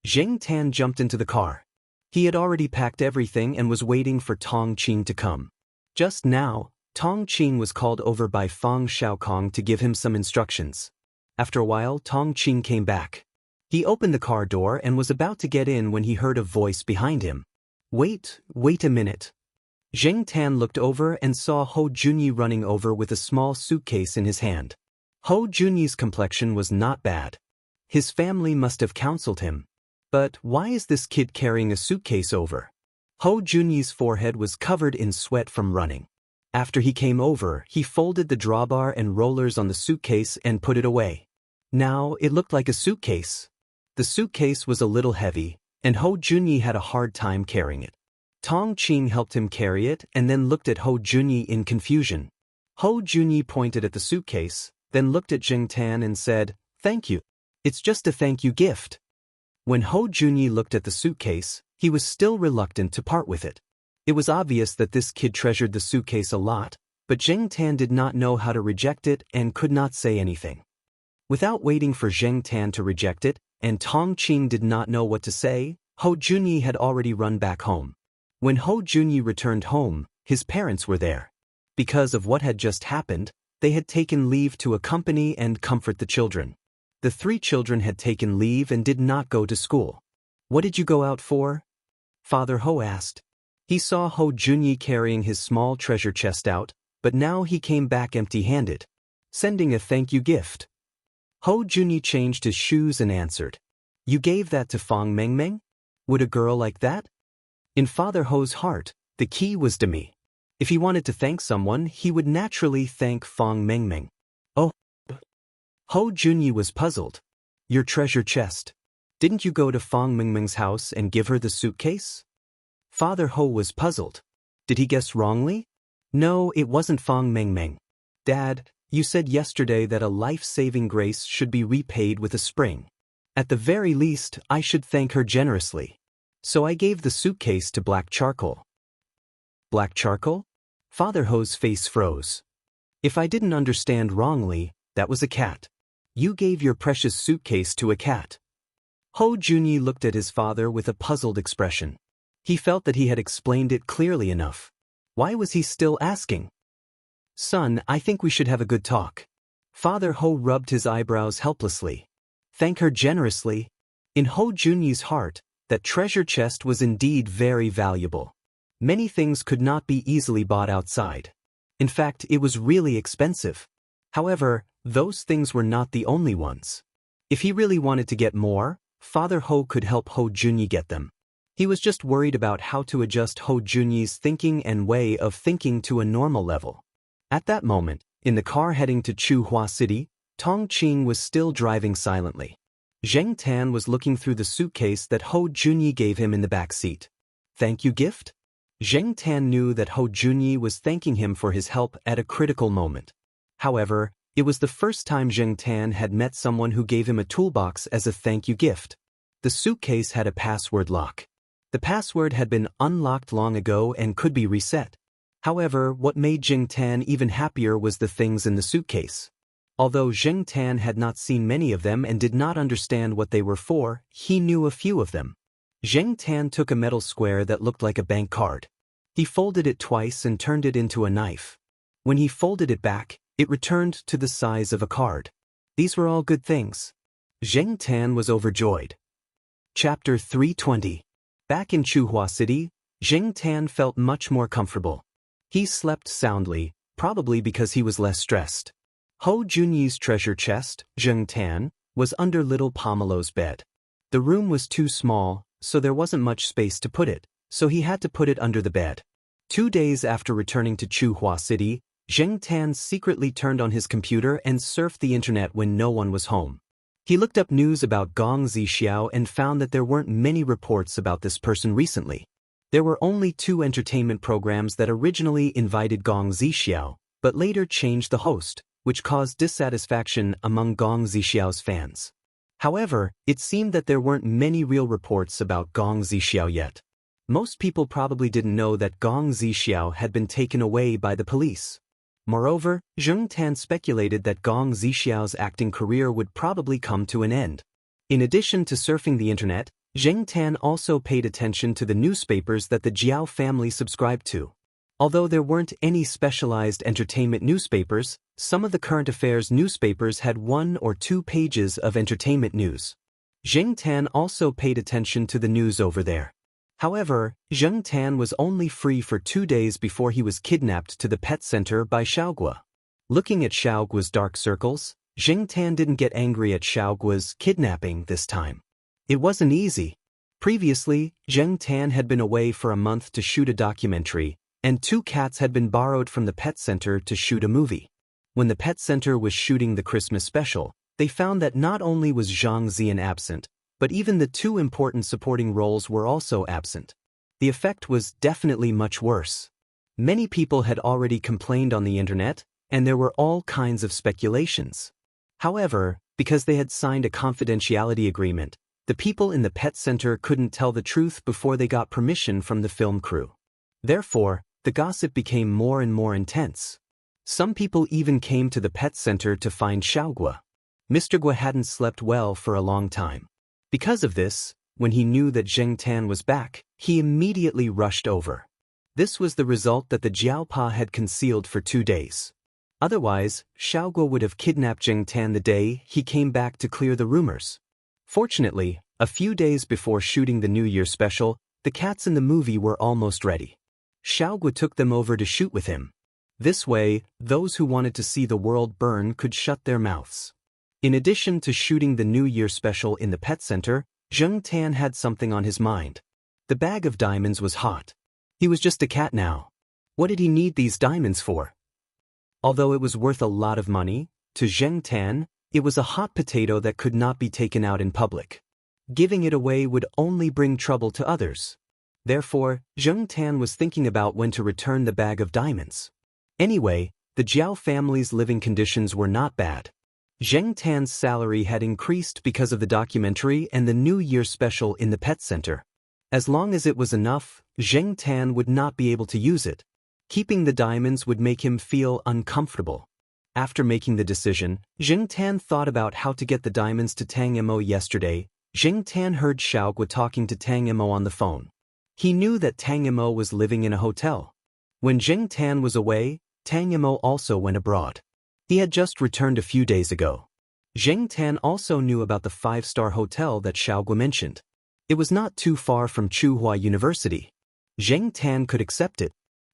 Zheng Tan jumped into the car. He had already packed everything and was waiting for Tong Qing to come. Just now, Tong Qing was called over by Fang Xiaokong to give him some instructions. After a while, Tong Qing came back. He opened the car door and was about to get in when he heard a voice behind him. Wait a minute. Zheng Tan looked over and saw Hou Junyi running over with a small suitcase in his hand. Hou Junyi's complexion was not bad. His family must have counseled him. But why is this kid carrying a suitcase over? Hou Junyi's forehead was covered in sweat from running. After he came over, he folded the drawbar and rollers on the suitcase and put it away. Now, it looked like a suitcase. The suitcase was a little heavy, and Hou Junyi had a hard time carrying it. Tong Qing helped him carry it and then looked at Hou Junyi in confusion. Hou Junyi pointed at the suitcase, then looked at Zheng Tan and said, "Thank you. It's just a thank you gift." When Hou Junyi looked at the suitcase, he was still reluctant to part with it. It was obvious that this kid treasured the suitcase a lot, but Zheng Tan did not know how to reject it and could not say anything. Without waiting for Zheng Tan to reject it, and Tong Qing did not know what to say, Hou Junyi had already run back home. When Hou Junyi returned home, his parents were there. Because of what had just happened, they had taken leave to accompany and comfort the children. The 3 children had taken leave and did not go to school. "What did you go out for?" Father Hou asked. He saw Hou Junyi carrying his small treasure chest out, but now he came back empty-handed, sending a thank you gift. Hou Junyi changed his shoes and answered, "You gave that to Fang Mengmeng? Would a girl like that?" In Father Hou's heart, the key was to me. If he wanted to thank someone, he would naturally thank Fang Mengmeng. "Oh." Hou Junyi was puzzled. "Your treasure chest. Didn't you go to Fang Mengmeng's house and give her the suitcase?" Father Hou was puzzled. Did he guess wrongly? No, it wasn't Fang Mengmeng. "Dad, you said yesterday that a life-saving grace should be repaid with a spring. At the very least, I should thank her generously. So I gave the suitcase to Black Charcoal." Black Charcoal? Father Hou's face froze. "If I didn't understand wrongly, that was a cat. You gave your precious suitcase to a cat." Hou Junyi looked at his father with a puzzled expression. He felt that he had explained it clearly enough. Why was he still asking? "Son, I think we should have a good talk." Father Hou rubbed his eyebrows helplessly. Thank her generously? In Hou Junyi's heart, that treasure chest was indeed very valuable. Many things could not be easily bought outside. In fact, it was really expensive. However, those things were not the only ones. If he really wanted to get more, Father Hou could help Hou Junyi get them. He was just worried about how to adjust Hou Junyi's thinking and way of thinking to a normal level. At that moment, in the car heading to Chuhua City, Tong Qing was still driving silently. Zheng Tan was looking through the suitcase that Hou Junyi gave him in the back seat. Thank you gift? Zheng Tan knew that Hou Junyi was thanking him for his help at a critical moment. However, it was the first time Zheng Tan had met someone who gave him a toolbox as a thank you gift. The suitcase had a password lock. The password had been unlocked long ago and could be reset. However, what made Zheng Tan even happier was the things in the suitcase. Although Zheng Tan had not seen many of them and did not understand what they were for, he knew a few of them. Zheng Tan took a metal square that looked like a bank card. He folded it twice and turned it into a knife. When he folded it back, it returned to the size of a card. These were all good things. Zheng Tan was overjoyed. Chapter 320. Back in Chuhua City, Zheng Tan felt much more comfortable. He slept soundly, probably because he was less stressed. Hou Junyi's treasure chest, Zheng Tan, was under little Pomelo's bed. The room was too small, so there wasn't much space to put it, so he had to put it under the bed. 2 days after returning to Chuhua City, Zheng Tan secretly turned on his computer and surfed the internet when no one was home. He looked up news about Gong Zixiao and found that there weren't many reports about this person recently. There were only 2 entertainment programs that originally invited Gong Zixiao, but later changed the host, which caused dissatisfaction among Gong Zixiao's fans. However, it seemed that there weren't many real reports about Gong Zixiao yet. Most people probably didn't know that Gong Zixiao had been taken away by the police. Moreover, Zheng Tan speculated that Gong Zixiao's acting career would probably come to an end. In addition to surfing the internet, Zheng Tan also paid attention to the newspapers that the Jiao family subscribed to. Although there weren't any specialized entertainment newspapers, some of the current affairs newspapers had 1 or 2 pages of entertainment news. Zheng Tan also paid attention to the news over there. However, Zheng Tan was only free for 2 days before he was kidnapped to the pet center by Xiaogua. Looking at Xiaogua's dark circles, Zheng Tan didn't get angry at Xiaogua's kidnapping this time. It wasn't easy. Previously, Zheng Tan had been away for a month to shoot a documentary, and 2 cats had been borrowed from the pet center to shoot a movie. When the pet center was shooting the Christmas special, they found that not only was Zhang Zian absent, but even the 2 important supporting roles were also absent. The effect was definitely much worse. Many people had already complained on the internet, and there were all kinds of speculations. However, because they had signed a confidentiality agreement, the people in the pet center couldn't tell the truth before they got permission from the film crew. Therefore, the gossip became more and more intense. Some people even came to the pet center to find Xiaogua. Mr. Gua hadn't slept well for a long time. Because of this, when he knew that Zheng Tan was back, he immediately rushed over. This was the result that the Jiaopa had concealed for 2 days. Otherwise, Xiaogua would have kidnapped Zheng Tan the day he came back to clear the rumors. Fortunately, a few days before shooting the New Year special, the cats in the movie were almost ready. Xiaogua took them over to shoot with him. This way, those who wanted to see the world burn could shut their mouths. In addition to shooting the New Year special in the pet center, Zheng Tan had something on his mind. The bag of diamonds was hot. He was just a cat now. What did he need these diamonds for? Although it was worth a lot of money, to Zheng Tan, it was a hot potato that could not be taken out in public. Giving it away would only bring trouble to others. Therefore, Zheng Tan was thinking about when to return the bag of diamonds. Anyway, the Jiao family's living conditions were not bad. Zheng Tan's salary had increased because of the documentary and the New Year special in the pet center. As long as it was enough, Zheng Tan would not be able to use it. Keeping the diamonds would make him feel uncomfortable. After making the decision, Zheng Tan thought about how to get the diamonds to Tang Mo yesterday. Zheng Tan heard Xiaogua talking to Tang Mo on the phone. He knew that Tang Mo was living in a hotel. When Zheng Tan was away, Tang Mo also went abroad. He had just returned a few days ago. Zheng Tan also knew about the 5-star hotel that Xiaogua mentioned. It was not too far from Tsinghua University. Zheng Tan could accept it.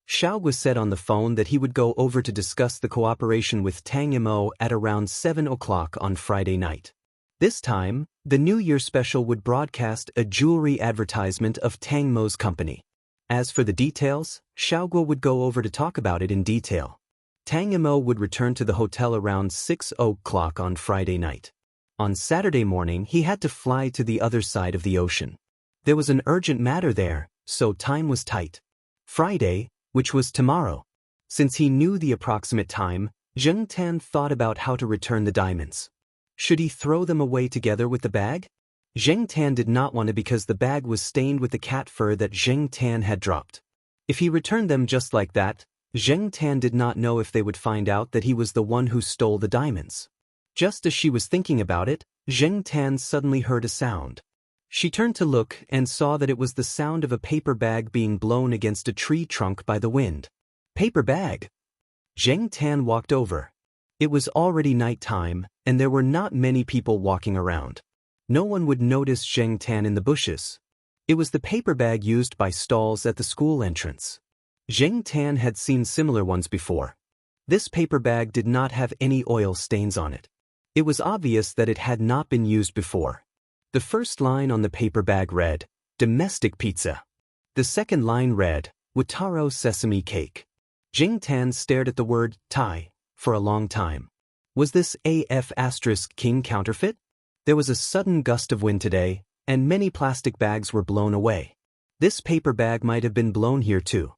Xiaogua said on the phone that he would go over to discuss the cooperation with Tang Mo at around 7 o'clock on Friday night. This time, the New Year special would broadcast a jewelry advertisement of Tang Mo's company. As for the details, Xiaogua would go over to talk about it in detail. Tang Mo would return to the hotel around 6 o'clock on Friday night. On Saturday morning, he had to fly to the other side of the ocean. There was an urgent matter there, so time was tight. Friday, which was tomorrow. Since he knew the approximate time, Zheng Tan thought about how to return the diamonds. Should he throw them away together with the bag? Zheng Tan did not want to because the bag was stained with the cat fur that Zheng Tan had dropped. If he returned them just like that, Zheng Tan did not know if they would find out that he was the one who stole the diamonds. Just as she was thinking about it, Zheng Tan suddenly heard a sound. She turned to look and saw that it was the sound of a paper bag being blown against a tree trunk by the wind. Paper bag! Zheng Tan walked over. It was already nighttime, and there were not many people walking around. No one would notice Zheng Tan in the bushes. It was the paper bag used by stalls at the school entrance. Zheng Tan had seen similar ones before. This paper bag did not have any oil stains on it. It was obvious that it had not been used before. The first line on the paper bag read, "Domestic pizza." The second line read, "Wataro sesame cake." Zheng Tan stared at the word "Thai" for a long time. Was this AF*King counterfeit? There was a sudden gust of wind today, and many plastic bags were blown away. This paper bag might have been blown here too.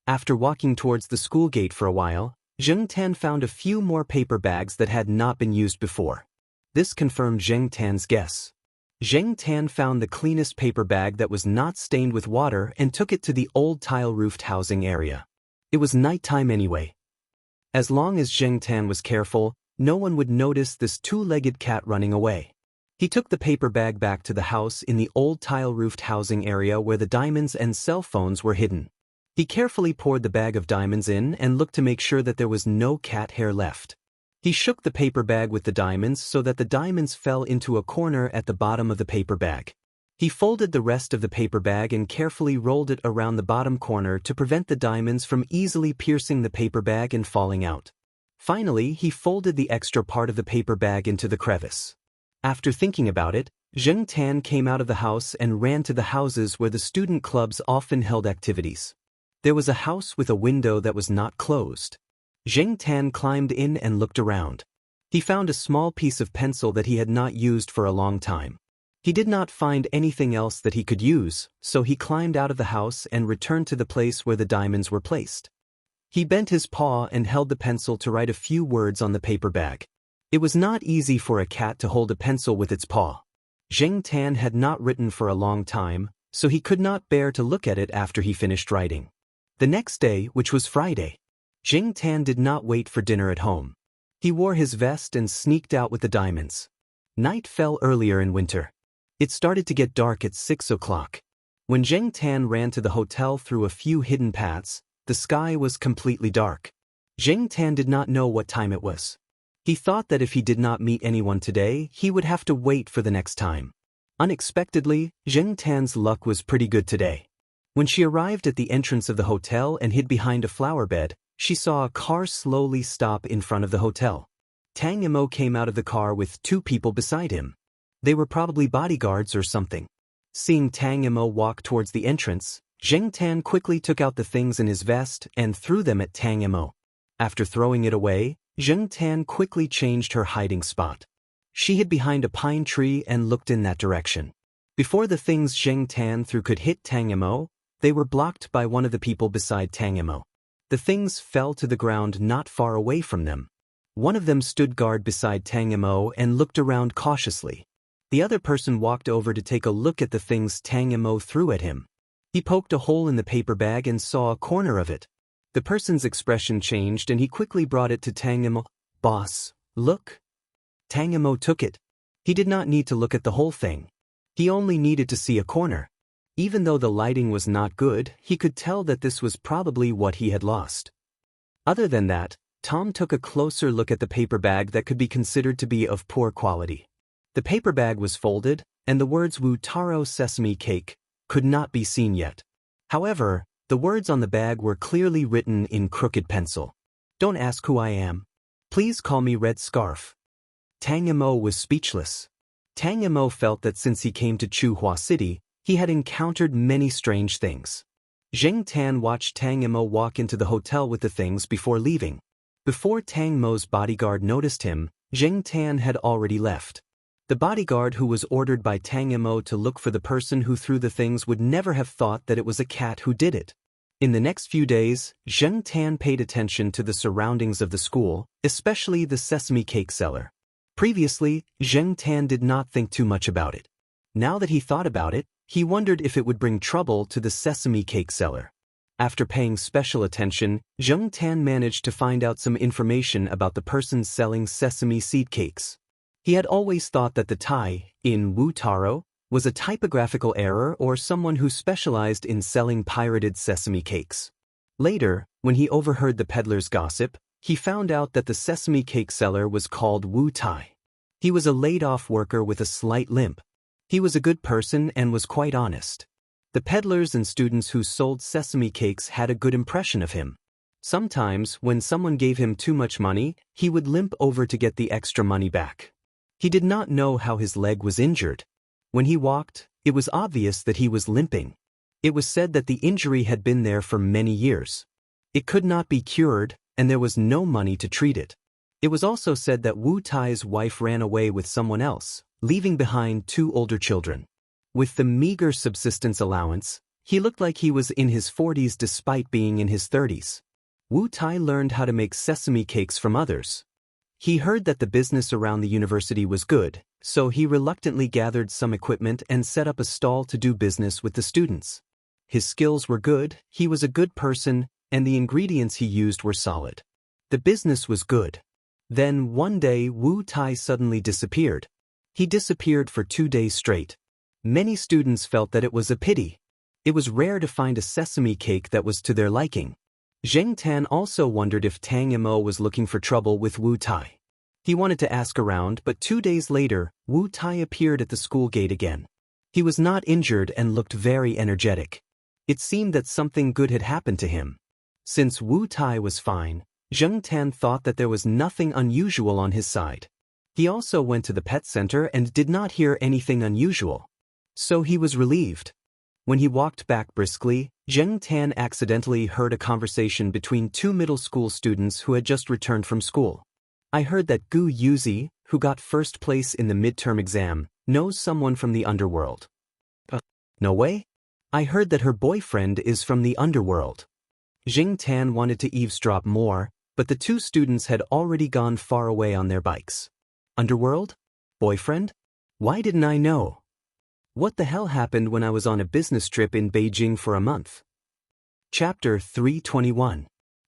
After walking towards the school gate for a while, Zheng Tan found a few more paper bags that had not been used before. This confirmed Zheng Tan's guess. Zheng Tan found the cleanest paper bag that was not stained with water and took it to the old tile-roofed housing area. It was nighttime anyway. As long as Zheng Tan was careful, no one would notice this 2-legged cat running away. He took the paper bag back to the house in the old tile-roofed housing area where the diamonds and cell phones were hidden. He carefully poured the bag of diamonds in and looked to make sure that there was no cat hair left. He shook the paper bag with the diamonds so that the diamonds fell into a corner at the bottom of the paper bag. He folded the rest of the paper bag and carefully rolled it around the bottom corner to prevent the diamonds from easily piercing the paper bag and falling out. Finally, he folded the extra part of the paper bag into the crevice. After thinking about it, Zheng Tan came out of the house and ran to the houses where the student clubs often held activities. There was a house with a window that was not closed. Zheng Tan climbed in and looked around. He found a small piece of pencil that he had not used for a long time. He did not find anything else that he could use, so he climbed out of the house and returned to the place where the diamonds were placed. He bent his paw and held the pencil to write a few words on the paper bag. It was not easy for a cat to hold a pencil with its paw. Zheng Tan had not written for a long time, so he could not bear to look at it after he finished writing. The next day, which was Friday, Zheng Tan did not wait for dinner at home. He wore his vest and sneaked out with the diamonds. Night fell earlier in winter. It started to get dark at 6 o'clock. When Zheng Tan ran to the hotel through a few hidden paths, the sky was completely dark. Zheng Tan did not know what time it was. He thought that if he did not meet anyone today, he would have to wait for the next time. Unexpectedly, Zheng Tan's luck was pretty good today. When she arrived at the entrance of the hotel and hid behind a flower bed, she saw a car slowly stop in front of the hotel. Tang Imo came out of the car with 2 people beside him. They were probably bodyguards or something. Seeing Tang Imo walk towards the entrance, Zheng Tan quickly took out the things in his vest and threw them at Tang Imo. After throwing it away, Zheng Tan quickly changed her hiding spot. She hid behind a pine tree and looked in that direction. Before the things Zheng Tan threw could hit Tang Imo, they were blocked by one of the people beside Tang Imo. The things fell to the ground not far away from them. One of them stood guard beside Tang Imo and looked around cautiously. The other person walked over to take a look at the things Tang Imo threw at him. He poked a hole in the paper bag and saw a corner of it. The person's expression changed and he quickly brought it to Tang Imo. "Boss, look." Tang Imo took it. He did not need to look at the whole thing. He only needed to see a corner. Even though the lighting was not good, he could tell that this was probably what he had lost. Other than that, Tom took a closer look at the paper bag that could be considered to be of poor quality. The paper bag was folded, and the words Wu Taro Sesame Cake could not be seen yet. However, the words on the bag were clearly written in crooked pencil. "Don't ask who I am. Please call me Red Scarf." Tang Imo was speechless. Tang Imo felt that since he came to Chuhua City, he had encountered many strange things. Zheng Tan watched Tang Imo walk into the hotel with the things before leaving. Before Tang Mo's bodyguard noticed him, Zheng Tan had already left. The bodyguard who was ordered by Tang Imo to look for the person who threw the things would never have thought that it was a cat who did it. In the next few days, Zheng Tan paid attention to the surroundings of the school, especially the sesame cake seller. Previously, Zheng Tan did not think too much about it. Now that he thought about it, he wondered if it would bring trouble to the sesame cake seller. After paying special attention, Zheng Tan managed to find out some information about the person selling sesame seed cakes. He had always thought that the Tai, in Wu Taro, was a typographical error or someone who specialized in selling pirated sesame cakes. Later, when he overheard the peddler's gossip, he found out that the sesame cake seller was called Wu Tai. He was a laid-off worker with a slight limp. He was a good person and was quite honest. The peddlers and students who sold sesame cakes had a good impression of him. Sometimes, when someone gave him too much money, he would limp over to get the extra money back. He did not know how his leg was injured. When he walked, it was obvious that he was limping. It was said that the injury had been there for many years. It could not be cured, and there was no money to treat it. It was also said that Wu Tai's wife ran away with someone else, leaving behind 2 older children. With the meager subsistence allowance, he looked like he was in his 40s despite being in his 30s. Wu Tai learned how to make sesame cakes from others. He heard that the business around the university was good, so he reluctantly gathered some equipment and set up a stall to do business with the students. His skills were good, he was a good person, and the ingredients he used were solid. The business was good. Then one day Wu Tai suddenly disappeared. He disappeared for 2 days straight. Many students felt that it was a pity. It was rare to find a sesame cake that was to their liking. Zheng Tan also wondered if Tang Imo was looking for trouble with Wu Tai. He wanted to ask around, but 2 days later, Wu Tai appeared at the school gate again. He was not injured and looked very energetic. It seemed that something good had happened to him. Since Wu Tai was fine, Zheng Tan thought that there was nothing unusual on his side. He also went to the pet center and did not hear anything unusual. So he was relieved. When he walked back briskly, Zheng Tan accidentally heard a conversation between two middle school students who had just returned from school. I heard that Gu Yuzi, who got first place in the midterm exam, knows someone from the underworld. No way? I heard that her boyfriend is from the underworld. Zheng Tan wanted to eavesdrop more, but the two students had already gone far away on their bikes. Underworld? Boyfriend? Why didn't I know? What the hell happened when I was on a business trip in Beijing for a month? Chapter 321.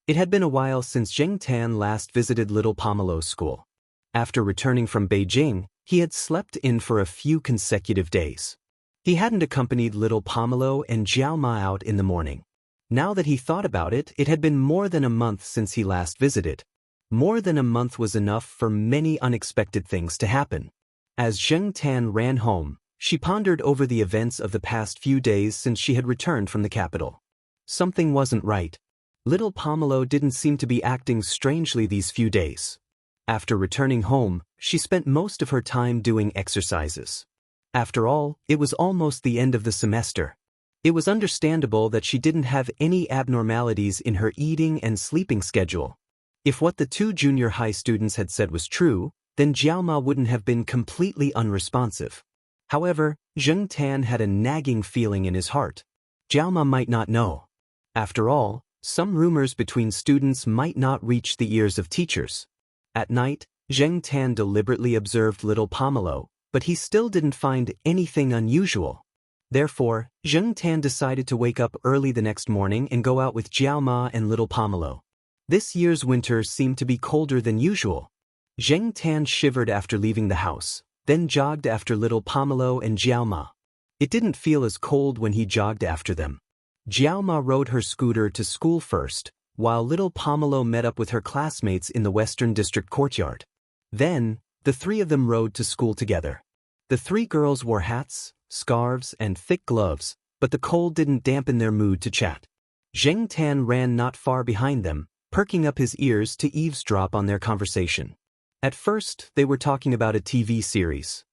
It had been a while since Zheng Tan last visited Little Pomelo's school. After returning from Beijing, he had slept in for a few consecutive days. He hadn't accompanied Little Pomelo and Jiaoma out in the morning. Now that he thought about it, it had been more than a month since he last visited. More than a month was enough for many unexpected things to happen. As Zheng Tan ran home, she pondered over the events of the past few days since she had returned from the capital. Something wasn't right. Little Pomelo didn't seem to be acting strangely these few days. After returning home, she spent most of her time doing exercises. After all, it was almost the end of the semester. It was understandable that she didn't have any abnormalities in her eating and sleeping schedule. If what the two junior high students had said was true, then Jiaoma wouldn't have been completely unresponsive. However, Zheng Tan had a nagging feeling in his heart. Jiaoma might not know. After all, some rumors between students might not reach the ears of teachers. At night, Zheng Tan deliberately observed Little Pomelo, but he still didn't find anything unusual. Therefore, Zheng Tan decided to wake up early the next morning and go out with Jiaoma and Little Pomelo. This year's winter seemed to be colder than usual. Zheng Tan shivered after leaving the house, then jogged after Little Pomelo and Jiaoma. It didn't feel as cold when he jogged after them. Jiaoma rode her scooter to school first, while Little Pomelo met up with her classmates in the Western District courtyard. Then, the three of them rode to school together. The three girls wore hats, scarves, and thick gloves, but the cold didn't dampen their mood to chat. Zheng Tan ran not far behind them, perking up his ears to eavesdrop on their conversation. At first, they were talking about a TV series.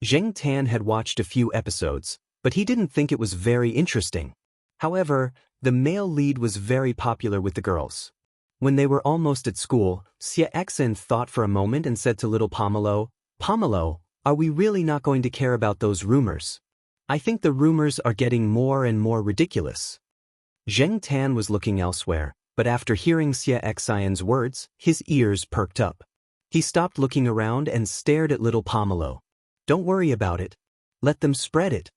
Zheng Tan had watched a few episodes, but he didn't think it was very interesting. However, the male lead was very popular with the girls. When they were almost at school, Xianxia thought for a moment and said to Little Pomelo, "Pomelo, are we really not going to care about those rumors? I think the rumors are getting more and more ridiculous." Zheng Tan was looking elsewhere, but after hearing Xianxia's words, his ears perked up. He stopped looking around and stared at Little Pomelo. "Don't worry about it. Let them spread it."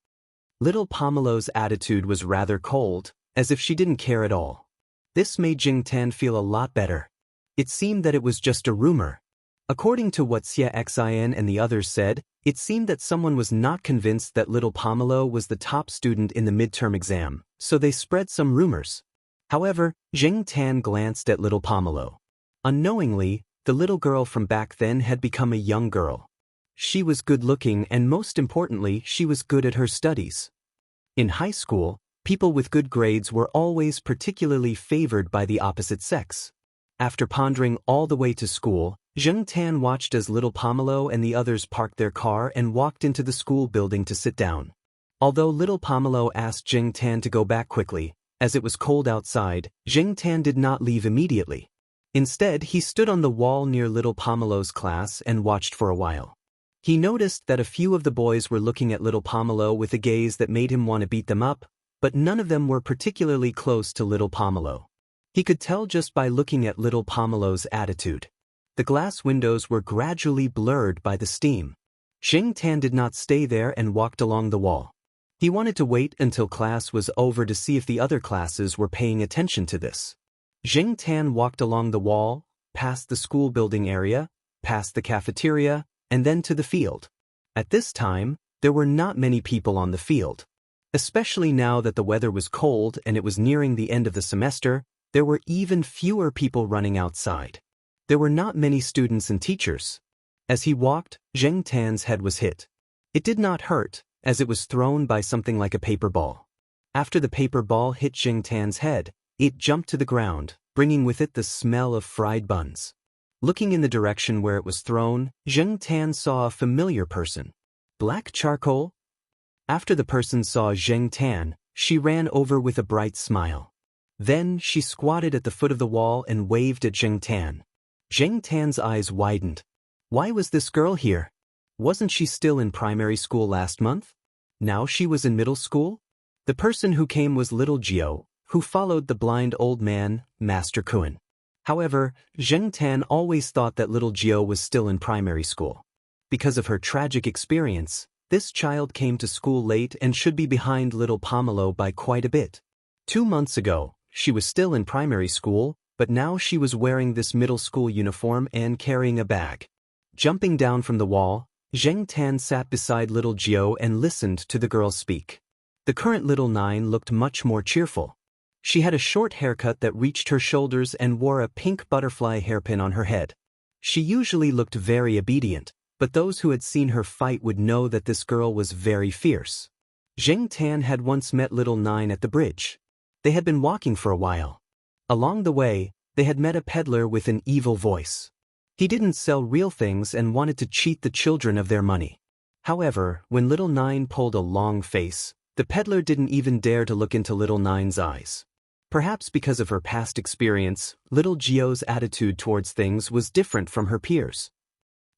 Little Pomelo's attitude was rather cold, as if she didn't care at all. This made Zheng Tan feel a lot better. It seemed that it was just a rumor. According to what Xianxia and the others said, it seemed that someone was not convinced that Little Pomelo was the top student in the midterm exam, so they spread some rumors. However, Zheng Tan glanced at Little Pomelo. Unknowingly, the little girl from back then had become a young girl. She was good-looking and most importantly, she was good at her studies. In high school, people with good grades were always particularly favored by the opposite sex. After pondering all the way to school, Zheng Tan watched as Little Pomelo and the others parked their car and walked into the school building to sit down. Although Little Pomelo asked Zheng Tan to go back quickly, as it was cold outside, Zheng Tan did not leave immediately. Instead, he stood on the wall near Little Pomelo's class and watched for a while. He noticed that a few of the boys were looking at Little Pomelo with a gaze that made him want to beat them up, but none of them were particularly close to Little Pomelo. He could tell just by looking at Little Pomelo's attitude. The glass windows were gradually blurred by the steam. Zheng Tan did not stay there and walked along the wall. He wanted to wait until class was over to see if the other classes were paying attention to this. Zheng Tan walked along the wall, past the school building area, past the cafeteria, and then to the field. At this time, there were not many people on the field. Especially now that the weather was cold and it was nearing the end of the semester, there were even fewer people running outside. There were not many students and teachers. As he walked, Zheng Tan's head was hit. It did not hurt, as it was thrown by something like a paper ball. After the paper ball hit Jing Tan's head, it jumped to the ground, bringing with it the smell of fried buns. Looking in the direction where it was thrown, Jing Tan saw a familiar person. Black charcoal? After the person saw Jing Tan, she ran over with a bright smile. Then she squatted at the foot of the wall and waved at Jing Tan. Jing Tan's eyes widened. Why was this girl here? Wasn't she still in primary school last month? Now she was in middle school? The person who came was little Jiao, who followed the blind old man, Master Kuan. However, Jing Tan always thought that little Jiao was still in primary school. Because of her tragic experience, this child came to school late and should be behind little Pomelo by quite a bit. 2 months ago, she was still in primary school, but now she was wearing this middle school uniform and carrying a bag. Jumping down from the wall, Jing Tan sat beside little Jiao and listened to the girl speak. The current little Nine looked much more cheerful. She had a short haircut that reached her shoulders and wore a pink butterfly hairpin on her head. She usually looked very obedient, but those who had seen her fight would know that this girl was very fierce. Jing Tan had once met little Nine at the bridge. They had been walking for a while. Along the way, they had met a peddler with an evil voice. He didn't sell real things and wanted to cheat the children of their money. However, when little Nine pulled a long face, the peddler didn't even dare to look into little Nine's eyes. Perhaps because of her past experience, little Jiao's attitude towards things was different from her peers.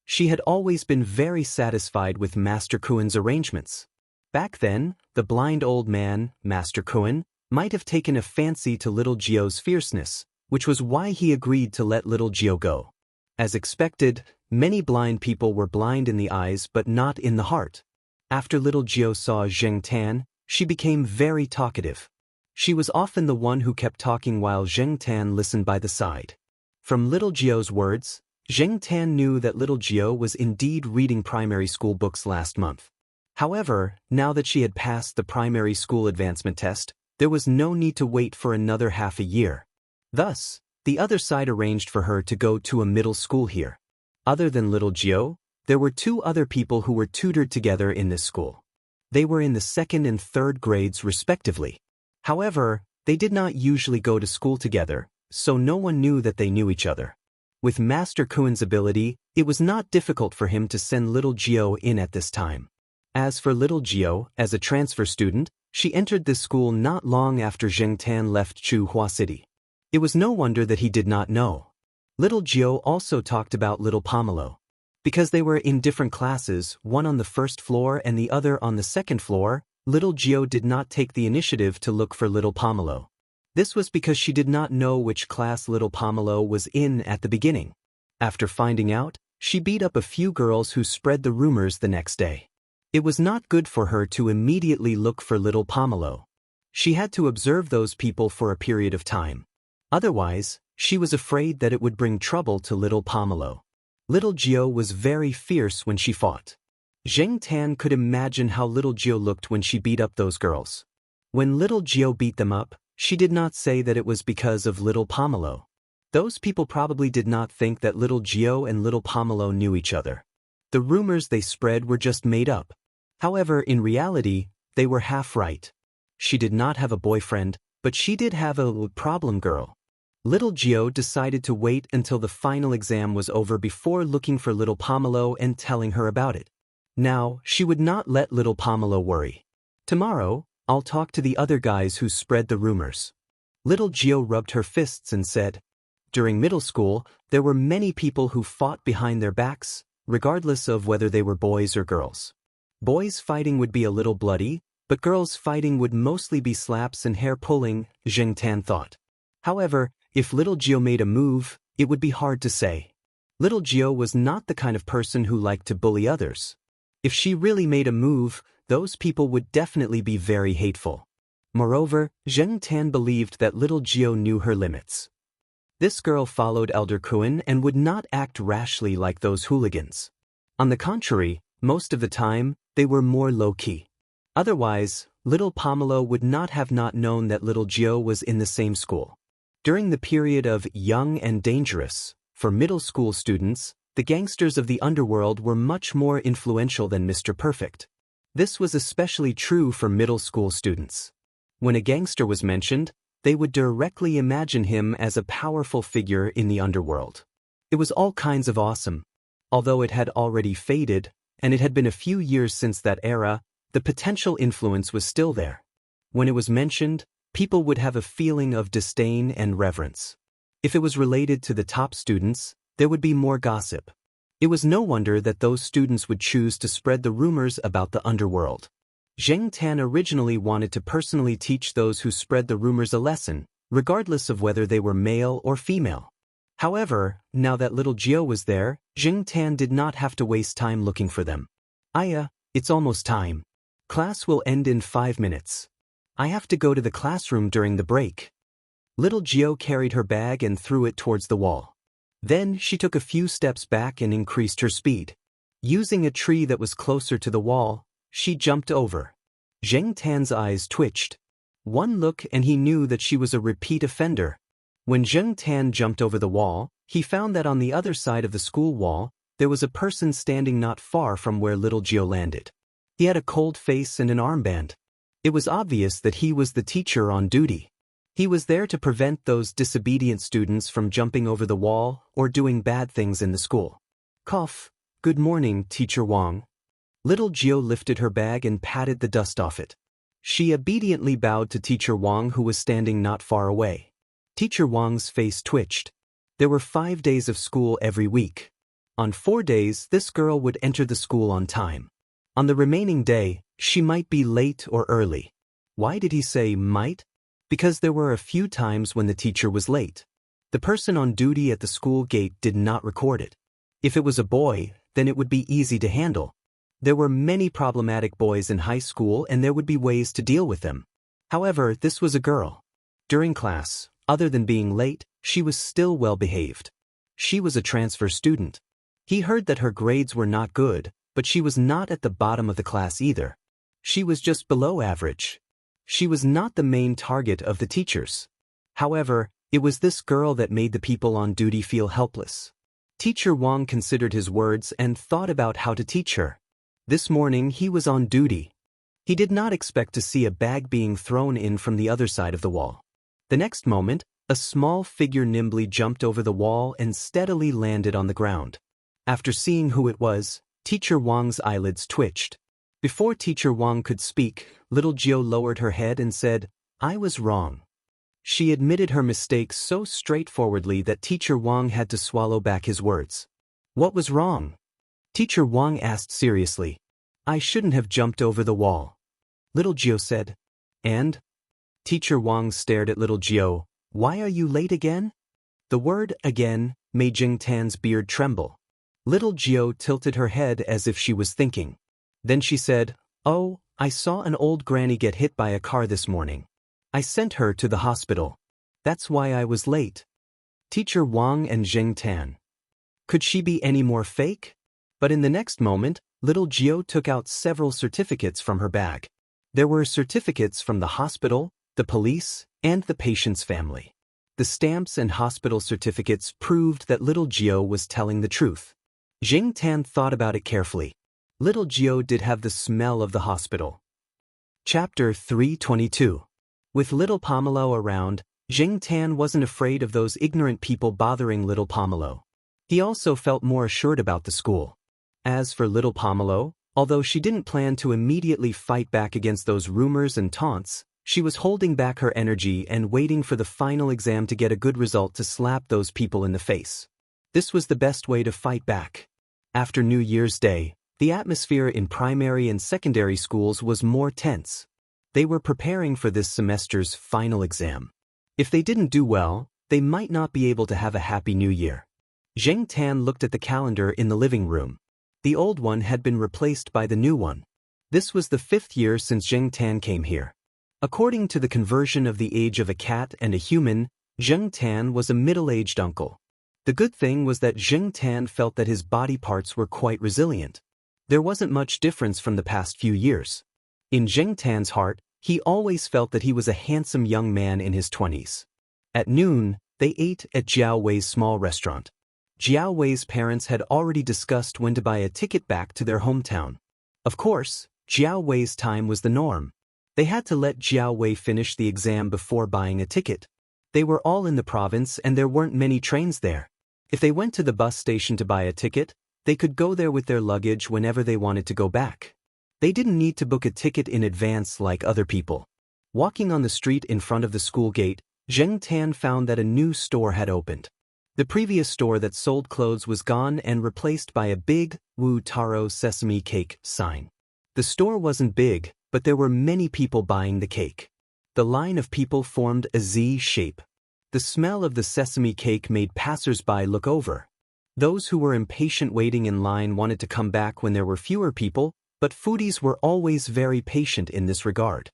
She had always been very satisfied with Master Kuan's arrangements. Back then, the blind old man, Master Kuan, might have taken a fancy to little Jiao's fierceness, which was why he agreed to let little Jiao go. As expected, many blind people were blind in the eyes but not in the heart. After little Jiao saw Jing Tan, she became very talkative. She was often the one who kept talking while Jing Tan listened by the side. From little Jiao's words, Jing Tan knew that little Jiao was indeed reading primary school books last month. However, now that she had passed the primary school advancement test, there was no need to wait for another half a year. Thus, the other side arranged for her to go to a middle school here. Other than little Jiao, there were 2 other people who were tutored together in this school. They were in the 2nd and 3rd grades respectively. However, they did not usually go to school together, so no one knew that they knew each other. With Master Kuan's ability, it was not difficult for him to send little Jiao in at this time. As for little Jiao, as a transfer student, she entered this school not long after Jing Tan left Chuhua City. It was no wonder that he did not know. Little Jiao also talked about little Pomelo. Because they were in different classes, one on the 1st floor and the other on the 2nd floor, little Jiao did not take the initiative to look for little Pomelo. This was because she did not know which class little Pomelo was in at the beginning. After finding out, she beat up a few girls who spread the rumors the next day. It was not good for her to immediately look for little Pomelo. She had to observe those people for a period of time. Otherwise, she was afraid that it would bring trouble to little Pomelo. Little Jiao was very fierce when she fought. Jing Tan could imagine how little Jiao looked when she beat up those girls. When little Jiao beat them up, she did not say that it was because of little Pomelo. Those people probably did not think that little Jiao and little Pomelo knew each other. The rumors they spread were just made up. However, in reality, they were half right. She did not have a boyfriend, but she did have a problem girl. Little Jiao decided to wait until the final exam was over before looking for little Pomelo and telling her about it. Now, she would not let little Pomelo worry. Tomorrow, I'll talk to the other guys who spread the rumors. Little Jiao rubbed her fists and said, during middle school, there were many people who fought behind their backs, regardless of whether they were boys or girls. Boys fighting would be a little bloody, but girls fighting would mostly be slaps and hair pulling, Jing Tan thought. However, if little Jiao made a move, it would be hard to say. Little Jiao was not the kind of person who liked to bully others. If she really made a move, those people would definitely be very hateful. Moreover, Jing Tan believed that little Jiao knew her limits. This girl followed Elder Kuan and would not act rashly like those hooligans. On the contrary, most of the time, they were more low-key. Otherwise, little Pomelo would not have not known that little Jiao was in the same school. During the period of young and dangerous, for middle school students, the gangsters of the underworld were much more influential than Mr. Perfect. This was especially true for middle school students. When a gangster was mentioned, they would directly imagine him as a powerful figure in the underworld. It was all kinds of awesome. Although it had already faded, and it had been a few years since that era, the potential influence was still there. When it was mentioned, people would have a feeling of disdain and reverence. If it was related to the top students, there would be more gossip. It was no wonder that those students would choose to spread the rumors about the underworld. Zheng Tan originally wanted to personally teach those who spread the rumors a lesson, regardless of whether they were male or female. However, now that little Jiao was there, Zheng Tan did not have to waste time looking for them. Aya, it's almost time. Class will end in 5 minutes. I have to go to the classroom during the break. Little Jiao carried her bag and threw it towards the wall. Then she took a few steps back and increased her speed. Using a tree that was closer to the wall, she jumped over. Zheng Tan's eyes twitched. One look and he knew that she was a repeat offender. When Zheng Tan jumped over the wall, he found that on the other side of the school wall, there was a person standing not far from where little Jiao landed. He had a cold face and an armband. It was obvious that he was the teacher on duty. He was there to prevent those disobedient students from jumping over the wall or doing bad things in the school. Cough. Good morning, Teacher Wang. Little Jiao lifted her bag and patted the dust off it. She obediently bowed to Teacher Wang, who was standing not far away. Teacher Wang's face twitched. There were 5 days of school every week. On 4 days, this girl would enter the school on time. On the remaining day, she might be late or early. Why did he say might? Because there were a few times when the teacher was late. The person on duty at the school gate did not record it. If it was a boy, then it would be easy to handle. There were many problematic boys in high school and there would be ways to deal with them. However, this was a girl. During class, other than being late, she was still well behaved. She was a transfer student. He heard that her grades were not good, but she was not at the bottom of the class either. She was just below average. She was not the main target of the teachers. However, it was this girl that made the people on duty feel helpless. Teacher Wang considered his words and thought about how to teach her. This morning he was on duty. He did not expect to see a bag being thrown in from the other side of the wall. The next moment, a small figure nimbly jumped over the wall and steadily landed on the ground. After seeing who it was, Teacher Wang's eyelids twitched. Before Teacher Wang could speak, little Jiao lowered her head and said, "I was wrong." She admitted her mistake so straightforwardly that Teacher Wang had to swallow back his words. What was wrong? Teacher Wang asked seriously. I shouldn't have jumped over the wall. Little Jiao said. And? Teacher Wang stared at little Jiao. Why are you late again? The word again made Zheng Tan's beard tremble. Little Jiao tilted her head as if she was thinking. Then she said, Oh, I saw an old granny get hit by a car this morning. I sent her to the hospital. That's why I was late. Teacher Wang and Zheng Tan. Could she be any more fake? But in the next moment, little Jiao took out several certificates from her bag. There were certificates from the hospital, the police, and the patient's family. The stamps and hospital certificates proved that little Jiao was telling the truth. Zheng Tan thought about it carefully. Little Jiao did have the smell of the hospital. Chapter 322. With little Pomelo around, Zheng Tan wasn't afraid of those ignorant people bothering little Pomelo. He also felt more assured about the school. As for little Pomelo, although she didn't plan to immediately fight back against those rumors and taunts, she was holding back her energy and waiting for the final exam to get a good result to slap those people in the face. This was the best way to fight back. After New Year's Day, the atmosphere in primary and secondary schools was more tense. They were preparing for this semester's final exam. If they didn't do well, they might not be able to have a happy new year. Zheng Tan looked at the calendar in the living room. The old one had been replaced by the new one. This was the 5th year since Zheng Tan came here. According to the conversion of the age of a cat and a human, Zheng Tan was a middle-aged uncle. The good thing was that Zheng Tan felt that his body parts were quite resilient. There wasn't much difference from the past few years. In Zheng Tan's heart, he always felt that he was a handsome young man in his 20s. At noon, they ate at Jiao Wei's small restaurant. Jiao Wei's parents had already discussed when to buy a ticket back to their hometown. Of course, Jiao Wei's time was the norm. They had to let Jiao Wei finish the exam before buying a ticket. They were all in the province and there weren't many trains there. If they went to the bus station to buy a ticket, they could go there with their luggage whenever they wanted to go back. They didn't need to book a ticket in advance like other people. Walking on the street in front of the school gate, Zheng Tan found that a new store had opened. The previous store that sold clothes was gone and replaced by a big Wu Taro sesame cake sign. The store wasn't big, but there were many people buying the cake. The line of people formed a Z shape. The smell of the sesame cake made passers-by look over. Those who were impatient waiting in line wanted to come back when there were fewer people, but foodies were always very patient in this regard.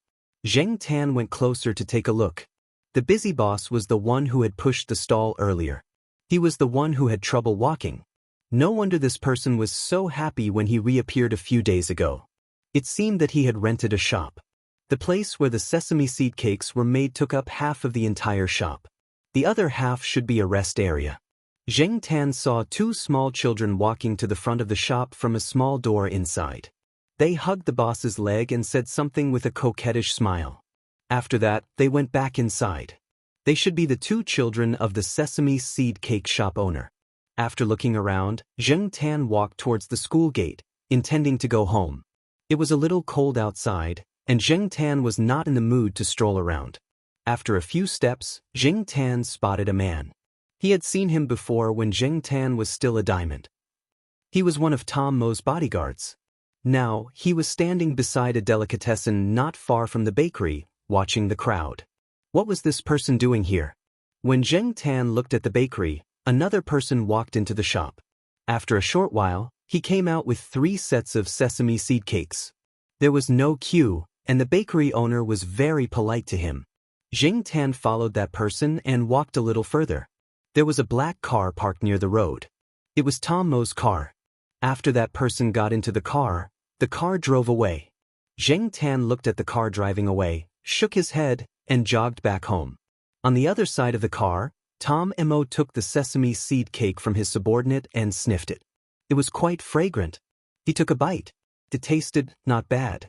Zheng Tan went closer to take a look. The busy boss was the one who had pushed the stall earlier. He was the one who had trouble walking. No wonder this person was so happy when he reappeared a few days ago. It seemed that he had rented a shop. The place where the sesame seed cakes were made took up half of the entire shop. The other half should be a rest area. Zheng Tan saw two small children walking to the front of the shop from a small door inside. They hugged the boss's leg and said something with a coquettish smile. After that, they went back inside. They should be the two children of the sesame seed cake shop owner. After looking around, Zheng Tan walked towards the school gate, intending to go home. It was a little cold outside, and Zheng Tan was not in the mood to stroll around. After a few steps, Zheng Tan spotted a man. He had seen him before when Zheng Tan was still a diamond. He was one of Tom Mo's bodyguards. Now, he was standing beside a delicatessen not far from the bakery, watching the crowd. What was this person doing here? When Zheng Tan looked at the bakery, another person walked into the shop. After a short while, he came out with 3 sets of sesame seed cakes. There was no queue, and the bakery owner was very polite to him. Zheng Tan followed that person and walked a little further. There was a black car parked near the road. It was Tom Mo's car. After that person got into the car drove away. Zheng Tan looked at the car driving away, shook his head, and jogged back home. On the other side of the car, Tom Mo took the sesame seed cake from his subordinate and sniffed it. It was quite fragrant. He took a bite. It tasted not bad.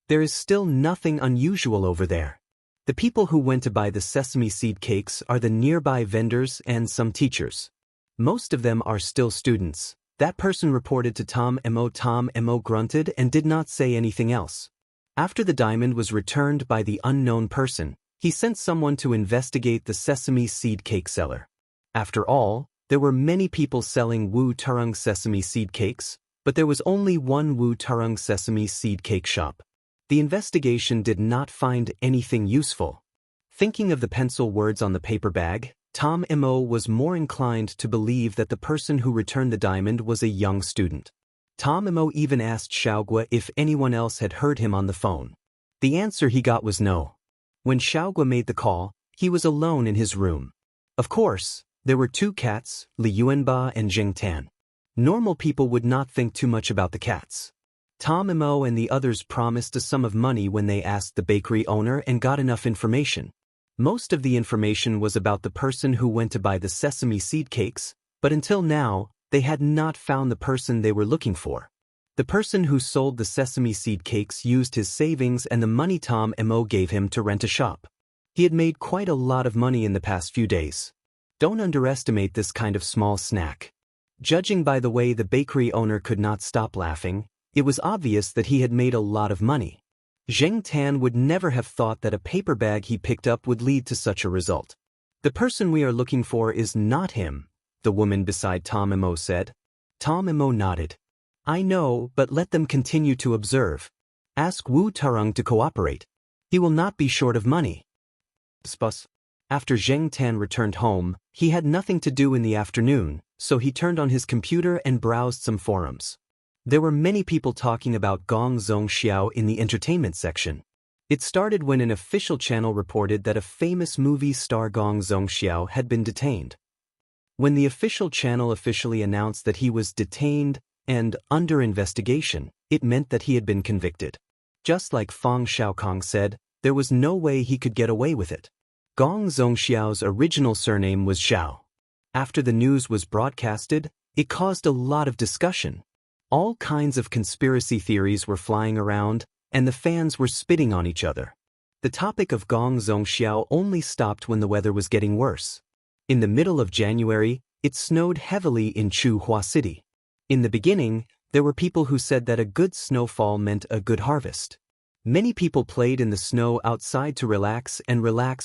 There is still nothing unusual over there. The people who went to buy the sesame seed cakes are the nearby vendors and some teachers. Most of them are still students. That person reported to Tom Mo. Tom Mo grunted and did not say anything else. After the diamond was returned by the unknown person, he sent someone to investigate the sesame seed cake seller. After all, there were many people selling Wu Turung sesame seed cakes, but there was only one Wu Turung sesame seed cake shop. The investigation did not find anything useful. Thinking of the pencil words on the paper bag, Tom Mo was more inclined to believe that the person who returned the diamond was a young student. Tom Mo even asked Xiaogua if anyone else had heard him on the phone. The answer he got was no. When Xiaogua made the call, he was alone in his room. Of course, there were 2 cats, Li Yuanba and Zheng Tan. Normal people would not think too much about the cats. Tom Mo and the others promised a sum of money when they asked the bakery owner and got enough information. Most of the information was about the person who went to buy the sesame seed cakes, but until now, they had not found the person they were looking for. The person who sold the sesame seed cakes used his savings and the money Tom Mo gave him to rent a shop. He had made quite a lot of money in the past few days. Don't underestimate this kind of small snack. Judging by the way the bakery owner could not stop laughing, it was obvious that he had made a lot of money. Zheng Tan would never have thought that a paper bag he picked up would lead to such a result. The person we are looking for is not him, the woman beside Tom Mo said. Tom Mo nodded. I know, but let them continue to observe. Ask Wu Turung to cooperate. He will not be short of money. After Zheng Tan returned home, he had nothing to do in the afternoon, so he turned on his computer and browsed some forums. There were many people talking about Gong Zhongxiao in the entertainment section. It started when an official channel reported that a famous movie star Gong Zhongxiao had been detained. When the official channel officially announced that he was detained and under investigation, it meant that he had been convicted. Just like Fang Xiaokong said, there was no way he could get away with it. Gong Zhongxiao's original surname was Zhao. After the news was broadcasted, it caused a lot of discussion. All kinds of conspiracy theories were flying around, and the fans were spitting on each other. The topic of gong zongxiao only stopped when the weather was getting worse. In the middle of January, it snowed heavily in Chuhua City. In the beginning, there were people who said that a good snowfall meant a good harvest. Many people played in the snow outside to relax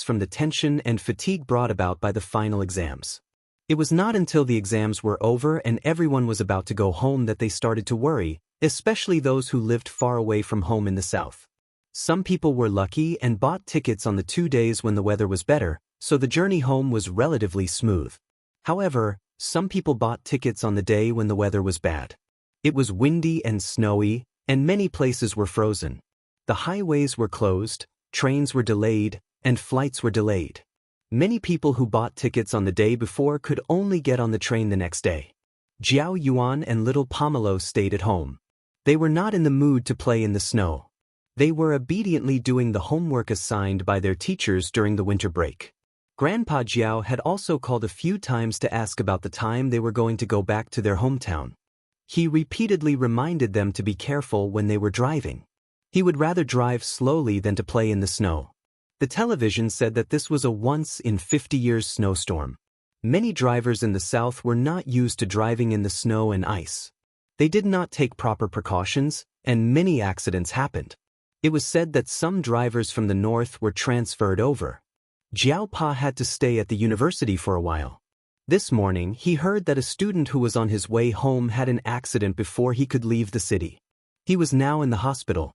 from the tension and fatigue brought about by the final exams. It was not until the exams were over and everyone was about to go home that they started to worry, especially those who lived far away from home in the south. Some people were lucky and bought tickets on the 2 days when the weather was better, so the journey home was relatively smooth. However, some people bought tickets on the day when the weather was bad. It was windy and snowy, and many places were frozen. The highways were closed, trains were delayed, and flights were delayed. Many people who bought tickets on the day before could only get on the train the next day. Jiao Yuan and little Pomelo stayed at home. They were not in the mood to play in the snow. They were obediently doing the homework assigned by their teachers during the winter break. Grandpa Jiao had also called a few times to ask about the time they were going to go back to their hometown. He repeatedly reminded them to be careful when they were driving. He would rather drive slowly than to play in the snow. The television said that this was a once-in-50 years snowstorm. Many drivers in the south were not used to driving in the snow and ice. They did not take proper precautions, and many accidents happened. It was said that some drivers from the north were transferred over. Jiao Pa had to stay at the university for a while. This morning, he heard that a student who was on his way home had an accident before he could leave the city. He was now in the hospital.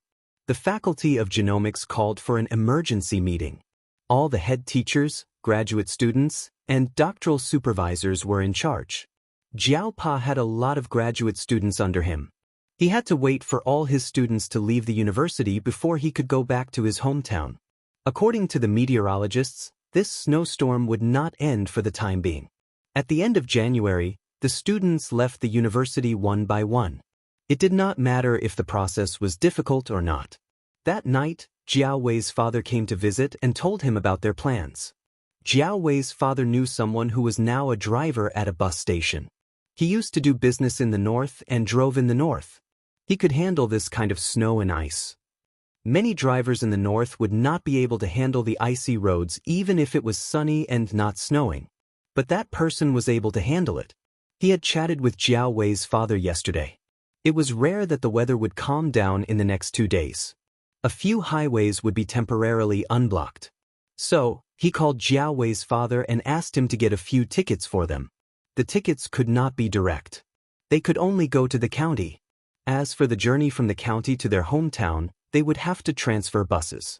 The Faculty of Genomics called for an emergency meeting. All the head teachers, graduate students, and doctoral supervisors were in charge. Jiao Pa had a lot of graduate students under him. He had to wait for all his students to leave the university before he could go back to his hometown. According to the meteorologists, this snowstorm would not end for the time being. At the end of January, the students left the university one by one. It did not matter if the process was difficult or not. That night, Jiao Wei's father came to visit and told him about their plans. Jiao Wei's father knew someone who was now a driver at a bus station. He used to do business in the north and drove in the north. He could handle this kind of snow and ice. Many drivers in the north would not be able to handle the icy roads even if it was sunny and not snowing. But that person was able to handle it. He had chatted with Jiao Wei's father yesterday. It was rare that the weather would calm down in the next 2 days. A few highways would be temporarily unblocked. So, he called Jiao Wei's father and asked him to get a few tickets for them. The tickets could not be direct. They could only go to the county. As for the journey from the county to their hometown, they would have to transfer buses.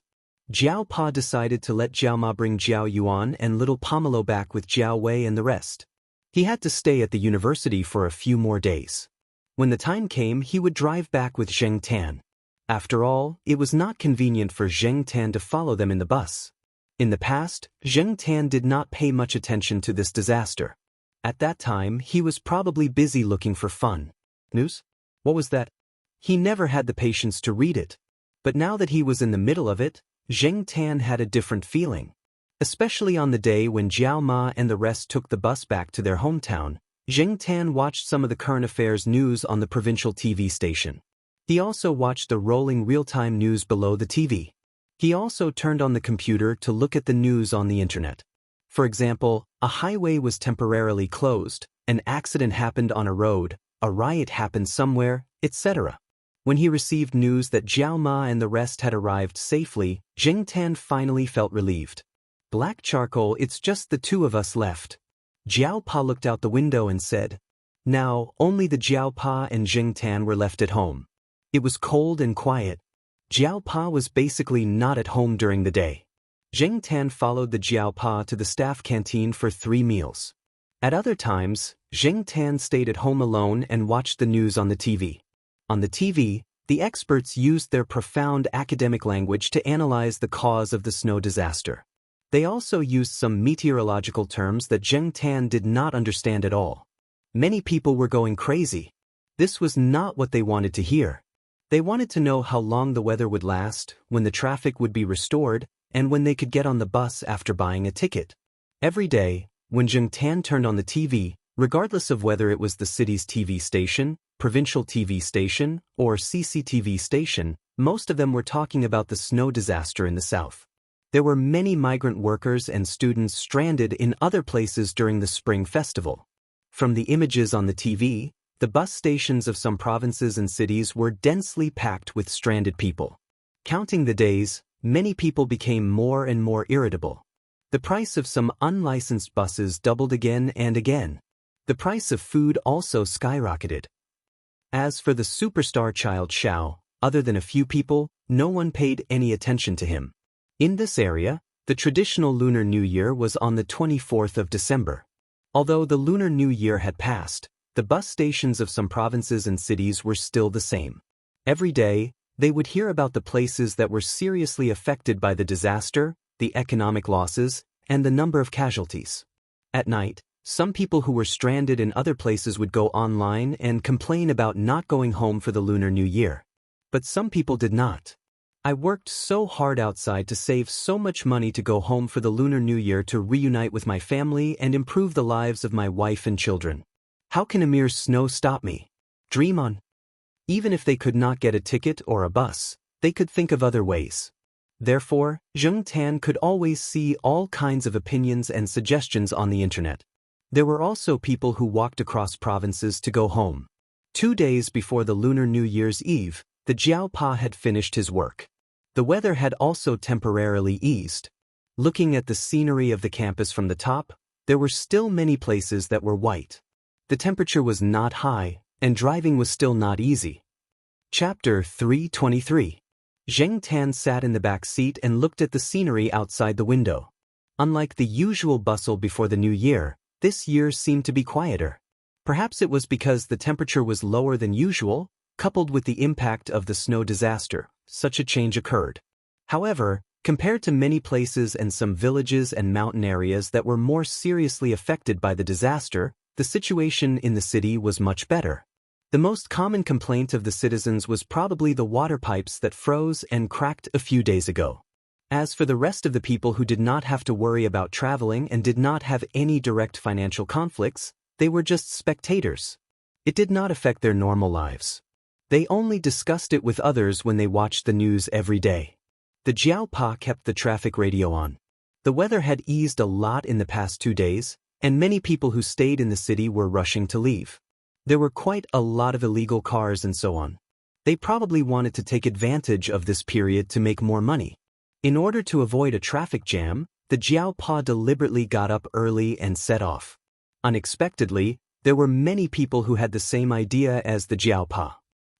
Jiao Pa decided to let Jiao Ma bring Jiao Yuan and little Pomelo back with Jiao Wei and the rest. He had to stay at the university for a few more days. When the time came, he would drive back with Zheng Tan. After all, it was not convenient for Zheng Tan to follow them in the bus. In the past, Zheng Tan did not pay much attention to this disaster. At that time, he was probably busy looking for fun. News? What was that? He never had the patience to read it. But now that he was in the middle of it, Zheng Tan had a different feeling. Especially on the day when Jiao Ma and the rest took the bus back to their hometown, Zheng Tan watched some of the current affairs news on the provincial TV station. He also watched the rolling real-time news below the TV. He also turned on the computer to look at the news on the internet. For example, a highway was temporarily closed, an accident happened on a road, a riot happened somewhere, etc. When he received news that Jiao Ma and the rest had arrived safely, Zheng Tan finally felt relieved. Black charcoal, it's just the two of us left. Jiao Pa looked out the window and said. Now, only the Jiao Pa and Zheng Tan were left at home. It was cold and quiet. Jiao Pa was basically not at home during the day. Zheng Tan followed the Jiao Pa to the staff canteen for 3 meals. At other times, Zheng Tan stayed at home alone and watched the news on the TV. On the TV, the experts used their profound academic language to analyze the cause of the snow disaster. They also used some meteorological terms that Zheng Tan did not understand at all. Many people were going crazy. This was not what they wanted to hear. They wanted to know how long the weather would last, when the traffic would be restored, and when they could get on the bus after buying a ticket. Every day, when Zheng Tan turned on the TV, regardless of whether it was the city's TV station, provincial TV station, or CCTV station, Most of them were talking about the snow disaster in the south. There were many migrant workers and students stranded in other places during the spring festival. From the images on the TV, the bus stations of some provinces and cities were densely packed with stranded people. Counting the days, many people became more and more irritable. The price of some unlicensed buses doubled again and again. The price of food also skyrocketed. As for the superstar child Xiao, other than a few people, no one paid any attention to him. In this area, the traditional Lunar New Year was on the 24th of December. Although the Lunar New Year had passed, the bus stations of some provinces and cities were still the same. Every day, they would hear about the places that were seriously affected by the disaster, the economic losses, and the number of casualties. At night, some people who were stranded in other places would go online and complain about not going home for the Lunar New Year. But some people did not. I worked so hard outside to save so much money to go home for the Lunar New Year to reunite with my family and improve the lives of my wife and children. How can a mere snow stop me? Dream on. Even if they could not get a ticket or a bus, they could think of other ways. Therefore, Zheng Tan could always see all kinds of opinions and suggestions on the internet. There were also people who walked across provinces to go home. 2 days before the Lunar New Year's Eve, the Jiaopa had finished his work. The weather had also temporarily eased. Looking at the scenery of the campus from the top, there were still many places that were white. The temperature was not high, and driving was still not easy. Chapter 323. Zheng Tan sat in the back seat and looked at the scenery outside the window. Unlike the usual bustle before the new year, this year seemed to be quieter. Perhaps it was because the temperature was lower than usual, coupled with the impact of the snow disaster. Such a change occurred. However, compared to many places and some villages and mountain areas that were more seriously affected by the disaster, the situation in the city was much better. The most common complaint of the citizens was probably the water pipes that froze and cracked a few days ago. As for the rest of the people who did not have to worry about traveling and did not have any direct financial conflicts, they were just spectators. It did not affect their normal lives. They only discussed it with others when they watched the news every day. The Jiaopa kept the traffic radio on. The weather had eased a lot in the past 2 days, and many people who stayed in the city were rushing to leave. There were quite a lot of illegal cars and so on. They probably wanted to take advantage of this period to make more money. In order to avoid a traffic jam, the Jiaopa deliberately got up early and set off. Unexpectedly, there were many people who had the same idea as the Jiaopa.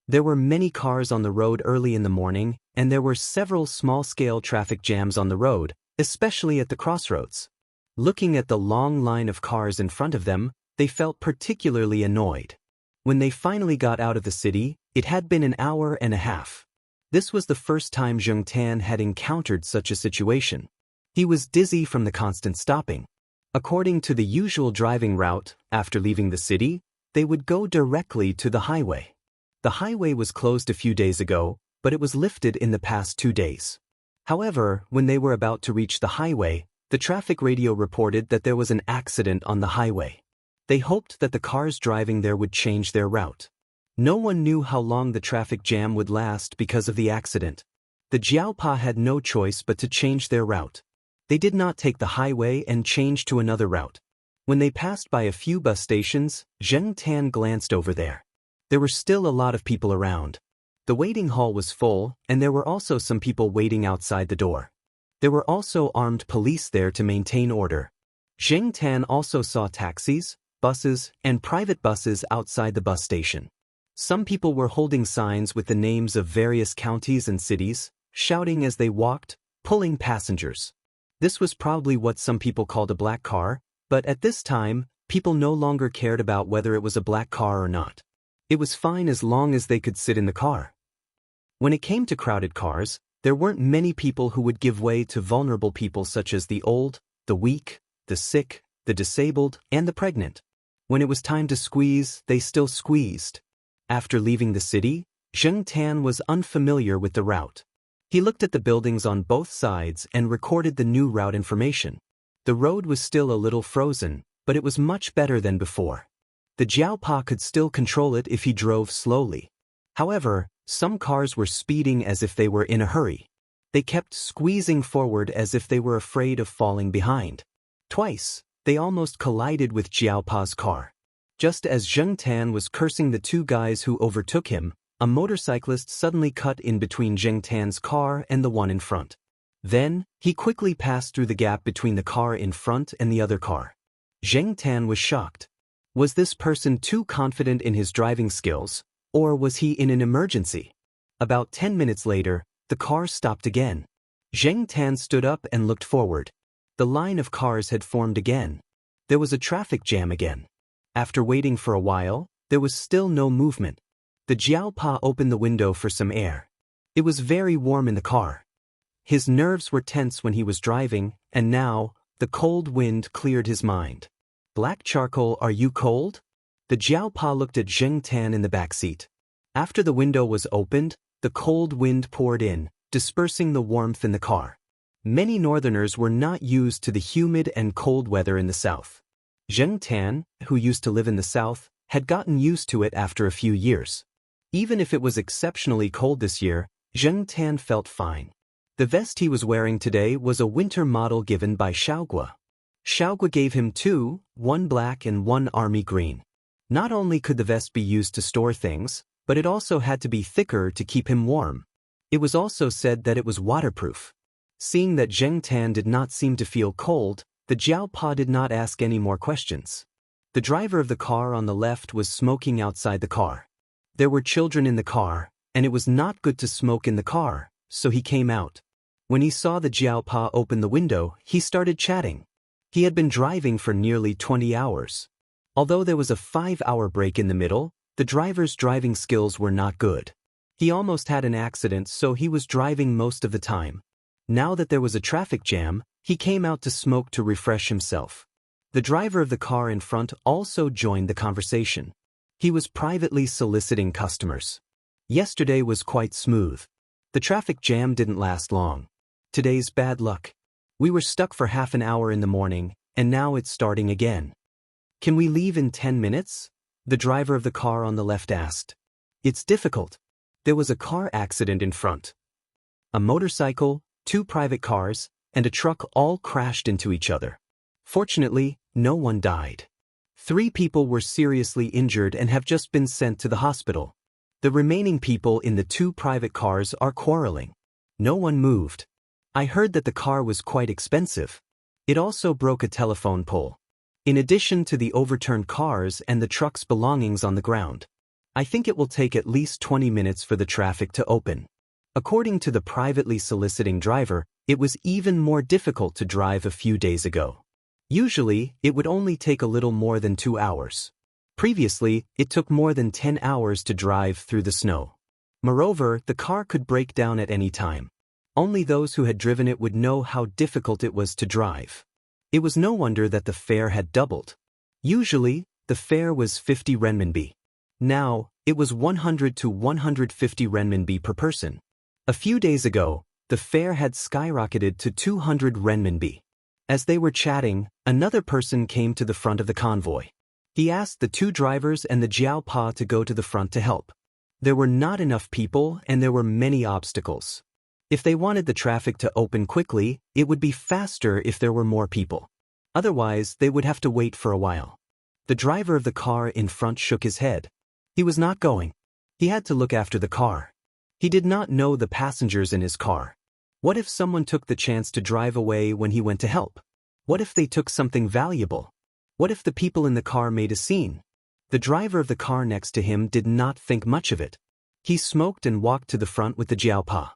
There were many cars on the road early in the morning, and there were several small-scale traffic jams on the road, especially at the crossroads. Looking at the long line of cars in front of them, they felt particularly annoyed. When they finally got out of the city, it had been an hour and a half. This was the first time Zheng Tan had encountered such a situation. He was dizzy from the constant stopping. According to the usual driving route, after leaving the city, they would go directly to the highway. The highway was closed a few days ago, but it was lifted in the past 2 days. However, when they were about to reach the highway, the traffic radio reported that there was an accident on the highway. They hoped that the cars driving there would change their route. No one knew how long the traffic jam would last because of the accident. The Jiaopa had no choice but to change their route. They did not take the highway and change to another route. When they passed by a few bus stations, Zheng Tan glanced over there. There were still a lot of people around. The waiting hall was full, and there were also some people waiting outside the door. There were also armed police there to maintain order. Zheng Tan also saw taxis, buses, and private buses outside the bus station. Some people were holding signs with the names of various counties and cities, shouting as they walked, pulling passengers. This was probably what some people called a black car, but at this time, people no longer cared about whether it was a black car or not. It was fine as long as they could sit in the car. When it came to crowded cars, there weren't many people who would give way to vulnerable people such as the old, the weak, the sick, the disabled, and the pregnant. When it was time to squeeze, they still squeezed. After leaving the city, Zheng Tan was unfamiliar with the route. He looked at the buildings on both sides and recorded the new route information. The road was still a little frozen, but it was much better than before. The Jiaopa could still control it if he drove slowly. However, Some cars were speeding as if they were in a hurry. They kept squeezing forward as if they were afraid of falling behind. Twice, they almost collided with Jiaopa's car. Just as Zheng Tan was cursing the two guys who overtook him, a motorcyclist suddenly cut in between Zheng Tan's car and the one in front. Then, he quickly passed through the gap between the car in front and the other car. Zheng Tan was shocked. Was this person too confident in his driving skills, or was he in an emergency? About 10 minutes later, the car stopped again. Zheng Tan stood up and looked forward. The line of cars had formed again. There was a traffic jam again. After waiting for a while, there was still no movement. The Jiaopa opened the window for some air. It was very warm in the car. His nerves were tense when he was driving, and now, the cold wind cleared his mind. Black charcoal, are you cold? The Jiaopa looked at Zheng Tan in the back seat. After the window was opened, the cold wind poured in, dispersing the warmth in the car. Many northerners were not used to the humid and cold weather in the south. Zheng Tan, who used to live in the south, had gotten used to it after a few years. Even if it was exceptionally cold this year, Zheng Tan felt fine. The vest he was wearing today was a winter model given by Xiaogua. Xiaogua gave him two, one black and one army green. Not only could the vest be used to store things, but it also had to be thicker to keep him warm. It was also said that it was waterproof. Seeing that Zheng Tan did not seem to feel cold, the Jiaopa did not ask any more questions. The driver of the car on the left was smoking outside the car. There were children in the car, and it was not good to smoke in the car, so he came out. When he saw the Jiaopa open the window, he started chatting. He had been driving for nearly 20 hours. Although there was a 5-hour break in the middle, the driver's driving skills were not good. He almost had an accident, so he was driving most of the time. Now that there was a traffic jam, he came out to smoke to refresh himself. The driver of the car in front also joined the conversation. He was privately soliciting customers. Yesterday was quite smooth. The traffic jam didn't last long. Today's bad luck. We were stuck for half an hour in the morning, and now it's starting again. Can we leave in 10 minutes? The driver of the car on the left asked. It's difficult. There was a car accident in front. A motorcycle, 2 private cars, and a truck all crashed into each other. Fortunately, no one died. 3 people were seriously injured and have just been sent to the hospital. The remaining people in the 2 private cars are quarreling. No one moved. I heard that the car was quite expensive. It also broke a telephone pole. In addition to the overturned cars and the truck's belongings on the ground. I think it will take at least 20 minutes for the traffic to open. According to the privately soliciting driver, it was even more difficult to drive a few days ago. Usually, it would only take a little more than 2 hours. Previously, it took more than 10 hours to drive through the snow. Moreover, the car could break down at any time. Only those who had driven it would know how difficult it was to drive. It was no wonder that the fare had doubled. Usually, the fare was 50 renminbi. Now, it was 100 to 150 renminbi per person. A few days ago, the fare had skyrocketed to 200 renminbi. As they were chatting, another person came to the front of the convoy. He asked the 2 drivers and the Jiaopa to go to the front to help. There were not enough people and there were many obstacles. If they wanted the traffic to open quickly, it would be faster if there were more people. Otherwise, they would have to wait for a while. The driver of the car in front shook his head. He was not going. He had to look after the car. He did not know the passengers in his car. What if someone took the chance to drive away when he went to help? What if they took something valuable? What if the people in the car made a scene? The driver of the car next to him did not think much of it. He smoked and walked to the front with the Jiaopa.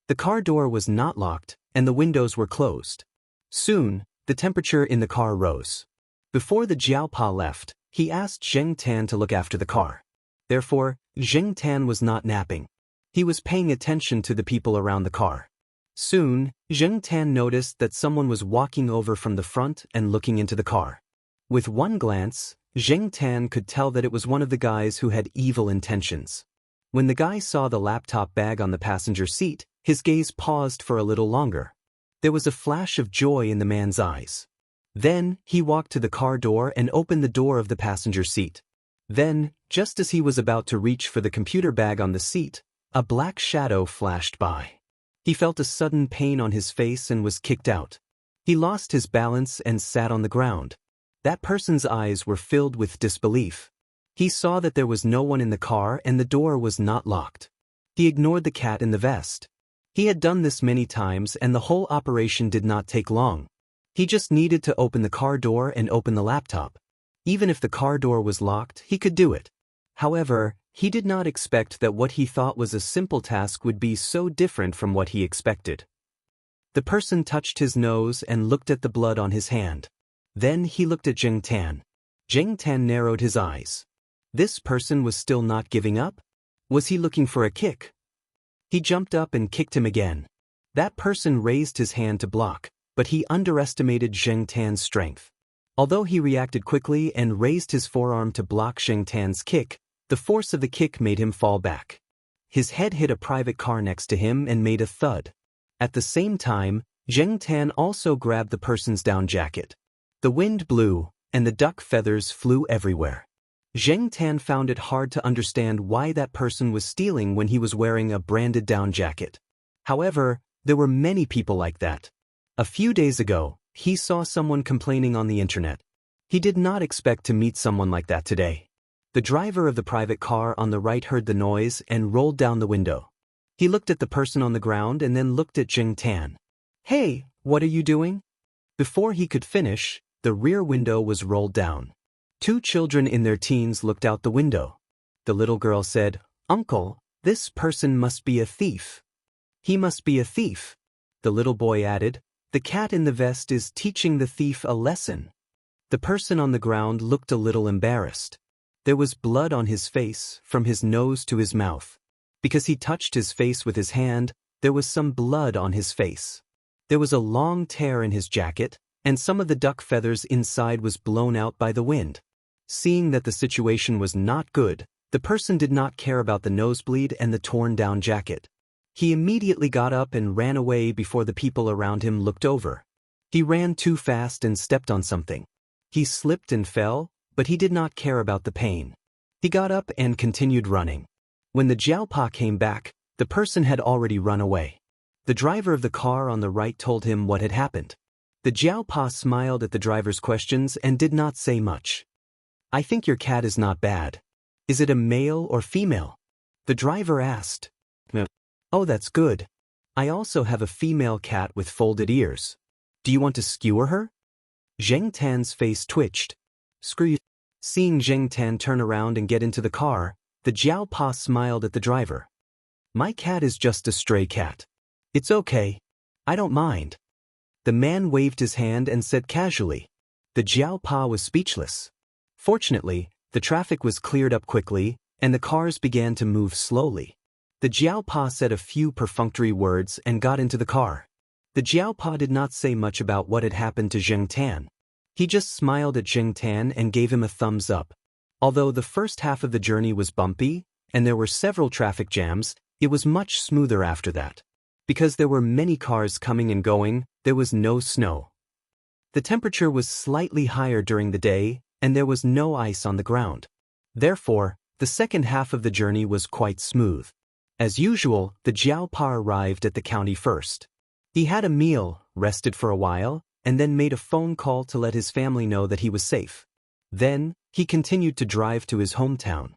The car door was not locked, and the windows were closed. Soon, the temperature in the car rose. Before the Jiaopa left, he asked Zheng Tan to look after the car. Therefore, Zheng Tan was not napping. He was paying attention to the people around the car. Soon, Zheng Tan noticed that someone was walking over from the front and looking into the car. With one glance, Zheng Tan could tell that it was one of the guys who had evil intentions. When the guy saw the laptop bag on the passenger seat, his gaze paused for a little longer. There was a flash of joy in the man's eyes. Then, he walked to the car door and opened the door of the passenger seat. Then, just as he was about to reach for the computer bag on the seat, A black shadow flashed by. He felt a sudden pain on his face and was kicked out. He lost his balance and sat on the ground. That person's eyes were filled with disbelief. He saw that there was no one in the car and the door was not locked. He ignored the cat in the vest. He had done this many times and the whole operation did not take long. He just needed to open the car door and open the laptop. Even if the car door was locked, he could do it. However, he did not expect that what he thought was a simple task would be so different from what he expected. The person touched his nose and looked at the blood on his hand. Then he looked at Zheng Tan. Zheng Tan narrowed his eyes. This person was still not giving up? Was he looking for a kick? He jumped up and kicked him again. That person raised his hand to block, but he underestimated Zheng Tan's strength. Although he reacted quickly and raised his forearm to block Zheng Tan's kick, the force of the kick made him fall back. His head hit a private car next to him and made a thud. At the same time, Zheng Tan also grabbed the person's down jacket. The wind blew, and the duck feathers flew everywhere. Zheng Tan found it hard to understand why that person was stealing when he was wearing a branded down jacket. However, there were many people like that. A few days ago, he saw someone complaining on the internet. He did not expect to meet someone like that today. The driver of the private car on the right heard the noise and rolled down the window. He looked at the person on the ground and then looked at Zheng Tan. "Hey, what are you doing?" Before he could finish, the rear window was rolled down. Two children in their teens looked out the window. The little girl said, "Uncle, this person must be a thief." "He must be a thief." The little boy added, "The cat in the vest is teaching the thief a lesson." The person on the ground looked a little embarrassed. There was blood on his face, from his nose to his mouth. Because he touched his face with his hand, there was some blood on his face. There was a long tear in his jacket, and some of the duck feathers inside was blown out by the wind. Seeing that the situation was not good, the person did not care about the nosebleed and the torn-down jacket. He immediately got up and ran away before the people around him looked over. He ran too fast and stepped on something. He slipped and fell, but he did not care about the pain. He got up and continued running. When the Jiaopa came back, the person had already run away. The driver of the car on the right told him what had happened. The Jiaopa smiled at the driver's questions and did not say much. "I think your cat is not bad. Is it a male or female?" The driver asked. "Oh, that's good. I also have a female cat with folded ears. Do you want to skewer her?" Zheng Tan's face twitched. "Screw you." Seeing Zheng Tan turn around and get into the car, the Jiaopa smiled at the driver. "My cat is just a stray cat. It's okay. I don't mind." The man waved his hand and said casually. The Jiaopa was speechless. Fortunately, the traffic was cleared up quickly, and the cars began to move slowly. The Jiaopa said a few perfunctory words and got into the car. The Jiaopa did not say much about what had happened to Zheng Tan. He just smiled at Zheng Tan and gave him a thumbs up. Although the first half of the journey was bumpy, and there were several traffic jams, it was much smoother after that. Because there were many cars coming and going, there was no snow. The temperature was slightly higher during the day, and there was no ice on the ground. Therefore, the second half of the journey was quite smooth. As usual, the Jiaopa arrived at the county first. He had a meal, rested for a while, and then made a phone call to let his family know that he was safe. Then, he continued to drive to his hometown.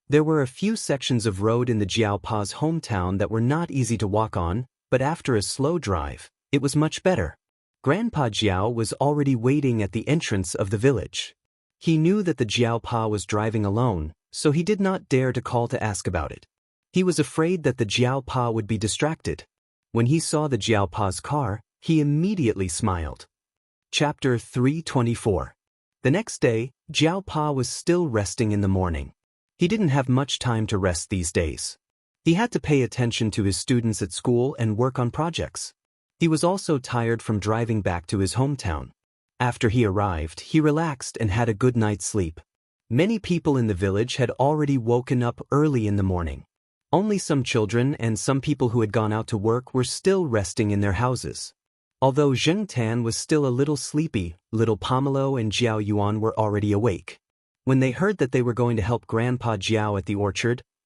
There were a few sections of road in the Jiaopa's hometown that were not easy to walk on, but after a slow drive, it was much better. Grandpa Jiao was already waiting at the entrance of the village. He knew that the Jiaopa was driving alone, so he did not dare to call to ask about it. He was afraid that the Jiaopa would be distracted. When he saw the Jiaopa's car, he immediately smiled. Chapter 324. The next day, Jiaopa was still resting in the morning. He didn't have much time to rest these days. He had to pay attention to his students at school and work on projects. He was also tired from driving back to his hometown. After he arrived, he relaxed and had a good night's sleep. Many people in the village had already woken up early in the morning. Only some children and some people who had gone out to work were still resting in their houses. Although Zheng Tan was still a little sleepy, little Pomelo and Jiao Yuan were already awake. When they heard that they were going to help Grandpa Jiao at the orchard,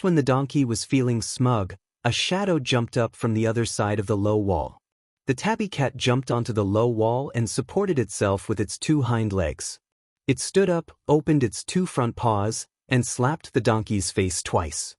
Just when the donkey was feeling smug, A shadow jumped up from the other side of the low wall. The tabby cat jumped onto the low wall and supported itself with its 2 hind legs. It stood up, opened its 2 front paws, and slapped the donkey's face twice.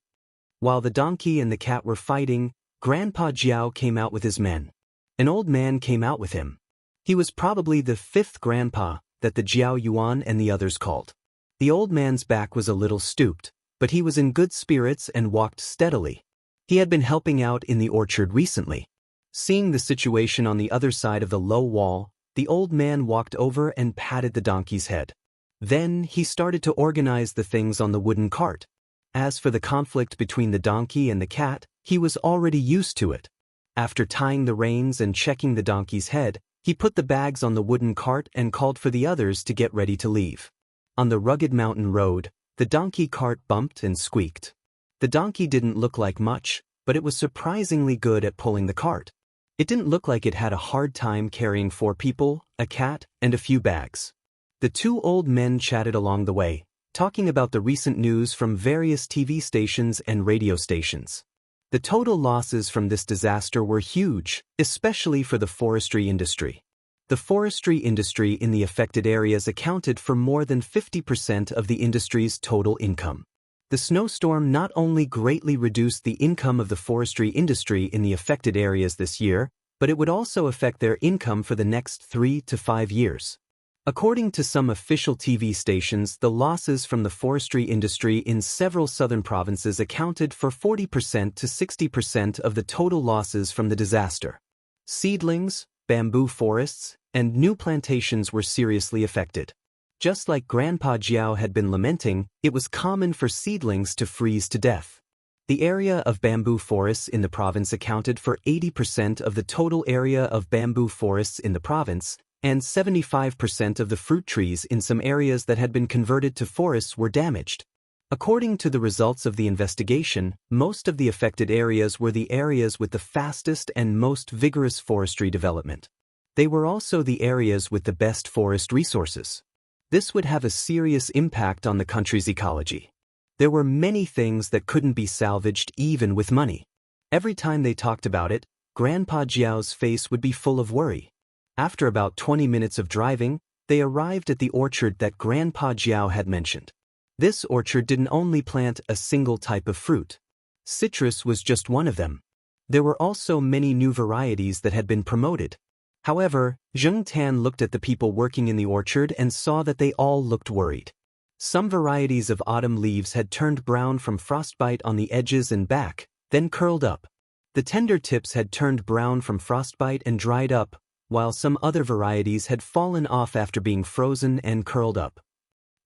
While the donkey and the cat were fighting, Grandpa Jiao came out with his men. An old man came out with him. He was probably the 5th grandpa that the Jiao Yuan and the others called. The old man's back was a little stooped, but he was in good spirits and walked steadily. He had been helping out in the orchard recently. Seeing the situation on the other side of the low wall, the old man walked over and patted the donkey's head. Then he started to organize the things on the wooden cart. As for the conflict between the donkey and the cat, he was already used to it. After tying the reins and checking the donkey's head, he put the bags on the wooden cart and called for the others to get ready to leave. On the rugged mountain road, the donkey cart bumped and squeaked. The donkey didn't look like much, but it was surprisingly good at pulling the cart. It didn't look like it had a hard time carrying 4 people, a cat, and a few bags. The 2 old men chatted along the way, talking about the recent news from various TV stations and radio stations. The total losses from this disaster were huge, especially for the forestry industry. The forestry industry in the affected areas accounted for more than 50% of the industry's total income. The snowstorm not only greatly reduced the income of the forestry industry in the affected areas this year, but it would also affect their income for the next 3 to 5 years. According to some official TV stations, the losses from the forestry industry in several southern provinces accounted for 40% to 60% of the total losses from the disaster. Seedlings, bamboo forests, and new plantations were seriously affected. Just like Grandpa Jiao had been lamenting, it was common for seedlings to freeze to death. The area of bamboo forests in the province accounted for 80% of the total area of bamboo forests in the province, and 75% of the fruit trees in some areas that had been converted to forests were damaged. According to the results of the investigation, most of the affected areas were the areas with the fastest and most vigorous forestry development. They were also the areas with the best forest resources. This would have a serious impact on the country's ecology. There were many things that couldn't be salvaged even with money. Every time they talked about it, Grandpa Jiao's face would be full of worry. After about 20 minutes of driving, they arrived at the orchard that Grandpa Jiao had mentioned. This orchard didn't only plant a single type of fruit. Citrus was just one of them. There were also many new varieties that had been promoted. However, Zheng Tan looked at the people working in the orchard and saw that they all looked worried. Some varieties of autumn leaves had turned brown from frostbite on the edges and back, then curled up. The tender tips had turned brown from frostbite and dried up, while some other varieties had fallen off after being frozen and curled up.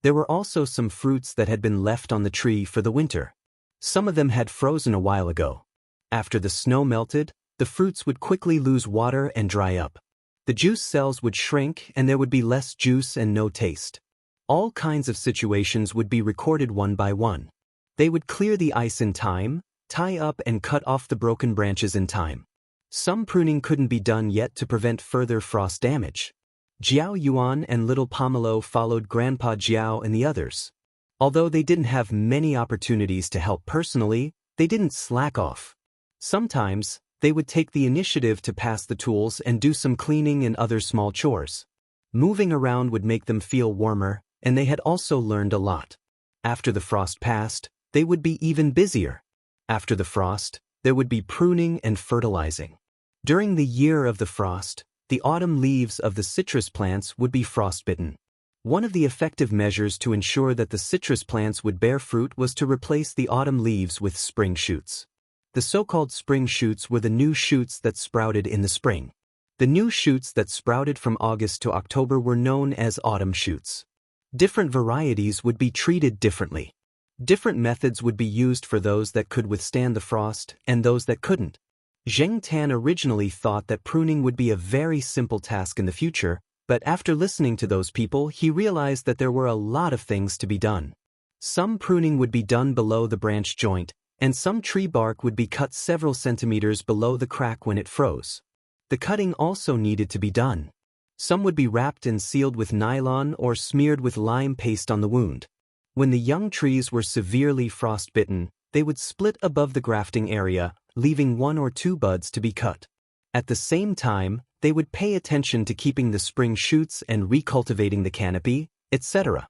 There were also some fruits that had been left on the tree for the winter. Some of them had frozen a while ago. After the snow melted, the fruits would quickly lose water and dry up. The juice cells would shrink and there would be less juice and no taste. All kinds of situations would be recorded one by one. They would clear the ice in time, tie up and cut off the broken branches in time. Some pruning couldn't be done yet to prevent further frost damage. Jiao Yuan and little Pomelo followed Grandpa Jiao and the others. Although they didn't have many opportunities to help personally, they didn't slack off. Sometimes, they would take the initiative to pass the tools and do some cleaning and other small chores. Moving around would make them feel warmer, and they had also learned a lot. After the frost passed, they would be even busier. After the frost, there would be pruning and fertilizing. During the year of the frost, the autumn leaves of the citrus plants would be frostbitten. One of the effective measures to ensure that the citrus plants would bear fruit was to replace the autumn leaves with spring shoots. The so-called spring shoots were the new shoots that sprouted in the spring. The new shoots that sprouted from August to October were known as autumn shoots. Different varieties would be treated differently. Different methods would be used for those that could withstand the frost and those that couldn't. Zheng Tan originally thought that pruning would be a very simple task in the future, but after listening to those people, he realized that there were a lot of things to be done. Some pruning would be done below the branch joint, and some tree bark would be cut several centimeters below the crack when it froze. The cutting also needed to be done. Some would be wrapped and sealed with nylon or smeared with lime paste on the wound. When the young trees were severely frostbitten, they would split above the grafting area, leaving 1 or 2 buds to be cut. At the same time, they would pay attention to keeping the spring shoots and recultivating the canopy, etc.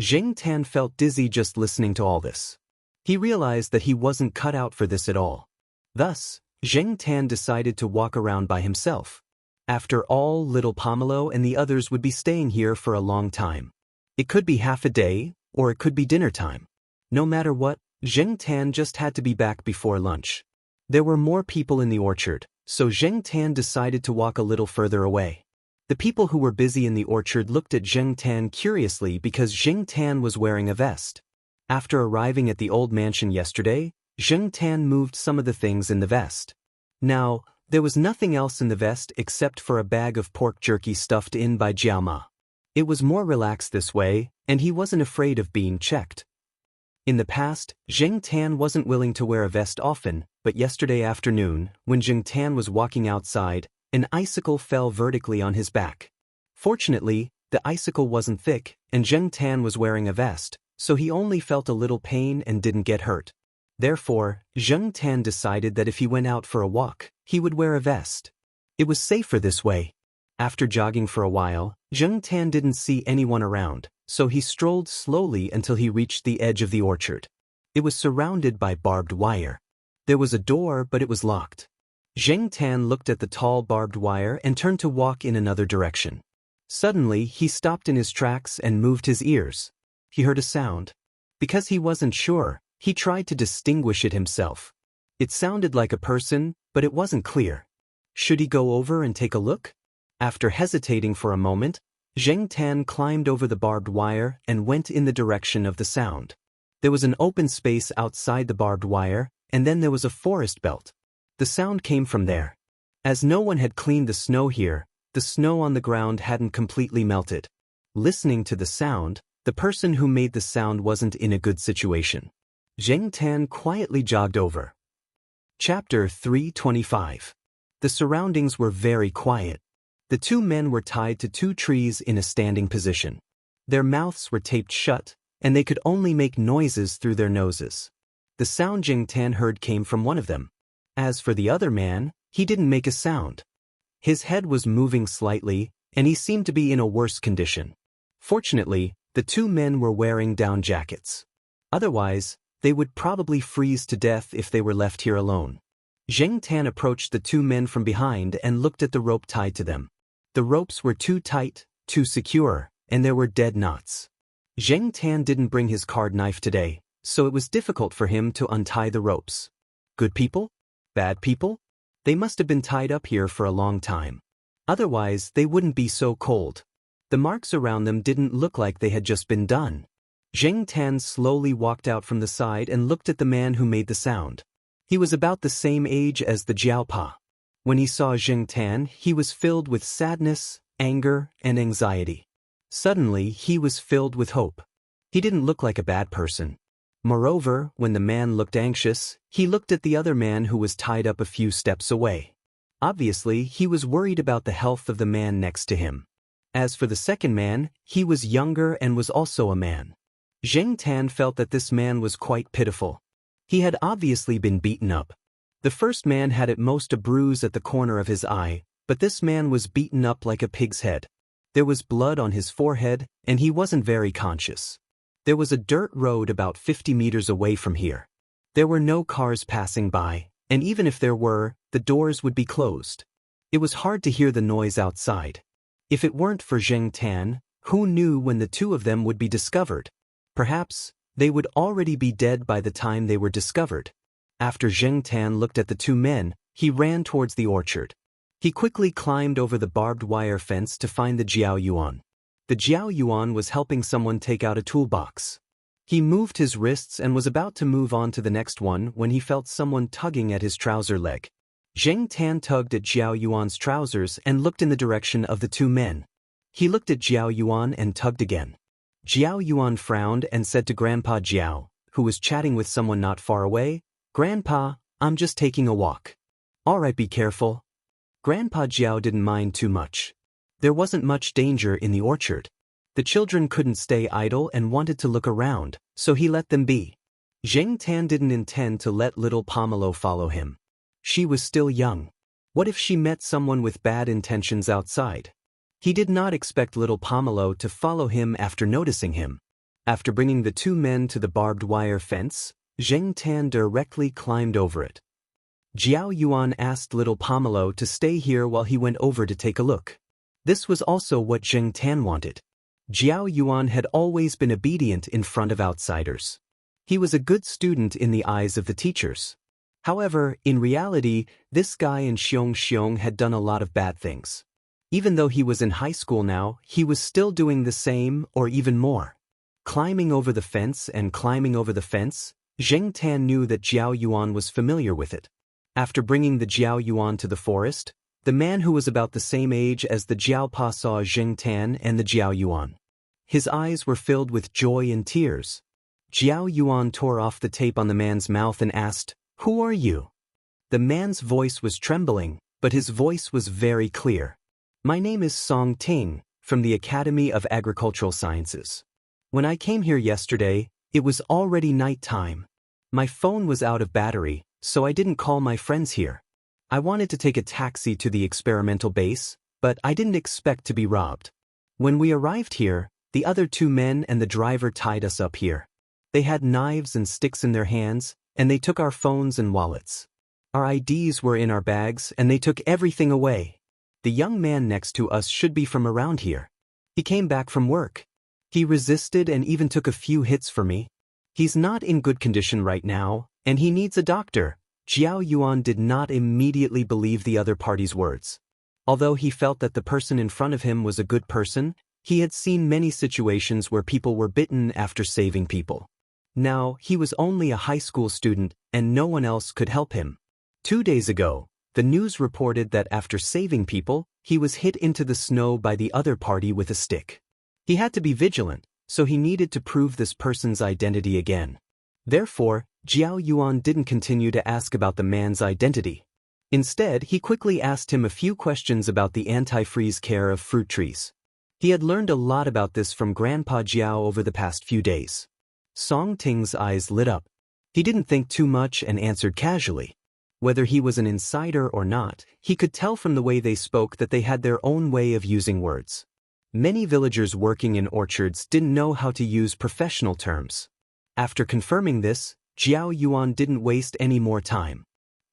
Zheng Tan felt dizzy just listening to all this. He realized that he wasn't cut out for this at all. Thus, Zheng Tan decided to walk around by himself. After all, little Pomelo and the others would be staying here for a long time. It could be half a day, or it could be dinner time. No matter what, Zheng Tan just had to be back before lunch. There were more people in the orchard, so Zheng Tan decided to walk a little further away. The people who were busy in the orchard looked at Zheng Tan curiously because Zheng Tan was wearing a vest. After arriving at the old mansion yesterday, Zheng Tan moved some of the things in the vest. Now, there was nothing else in the vest except for a bag of pork jerky stuffed in by Jiao Ma. It was more relaxed this way, and he wasn't afraid of being checked. In the past, Zheng Tan wasn't willing to wear a vest often, but yesterday afternoon, when Zheng Tan was walking outside, an icicle fell vertically on his back. Fortunately, the icicle wasn't thick, and Zheng Tan was wearing a vest, so he only felt a little pain and didn't get hurt. Therefore, Zheng Tan decided that if he went out for a walk, he would wear a vest. It was safer this way. After jogging for a while, Zheng Tan didn't see anyone around, so he strolled slowly until he reached the edge of the orchard. It was surrounded by barbed wire. There was a door, but it was locked. Zheng Tan looked at the tall barbed wire and turned to walk in another direction. Suddenly, he stopped in his tracks and moved his ears. He heard a sound. Because he wasn't sure, he tried to distinguish it himself. It sounded like a person, but it wasn't clear. Should he go over and take a look? After hesitating for a moment, Zheng Tan climbed over the barbed wire and went in the direction of the sound. There was an open space outside the barbed wire, and then there was a forest belt. The sound came from there. As no one had cleaned the snow here, the snow on the ground hadn't completely melted. Listening to the sound, the person who made the sound wasn't in a good situation. Zheng Tan quietly jogged over. Chapter 325. The surroundings were very quiet. The 2 men were tied to 2 trees in a standing position. Their mouths were taped shut, and they could only make noises through their noses. The sound Zheng Tan heard came from one of them. As for the other man, he didn't make a sound. His head was moving slightly, and he seemed to be in a worse condition. Fortunately, the 2 men were wearing down jackets. Otherwise, they would probably freeze to death if they were left here alone. Zheng Tan approached the 2 men from behind and looked at the rope tied to them. The ropes were too tight, too secure, and there were dead knots. Zheng Tan didn't bring his card knife today, so it was difficult for him to untie the ropes. Good people? Bad people? They must have been tied up here for a long time. Otherwise, they wouldn't be so cold. The marks around them didn't look like they had just been done. Zheng Tan slowly walked out from the side and looked at the man who made the sound. He was about the same age as the Jiaopa. When he saw Zheng Tan, he was filled with sadness, anger, and anxiety. Suddenly, he was filled with hope. He didn't look like a bad person. Moreover, when the man looked anxious, he looked at the other man who was tied up a few steps away. Obviously, he was worried about the health of the man next to him. As for the second man, he was younger and was also a man. Zheng Tan felt that this man was quite pitiful. He had obviously been beaten up. The first man had at most a bruise at the corner of his eye, but this man was beaten up like a pig's head. There was blood on his forehead, and he wasn't very conscious. There was a dirt road about 50 meters away from here. There were no cars passing by, and even if there were, the doors would be closed. It was hard to hear the noise outside. If it weren't for Zheng Tan, who knew when the 2 of them would be discovered? Perhaps they would already be dead by the time they were discovered. After Zheng Tan looked at the 2 men, he ran towards the orchard. He quickly climbed over the barbed wire fence to find the Jiao Yuan. The Jiao Yuan was helping someone take out a toolbox. He moved his wrists and was about to move on to the next one when he felt someone tugging at his trouser leg. Zheng Tan tugged at Jiao Yuan's trousers and looked in the direction of the 2 men. He looked at Jiao Yuan and tugged again. Jiao Yuan frowned and said to Grandpa Jiao, who was chatting with someone not far away, "Grandpa, I'm just taking a walk." "All right, be careful." Grandpa Jiao didn't mind too much. There wasn't much danger in the orchard. The children couldn't stay idle and wanted to look around, so he let them be. Zheng Tan didn't intend to let little Pomelo follow him. She was still young. What if she met someone with bad intentions outside? He did not expect little Pomelo to follow him after noticing him. After bringing the two men to the barbed wire fence, Zheng Tan directly climbed over it. Jiao Yuan asked little Pomelo to stay here while he went over to take a look. This was also what Zheng Tan wanted. Jiao Yuan had always been obedient in front of outsiders. He was a good student in the eyes of the teachers. However, in reality, this guy in Xiong had done a lot of bad things. Even though he was in high school now, he was still doing the same or even more. Climbing over the fence and climbing over the fence, Zheng Tan knew that Jiao Yuan was familiar with it. After bringing the Jiao Yuan to the forest, the man who was about the same age as the Jiao Pa saw Zheng Tan and the Jiao Yuan. His eyes were filled with joy and tears. Jiao Yuan tore off the tape on the man's mouth and asked, "Who are you?" The man's voice was trembling, but his voice was very clear. "My name is Song Ting, from the Academy of Agricultural Sciences. When I came here yesterday, it was already night time. My phone was out of battery, so I didn't call my friends here. I wanted to take a taxi to the experimental base, but I didn't expect to be robbed. When we arrived here, the other two men and the driver tied us up here. They had knives and sticks in their hands, and they took our phones and wallets. Our IDs were in our bags, and they took everything away. The young man next to us should be from around here. He came back from work. He resisted and even took a few hits for me. He's not in good condition right now, and he needs a doctor." Jiao Yuan did not immediately believe the other party's words. Although he felt that the person in front of him was a good person, he had seen many situations where people were bitten after saving people. Now, he was only a high school student, and no one else could help him. 2 days ago, the news reported that after saving people, he was hit into the snow by the other party with a stick. He had to be vigilant, so he needed to prove this person's identity again. Therefore, Jiao Yuan didn't continue to ask about the man's identity. Instead, he quickly asked him a few questions about the anti-freeze care of fruit trees. He had learned a lot about this from Grandpa Jiao over the past few days. Song Ting's eyes lit up. He didn't think too much and answered casually. Whether he was an insider or not, he could tell from the way they spoke that they had their own way of using words. Many villagers working in orchards didn't know how to use professional terms. After confirming this, Jiao Yuan didn't waste any more time.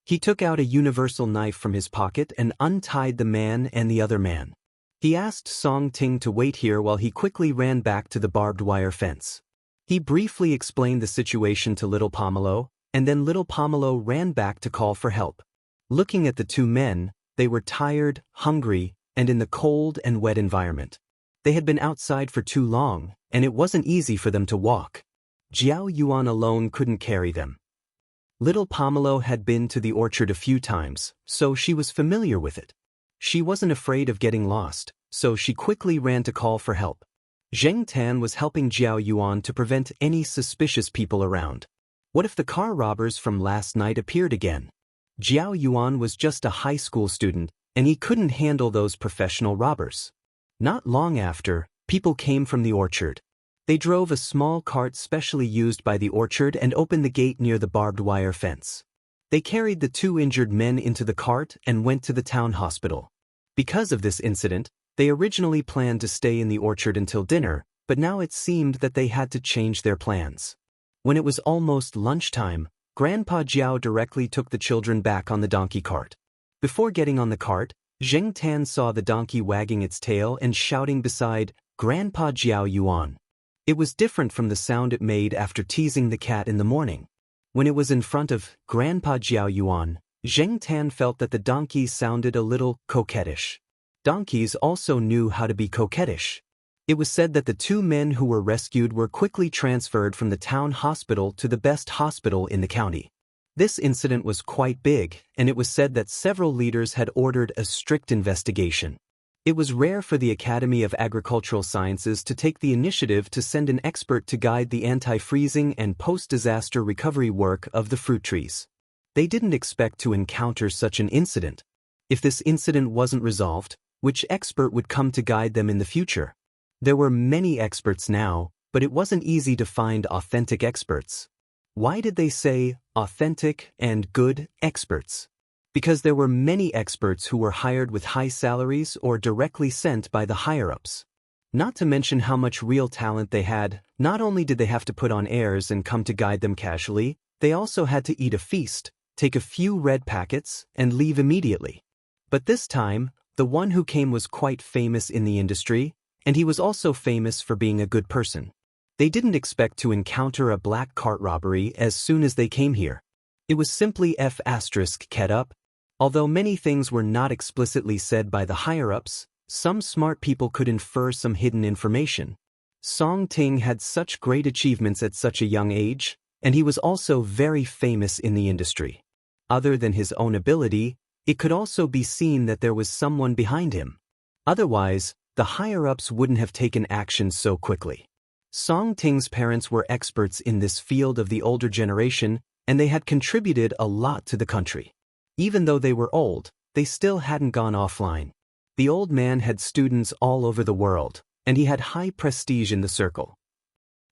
He took out a universal knife from his pocket and untied the man and the other man. He asked Song Ting to wait here while he quickly ran back to the barbed wire fence. He briefly explained the situation to little Pomelo, and then little Pomelo ran back to call for help. Looking at the two men, they were tired, hungry, and in the cold and wet environment. They had been outside for too long, and it wasn't easy for them to walk. Jiao Yuan alone couldn't carry them. Little Pomelo had been to the orchard a few times, so she was familiar with it. She wasn't afraid of getting lost, so she quickly ran to call for help. Zheng Tan was helping Jiao Yuan to prevent any suspicious people around. What if the car robbers from last night appeared again? Jiao Yuan was just a high school student, and he couldn't handle those professional robbers. Not long after, people came from the orchard. They drove a small cart specially used by the orchard and opened the gate near the barbed wire fence. They carried the two injured men into the cart and went to the town hospital. Because of this incident, they originally planned to stay in the orchard until dinner, but now it seemed that they had to change their plans. When it was almost lunchtime, Grandpa Jiao directly took the children back on the donkey cart. Before getting on the cart, Zheng Tan saw the donkey wagging its tail and shouting beside Grandpa Jiao Yuan. It was different from the sound it made after teasing the cat in the morning. When it was in front of Grandpa Jiao Yuan, Zheng Tan felt that the donkey sounded a little coquettish. Donkeys also knew how to be coquettish. It was said that the two men who were rescued were quickly transferred from the town hospital to the best hospital in the county. This incident was quite big, and it was said that several leaders had ordered a strict investigation. It was rare for the Academy of Agricultural Sciences to take the initiative to send an expert to guide the anti-freezing and post-disaster recovery work of the fruit trees. They didn't expect to encounter such an incident. If this incident wasn't resolved, which expert would come to guide them in the future? There were many experts now, but it wasn't easy to find authentic experts. Why did they say authentic and good experts? Because there were many experts who were hired with high salaries or directly sent by the higher-ups. Not to mention how much real talent they had, not only did they have to put on airs and come to guide them casually, they also had to eat a feast, take a few red packets, and leave immediately. But this time, the one who came was quite famous in the industry, and he was also famous for being a good person. They didn't expect to encounter a black cart robbery as soon as they came here. It was simply F***ket up. Although many things were not explicitly said by the higher-ups, some smart people could infer some hidden information. Song Ting had such great achievements at such a young age, and he was also very famous in the industry. Other than his own ability, it could also be seen that there was someone behind him. Otherwise, the higher-ups wouldn't have taken action so quickly. Song Ting's parents were experts in this field of the older generation, and they had contributed a lot to the country. Even though they were old, they still hadn't gone offline. The old man had students all over the world, and he had high prestige in the circle.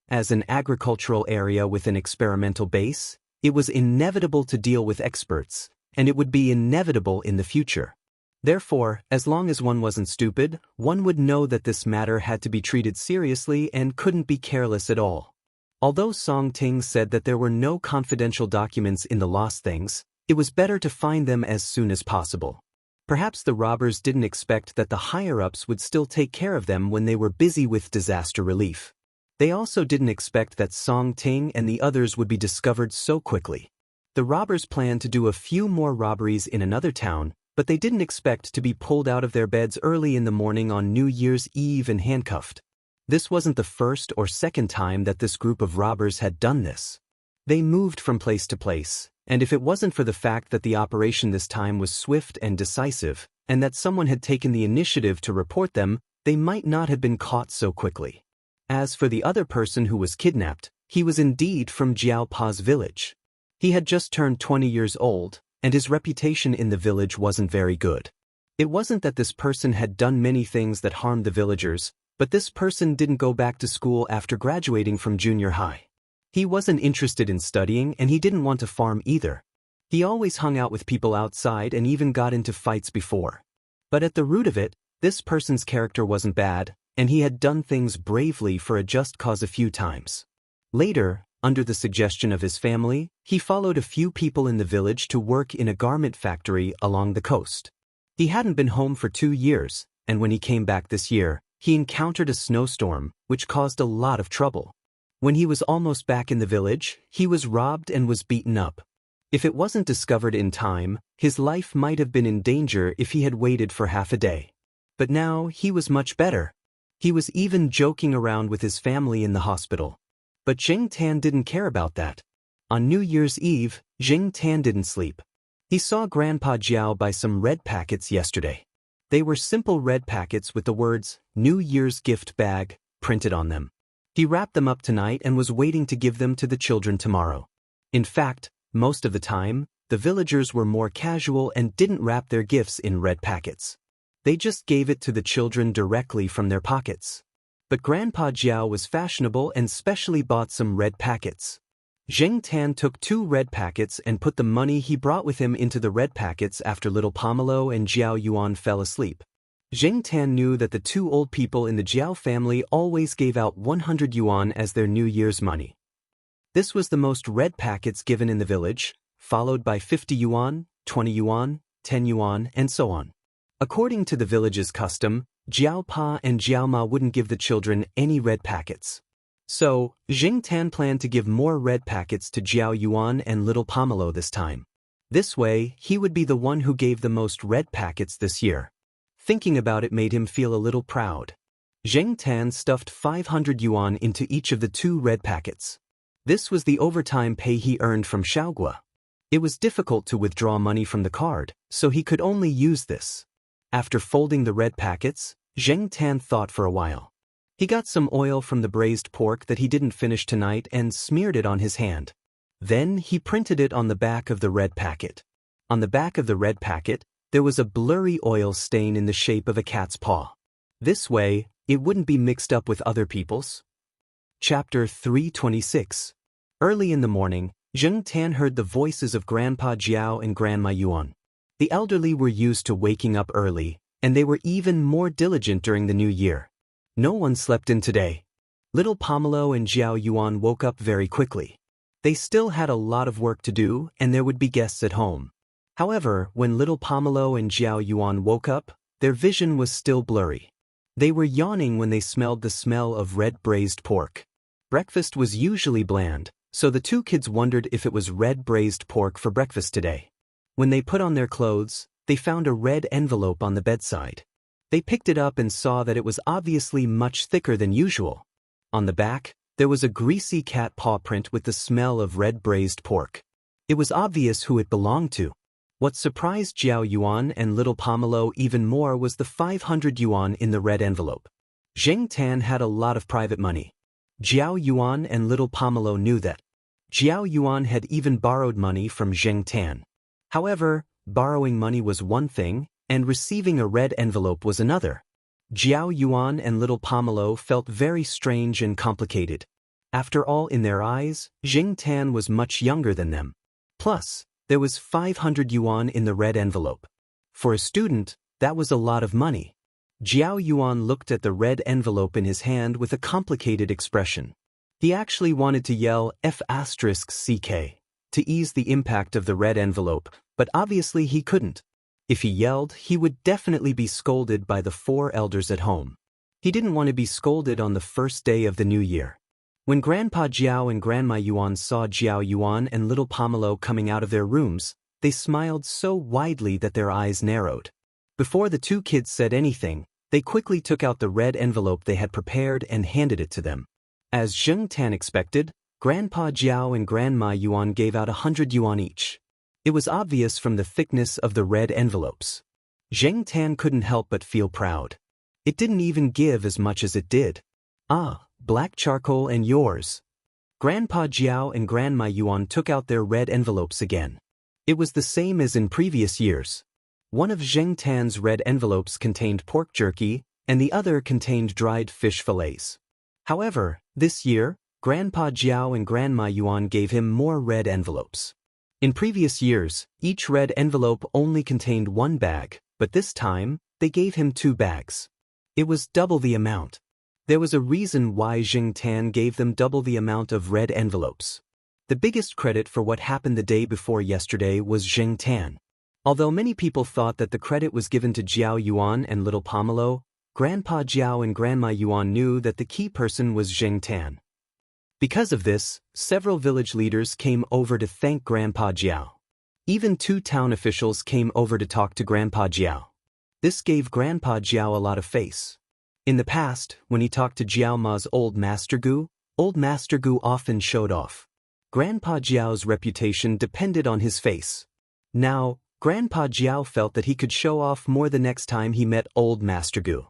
As an agricultural area with an experimental base, it was inevitable to deal with experts, and it would be inevitable in the future. Therefore, as long as one wasn't stupid, one would know that this matter had to be treated seriously and couldn't be careless at all. Although Song Ting said that there were no confidential documents in the lost things, it was better to find them as soon as possible. Perhaps the robbers didn't expect that the higher-ups would still take care of them when they were busy with disaster relief. They also didn't expect that Song Ting and the others would be discovered so quickly. The robbers planned to do a few more robberies in another town, but they didn't expect to be pulled out of their beds early in the morning on New Year's Eve and handcuffed. This wasn't the first or second time that this group of robbers had done this. They moved from place to place, and if it wasn't for the fact that the operation this time was swift and decisive, and that someone had taken the initiative to report them, they might not have been caught so quickly. As for the other person who was kidnapped, he was indeed from Jiao Pa's village. He had just turned 20 years old, and his reputation in the village wasn't very good. It wasn't that this person had done many things that harmed the villagers, but this person didn't go back to school after graduating from junior high. He wasn't interested in studying, and he didn't want to farm either. He always hung out with people outside and even got into fights before. But at the root of it, this person's character wasn't bad, and he had done things bravely for a just cause a few times. Later, under the suggestion of his family, he followed a few people in the village to work in a garment factory along the coast. He hadn't been home for 2 years, and when he came back this year, he encountered a snowstorm, which caused a lot of trouble. When he was almost back in the village, he was robbed and was beaten up. If it wasn't discovered in time, his life might have been in danger if he had waited for half a day. But now he was much better. He was even joking around with his family in the hospital. But Jing Tan didn't care about that. On New Year's Eve, Jing Tan didn't sleep. He saw Grandpa Jiao buy some red packets yesterday. They were simple red packets with the words, "New Year's gift bag," printed on them. He wrapped them up tonight and was waiting to give them to the children tomorrow. In fact, most of the time, the villagers were more casual and didn't wrap their gifts in red packets. They just gave it to the children directly from their pockets. But Grandpa Jiao was fashionable and specially bought some red packets. Jing Tan took 2 red packets and put the money he brought with him into the red packets after little Pomelo and Jiao Yuan fell asleep. Jing Tan knew that the 2 old people in the Jiao family always gave out 100 yuan as their New Year's money. This was the most red packets given in the village, followed by 50 yuan, 20 yuan, 10 yuan, and so on. According to the village's custom, Jiao Pa and Jiao Ma wouldn't give the children any red packets. So, Jing Tan planned to give more red packets to Jiao Yuan and little Pomelo this time. This way, he would be the one who gave the most red packets this year. Thinking about it made him feel a little proud. Jing Tan stuffed 500 yuan into each of the 2 red packets. This was the overtime pay he earned from Xiaogua. It was difficult to withdraw money from the card, so he could only use this. After folding the red packets, Jing Tan thought for a while. He got some oil from the braised pork that he didn't finish tonight and smeared it on his hand. Then he printed it on the back of the red packet. On the back of the red packet, there was a blurry oil stain in the shape of a cat's paw. This way, it wouldn't be mixed up with other people's. Chapter 326. Early in the morning, Jing Tan heard the voices of Grandpa Jiao and Grandma Yuan. The elderly were used to waking up early, and they were even more diligent during the new year. No one slept in today. Little Pomelo and Jiao Yuan woke up very quickly. They still had a lot of work to do, and there would be guests at home. However, when little Pomelo and Jiao Yuan woke up, their vision was still blurry. They were yawning when they smelled the smell of red braised pork. Breakfast was usually bland, so the two kids wondered if it was red braised pork for breakfast today. When they put on their clothes, they found a red envelope on the bedside. They picked it up and saw that it was obviously much thicker than usual. On the back, there was a greasy cat paw print with the smell of red braised pork. It was obvious who it belonged to. What surprised Jiao Yuan and little Pomelo even more was the 500 yuan in the red envelope. Zheng Tan had a lot of private money. Jiao Yuan and little Pomelo knew that. Jiao Yuan had even borrowed money from Zheng Tan. However, borrowing money was one thing, and receiving a red envelope was another. Jiao Yuan and little Pomelo felt very strange and complicated. After all, in their eyes, Zheng Tan was much younger than them. Plus, there was 500 yuan in the red envelope. For a student, that was a lot of money. Jiao Yuan looked at the red envelope in his hand with a complicated expression. He actually wanted to yell F***CK to ease the impact of the red envelope, but obviously he couldn't. If he yelled, he would definitely be scolded by the four elders at home. He didn't want to be scolded on the first day of the new year. When Grandpa Jiao and Grandma Yuan saw Jiao Yuan and little Pomelo coming out of their rooms, they smiled so widely that their eyes narrowed. Before the two kids said anything, they quickly took out the red envelope they had prepared and handed it to them. As Zheng Tan expected, Grandpa Jiao and Grandma Yuan gave out 100 yuan each. It was obvious from the thickness of the red envelopes. Zheng Tan couldn't help but feel proud. It didn't even give as much as it did. Ah, black charcoal and yours. Grandpa Jiao and Grandma Yuan took out their red envelopes again. It was the same as in previous years. One of Zheng Tan's red envelopes contained pork jerky, and the other contained dried fish fillets. However, this year, Grandpa Jiao and Grandma Yuan gave him more red envelopes. In previous years, each red envelope only contained one bag, but this time, they gave him 2 bags. It was double the amount. There was a reason why Zheng Tan gave them double the amount of red envelopes. The biggest credit for what happened the day before yesterday was Zheng Tan. Although many people thought that the credit was given to Jiao Yuan and little Pomelo, Grandpa Jiao and Grandma Yuan knew that the key person was Zheng Tan. Because of this, several village leaders came over to thank Grandpa Jiao. Even 2 town officials came over to talk to Grandpa Jiao. This gave Grandpa Jiao a lot of face. In the past, when he talked to Jiao Ma's old Master Gu often showed off. Grandpa Jiao's reputation depended on his face. Now, Grandpa Jiao felt that he could show off more the next time he met old Master Gu.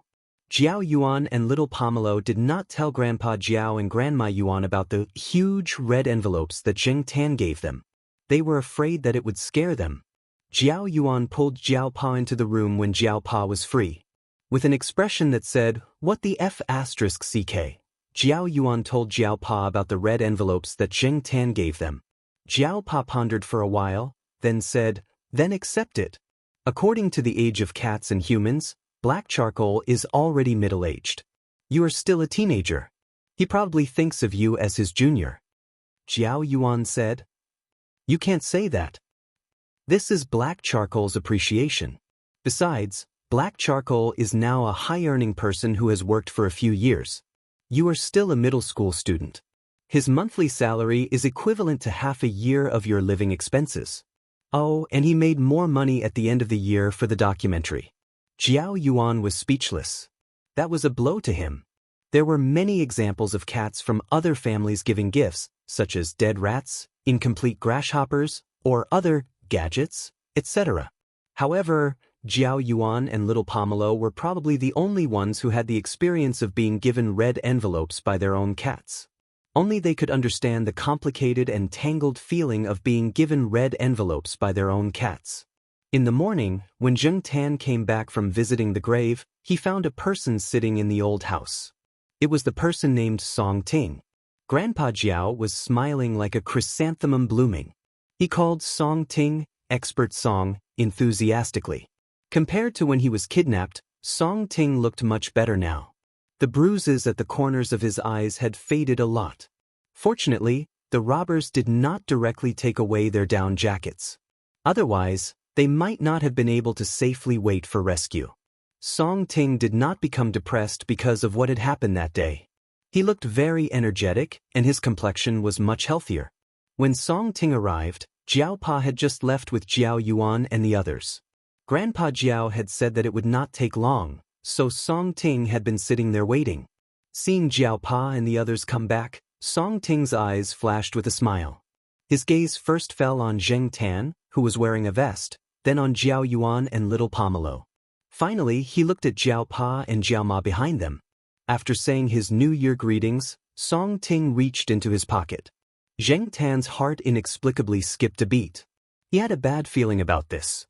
Jiao Yuan and little Pomelo did not tell Grandpa Jiao and Grandma Yuan about the huge red envelopes that Zheng Tan gave them. They were afraid that it would scare them. Jiao Yuan pulled Jiao Pa into the room when Jiao Pa was free. With an expression that said, "What the F***CK?" Jiao Yuan told Jiao Pa about the red envelopes that Zheng Tan gave them. Jiao Pa pondered for a while, then said, "Then accept it." According to the age of cats and humans, black charcoal is already middle-aged. You are still a teenager. He probably thinks of you as his junior. Jiao Yuan said, "You can't say that. This is black charcoal's appreciation. Besides, black charcoal is now a high-earning person who has worked for a few years. You are still a middle school student. His monthly salary is equivalent to half a year of your living expenses. Oh, and he made more money at the end of the year for the documentary." Jiao Yuan was speechless. That was a blow to him. There were many examples of cats from other families giving gifts, such as dead rats, incomplete grasshoppers, or other gadgets, etc. However, Jiao Yuan and little Pomelo were probably the only ones who had the experience of being given red envelopes by their own cats. Only they could understand the complicated and tangled feeling of being given red envelopes by their own cats. In the morning, when Zheng Tan came back from visiting the grave, he found a person sitting in the old house. It was the person named Song Ting. Grandpa Jiao was smiling like a chrysanthemum blooming. He called Song Ting expert Song, enthusiastically. Compared to when he was kidnapped, Song Ting looked much better now. The bruises at the corners of his eyes had faded a lot. Fortunately, the robbers did not directly take away their down jackets. Otherwise, they might not have been able to safely wait for rescue. Song Ting did not become depressed because of what had happened that day. He looked very energetic, and his complexion was much healthier. When Song Ting arrived, Jiao Pa had just left with Jiao Yuan and the others. Grandpa Jiao had said that it would not take long, so Song Ting had been sitting there waiting. Seeing Jiao Pa and the others come back, Song Ting's eyes flashed with a smile. His gaze first fell on Zheng Tan, who was wearing a vest, then on Jiao Yuan and little Pomelo. Finally, he looked at Jiao Pa and Jiao Ma behind them. After saying his New Year greetings, Song Ting reached into his pocket. Zheng Tan's heart inexplicably skipped a beat. He had a bad feeling about this.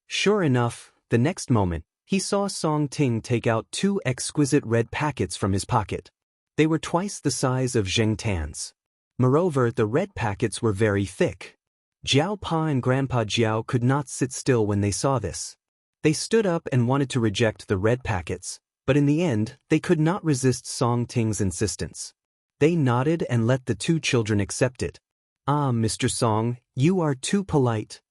Sure enough, the next moment, he saw Song Ting take out 2 exquisite red packets from his pocket. They were twice the size of Zheng Tan's. Moreover, the red packets were very thick. Jiao Pa and Grandpa Jiao could not sit still when they saw this. They stood up and wanted to reject the red packets, but in the end, they could not resist Song Ting's insistence. They nodded and let the 2 children accept it. "Ah, Mr. Song, you are too polite."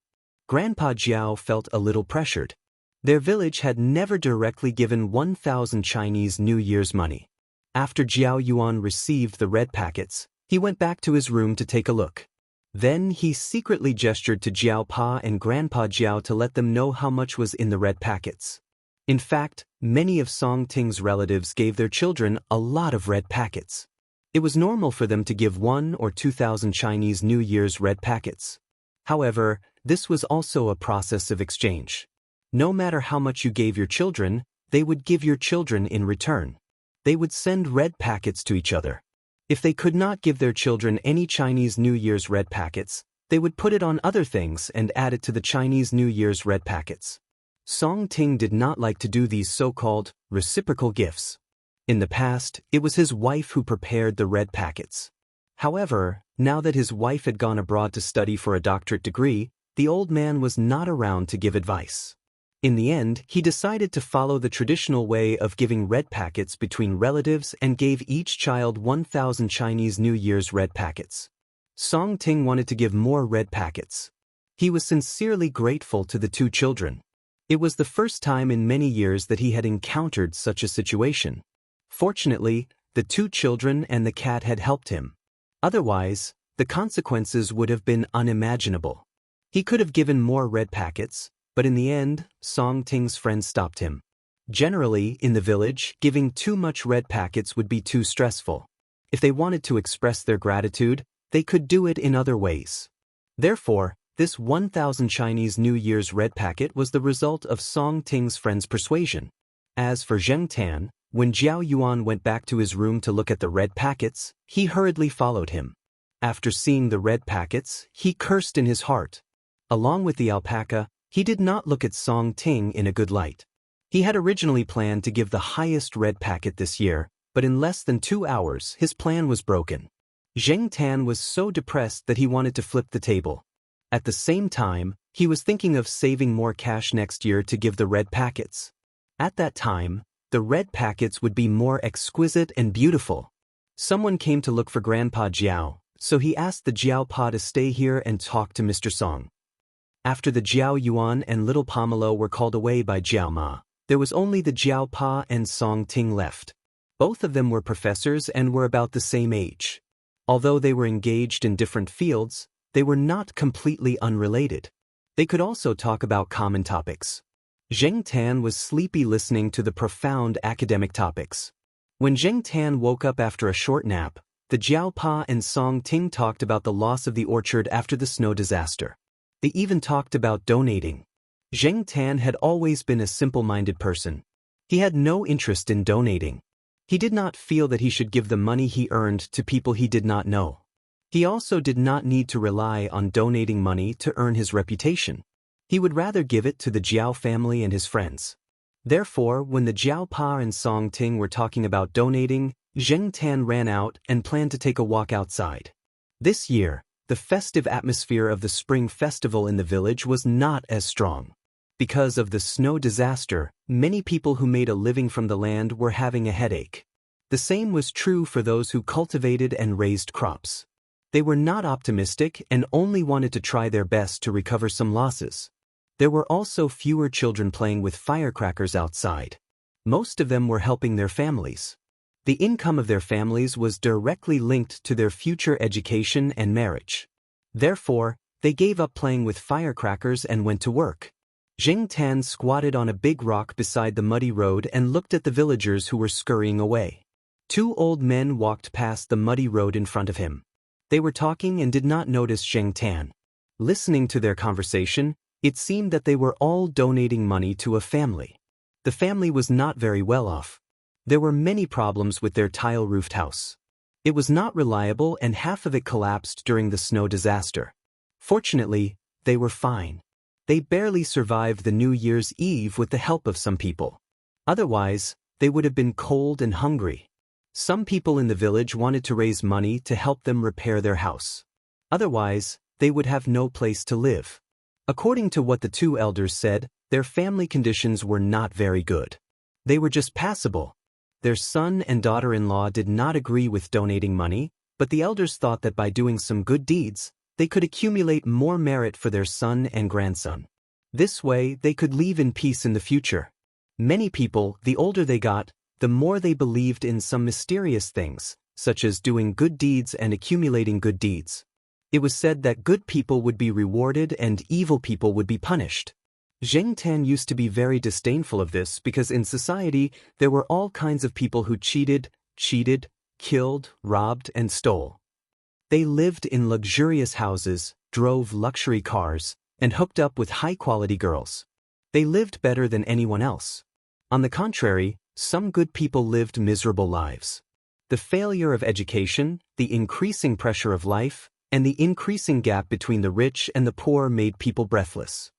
Grandpa Jiao felt a little pressured. Their village had never directly given 1,000 Chinese New Year's money. After Jiao Yuan received the red packets, he went back to his room to take a look. Then he secretly gestured to Jiao Pa and Grandpa Jiao to let them know how much was in the red packets. In fact, many of Song Ting's relatives gave their children a lot of red packets. It was normal for them to give 1 or 2,000 Chinese New Year's red packets. However, this was also a process of exchange. No matter how much you gave your children, they would give your children in return. They would send red packets to each other. If they could not give their children any Chinese New Year's red packets, they would put it on other things and add it to the Chinese New Year's red packets. Song Ting did not like to do these so-called reciprocal gifts. In the past, it was his wife who prepared the red packets. However, now that his wife had gone abroad to study for a doctorate degree, the old man was not around to give advice. In the end, he decided to follow the traditional way of giving red packets between relatives and gave each child 1,000 Chinese New Year's red packets. Song Ting wanted to give more red packets. He was sincerely grateful to the 2 children. It was the first time in many years that he had encountered such a situation. Fortunately, the 2 children and the cat had helped him. Otherwise, the consequences would have been unimaginable. He could have given more red packets, but in the end, Song Ting's friends stopped him. Generally, in the village, giving too much red packets would be too stressful. If they wanted to express their gratitude, they could do it in other ways. Therefore, this 1,000 Chinese New Year's red packet was the result of Song Ting's friends' persuasion. As for Zheng Tan, when Jiao Yuan went back to his room to look at the red packets, he hurriedly followed him. After seeing the red packets, he cursed in his heart. Along with the alpaca, he did not look at Song Ting in a good light. He had originally planned to give the highest red packet this year, but in less than 2 hours his plan was broken. Zheng Tan was so depressed that he wanted to flip the table. At the same time, he was thinking of saving more cash next year to give the red packets. At that time, the red packets would be more exquisite and beautiful. Someone came to look for Grandpa Jiao, so he asked the Jiao Pa to stay here and talk to Mr. Song. After the Jiao Yuan and little Pomelo were called away by Jiao Ma, there was only the Jiao Pa and Song Ting left. Both of them were professors and were about the same age. Although they were engaged in different fields, they were not completely unrelated. They could also talk about common topics. Zheng Tan was sleepy listening to the profound academic topics. When Zheng Tan woke up after a short nap, the Jiao Pa and Song Ting talked about the loss of the orchard after the snow disaster. They even talked about donating. Zheng Tan had always been a simple-minded person. He had no interest in donating. He did not feel that he should give the money he earned to people he did not know. He also did not need to rely on donating money to earn his reputation. He would rather give it to the Jiao family and his friends. Therefore, when the Jiao Pa and Song Ting were talking about donating, Zheng Tan ran out and planned to take a walk outside. This year, the festive atmosphere of the spring festival in the village was not as strong. Because of the snow disaster, many people who made a living from the land were having a headache. The same was true for those who cultivated and raised crops. They were not optimistic and only wanted to try their best to recover some losses. There were also fewer children playing with firecrackers outside. Most of them were helping their families. The income of their families was directly linked to their future education and marriage. Therefore, they gave up playing with firecrackers and went to work. Jing Tan squatted on a big rock beside the muddy road and looked at the villagers who were scurrying away. Two old men walked past the muddy road in front of him. They were talking and did not notice Jing Tan. Listening to their conversation, it seemed that they were all donating money to a family. The family was not very well off. There were many problems with their tile-roofed house. It was not reliable and half of it collapsed during the snow disaster. Fortunately, they were fine. They barely survived the New Year's Eve with the help of some people. Otherwise, they would have been cold and hungry. Some people in the village wanted to raise money to help them repair their house. Otherwise, they would have no place to live. According to what the two elders said, their family conditions were not very good. They were just passable. Their son and daughter-in-law did not agree with donating money, but the elders thought that by doing some good deeds, they could accumulate more merit for their son and grandson. This way, they could live in peace in the future. Many people, the older they got, the more they believed in some mysterious things, such as doing good deeds and accumulating good deeds. It was said that good people would be rewarded and evil people would be punished. Jing Tan used to be very disdainful of this because in society there were all kinds of people who cheated, killed, robbed, and stole. They lived in luxurious houses, drove luxury cars, and hooked up with high-quality girls. They lived better than anyone else. On the contrary, some good people lived miserable lives. The failure of education, the increasing pressure of life, and the increasing gap between the rich and the poor made people breathless.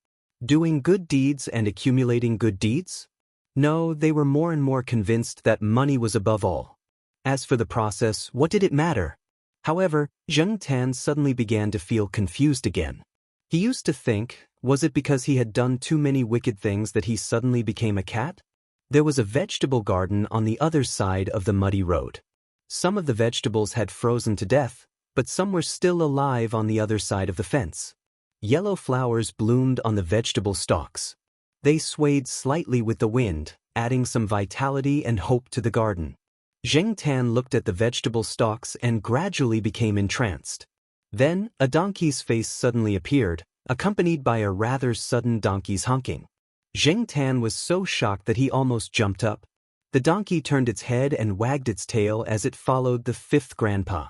Doing good deeds and accumulating good deeds? No, they were more and more convinced that money was above all. As for the process, what did it matter? However, Jing Tan suddenly began to feel confused again. He used to think, was it because he had done too many wicked things that he suddenly became a cat? There was a vegetable garden on the other side of the muddy road. Some of the vegetables had frozen to death, but some were still alive on the other side of the fence. Yellow flowers bloomed on the vegetable stalks. They swayed slightly with the wind, adding some vitality and hope to the garden. Jing Tan looked at the vegetable stalks and gradually became entranced. Then, a donkey's face suddenly appeared, accompanied by a rather sudden donkey's honking. Jing Tan was so shocked that he almost jumped up. The donkey turned its head and wagged its tail as it followed the fifth grandpa.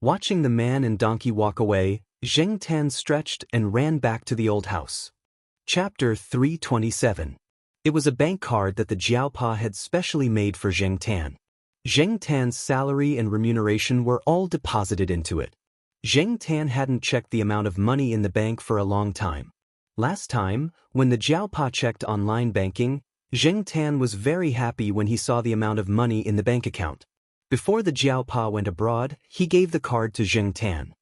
Watching the man and donkey walk away, Jing Tan stretched and ran back to the old house. Chapter 327. It was a bank card that the Jiaopa had specially made for Jing Tan. Jing Tan's salary and remuneration were all deposited into it. Jing Tan hadn't checked the amount of money in the bank for a long time. Last time, when the Jiaopa checked online banking, Jing Tan was very happy when he saw the amount of money in the bank account. Before the Jiaopa went abroad, he gave the card to Jing Tan.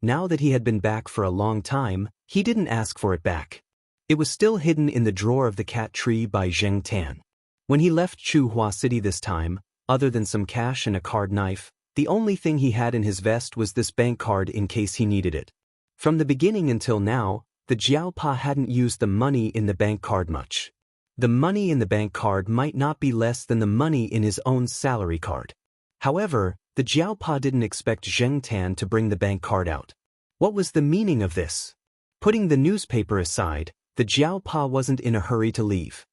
Now that he had been back for a long time, he didn't ask for it back. It was still hidden in the drawer of the cat tree by Jing Tan. When he left Chuhua City this time, other than some cash and a card knife, the only thing he had in his vest was this bank card in case he needed it. From the beginning until now, the Jiaopa hadn't used the money in the bank card much. The money in the bank card might not be less than the money in his own salary card. However, the Jiaopa didn't expect Jing Tan to bring the bank card out. What was the meaning of this? Putting the newspaper aside, the Jiaopa wasn't in a hurry to leave.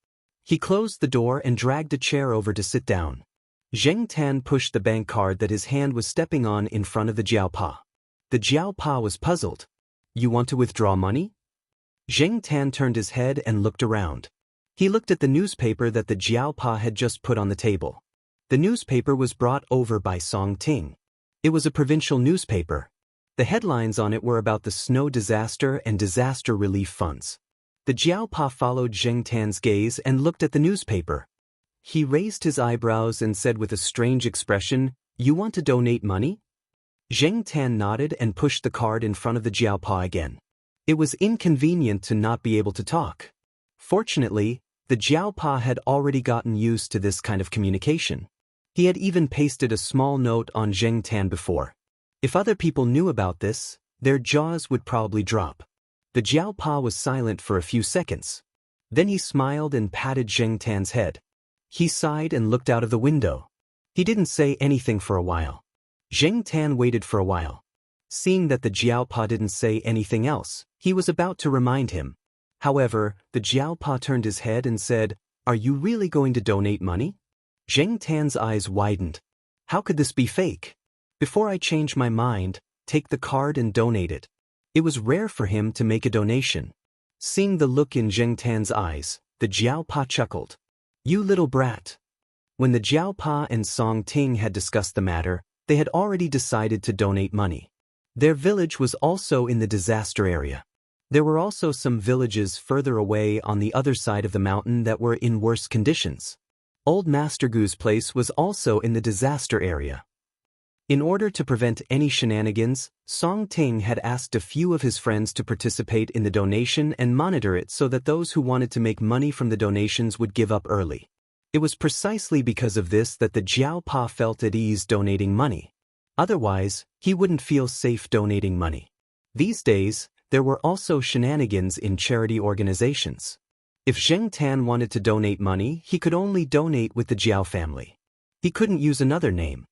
He closed the door and dragged a chair over to sit down. Jing Tan pushed the bank card that his hand was stepping on in front of the Jiaopa. The Jiaopa was puzzled. You want to withdraw money? Jing Tan turned his head and looked around. He looked at the newspaper that the Jiaopa had just put on the table. The newspaper was brought over by Song Ting. It was a provincial newspaper. The headlines on it were about the snow disaster and disaster relief funds. The Jiaopa followed Jing Tan's gaze and looked at the newspaper. He raised his eyebrows and said with a strange expression, "You want to donate money?" Zheng Tan nodded and pushed the card in front of the Jiaopa again. It was inconvenient to not be able to talk. Fortunately, the Jiaopa had already gotten used to this kind of communication. He had even pasted a small note on Zheng Tan before. If other people knew about this, their jaws would probably drop. The Jiaopa was silent for a few seconds. Then he smiled and patted Zheng Tan's head. He sighed and looked out of the window. He didn't say anything for a while. Zheng Tan waited for a while. Seeing that the Jiaopa didn't say anything else, he was about to remind him. However, the Jiaopa turned his head and said, "Are you really going to donate money?" Zheng Tan's eyes widened. How could this be fake? Before I change my mind, take the card and donate it. It was rare for him to make a donation. Seeing the look in Zheng Tan's eyes, the Jiaopa chuckled. You little brat. When the Jiaopa and Song Ting had discussed the matter, they had already decided to donate money. Their village was also in the disaster area. There were also some villages further away on the other side of the mountain that were in worse conditions. Old Master Gu's place was also in the disaster area. In order to prevent any shenanigans, Song Ting had asked a few of his friends to participate in the donation and monitor it so that those who wanted to make money from the donations would give up early. It was precisely because of this that the Jiaopa felt at ease donating money. Otherwise, he wouldn't feel safe donating money. These days, there were also shenanigans in charity organizations. If Zheng Tan wanted to donate money, he could only donate with the Jiao family. He couldn't use another name.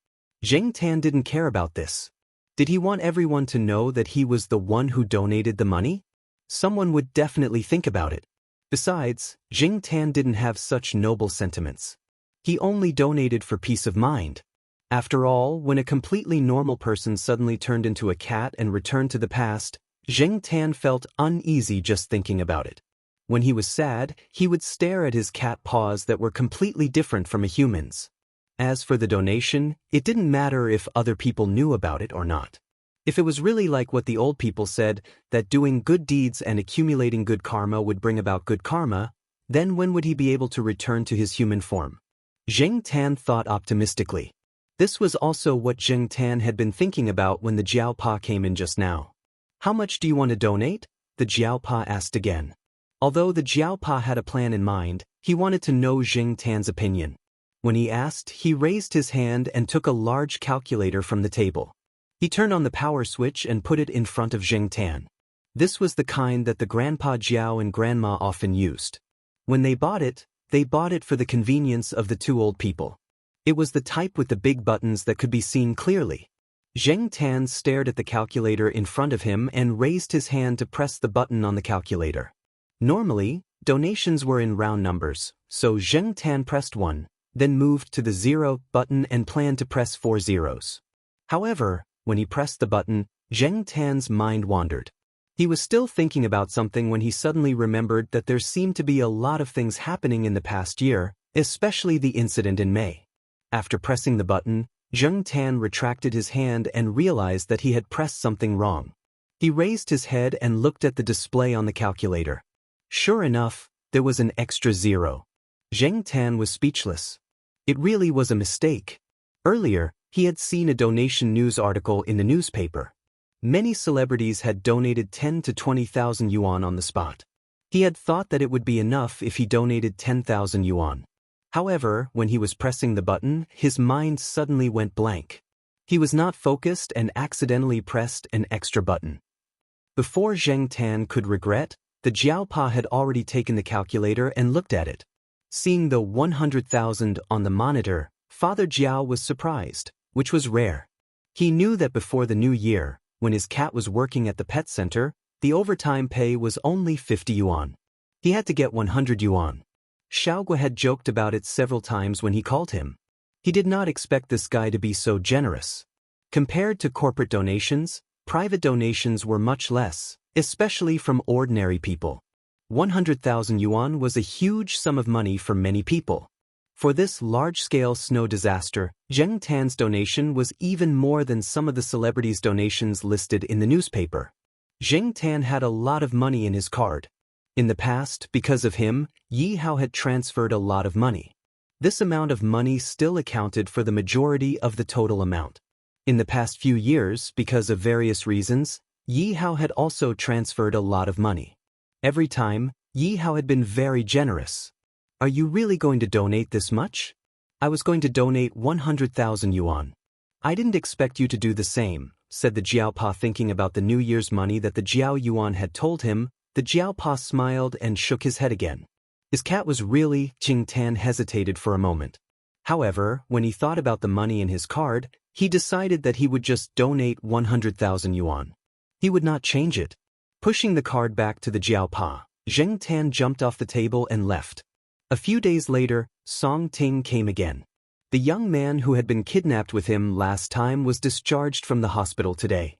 Zheng Tan didn't care about this. Did he want everyone to know that he was the one who donated the money? Someone would definitely think about it. Besides, Zheng Tan didn't have such noble sentiments. He only donated for peace of mind. After all, when a completely normal person suddenly turned into a cat and returned to the past, Zheng Tan felt uneasy just thinking about it. When he was sad, he would stare at his cat paws that were completely different from a human's. As for the donation, it didn't matter if other people knew about it or not. If it was really like what the old people said, that doing good deeds and accumulating good karma would bring about good karma, then when would he be able to return to his human form? Zheng Tan thought optimistically. This was also what Zheng Tan had been thinking about when the Jiaopa came in just now. How much do you want to donate? The Jiaopa asked again. Although the Jiaopa had a plan in mind, he wanted to know Zheng Tan's opinion. When he asked, he raised his hand and took a large calculator from the table. He turned on the power switch and put it in front of Zheng Tan. This was the kind that the Grandpa Jiao and Grandma often used. When they bought it for the convenience of the two old people. It was the type with the big buttons that could be seen clearly. Zheng Tan stared at the calculator in front of him and raised his hand to press the button on the calculator. Normally, donations were in round numbers, so Zheng Tan pressed 1, then moved to the 0 button and planned to press 4 zeros. However, when he pressed the button, Zheng Tan's mind wandered. He was still thinking about something when he suddenly remembered that there seemed to be a lot of things happening in the past year, especially the incident in May. After pressing the button, Zheng Tan retracted his hand and realized that he had pressed something wrong. He raised his head and looked at the display on the calculator. Sure enough, there was an extra 0. Zheng Tan was speechless. It really was a mistake. Earlier, he had seen a donation news article in the newspaper. Many celebrities had donated 10 to 20,000 yuan on the spot. He had thought that it would be enough if he donated 10,000 yuan. However, when he was pressing the button, his mind suddenly went blank. He was not focused and accidentally pressed an extra button. Before Zheng Tan could regret, the Jiaopa had already taken the calculator and looked at it. Seeing the 100,000 on the monitor, Father Jiao was surprised, which was rare. He knew that before the new year, when his cat was working at the pet center, the overtime pay was only 50 yuan. He had to get 100 yuan. Xiaogua had joked about it several times when he called him. He did not expect this guy to be so generous. Compared to corporate donations, private donations were much less, especially from ordinary people. 100,000 yuan was a huge sum of money for many people. For this large-scale snow disaster, Zheng Tan's donation was even more than some of the celebrities' donations listed in the newspaper. Zheng Tan had a lot of money in his card. In the past, because of him, Yi Hao had transferred a lot of money. This amount of money still accounted for the majority of the total amount. In the past few years, because of various reasons, Yi Hao had also transferred a lot of money. Every time, Yi Hao had been very generous. Are you really going to donate this much? I was going to donate 100,000 yuan. I didn't expect you to do the same, said the Jiaopa, thinking about the New Year's money that the Jiao Yuan had told him. The Jiaopa smiled and shook his head again. His cat was really. Jing Tan hesitated for a moment. However, when he thought about the money in his card, he decided that he would just donate 100,000 yuan. He would not change it. Pushing the card back to the Jiaopa, Zheng Tan jumped off the table and left. A few days later, Song Ting came again. The young man who had been kidnapped with him last time was discharged from the hospital today.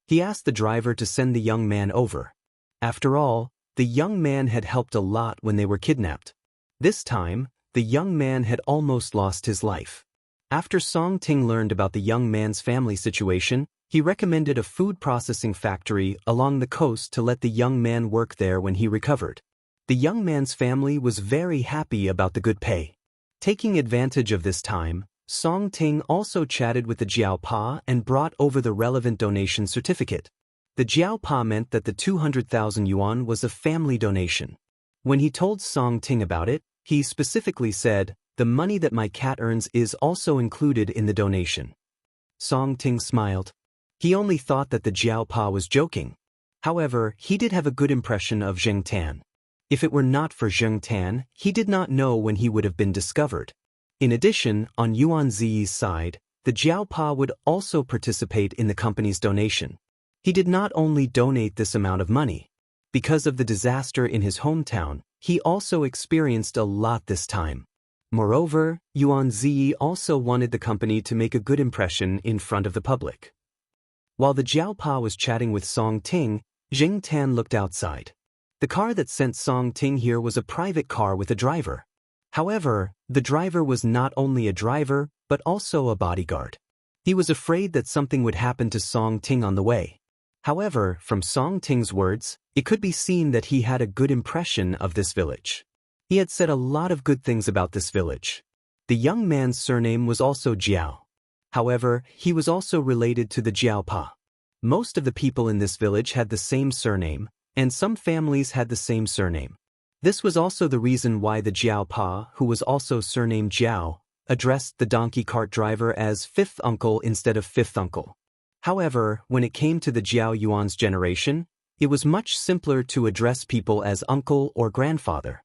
He asked the driver to send the young man over. After all, the young man had helped a lot when they were kidnapped. This time, the young man had almost lost his life. After Song Ting learned about the young man's family situation, he recommended a food processing factory along the coast to let the young man work there when he recovered. The young man's family was very happy about the good pay. Taking advantage of this time, Song Ting also chatted with the Jiaopa and brought over the relevant donation certificate. The Jiaopa meant that the 200,000 yuan was a family donation. When he told Song Ting about it, he specifically said, "The money that my cat earns is also included in the donation." Song Ting smiled. He only thought that the Jiaopa was joking. However, he did have a good impression of Zheng Tan. If it were not for Zheng Tan, he did not know when he would have been discovered. In addition, on Yuan Ziyi's side, the Jiaopa would also participate in the company's donation. He did not only donate this amount of money. Because of the disaster in his hometown, he also experienced a lot this time. Moreover, Yuan Ziyi also wanted the company to make a good impression in front of the public. While the Jiaopa was chatting with Song Ting, Zheng Tan looked outside. The car that sent Song Ting here was a private car with a driver. However, the driver was not only a driver, but also a bodyguard. He was afraid that something would happen to Song Ting on the way. However, from Song Ting's words, it could be seen that he had a good impression of this village. He had said a lot of good things about this village. The young man's surname was also Jiao. However, he was also related to the Jiaopa. Most of the people in this village had the same surname, and some families had the same surname. This was also the reason why the Jiaopa, who was also surnamed Jiao, addressed the donkey cart driver as fifth uncle instead of fifth uncle. However, when it came to the Jiao Yuan's generation, it was much simpler to address people as uncle or grandfather.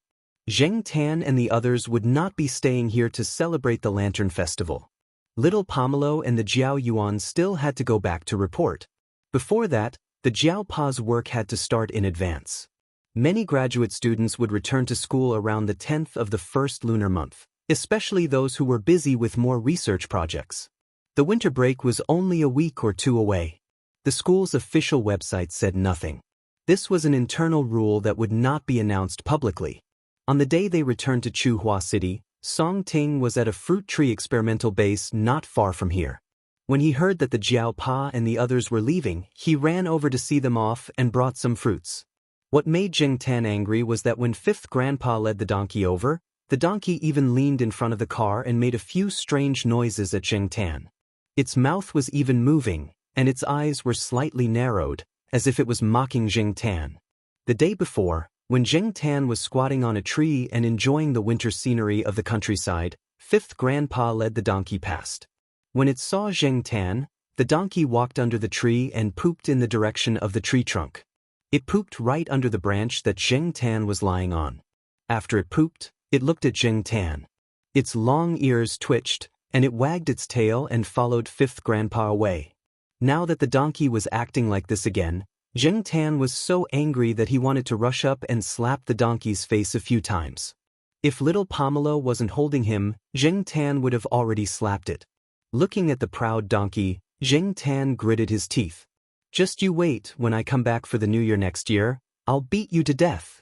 Zheng Tan and the others would not be staying here to celebrate the Lantern Festival. Little Pomelo and the Jiao Yuan still had to go back to report. Before that, the Jiaopa's work had to start in advance. Many graduate students would return to school around the 10th of the first lunar month, especially those who were busy with more research projects. The winter break was only a week or two away. The school's official website said nothing. This was an internal rule that would not be announced publicly. On the day they returned to Chuhua City, Song Ting was at a fruit tree experimental base not far from here. When he heard that the Jiaopa and the others were leaving, he ran over to see them off and brought some fruits. What made Zheng Tan angry was that when fifth grandpa led the donkey over, the donkey even leaned in front of the car and made a few strange noises at Zheng Tan. Its mouth was even moving, and its eyes were slightly narrowed, as if it was mocking Zheng Tan. The day before, when Zheng Tan was squatting on a tree and enjoying the winter scenery of the countryside, fifth grandpa led the donkey past. When it saw Zheng Tan, the donkey walked under the tree and pooped in the direction of the tree trunk. It pooped right under the branch that Zheng Tan was lying on. After it pooped, it looked at Zheng Tan. Its long ears twitched, and it wagged its tail and followed fifth grandpa away. Now that the donkey was acting like this again, Zheng Tan was so angry that he wanted to rush up and slap the donkey's face a few times. If little Pomelo wasn't holding him, Zheng Tan would have already slapped it. Looking at the proud donkey, Zheng Tan gritted his teeth. "Just you wait, when I come back for the new year next year, I'll beat you to death."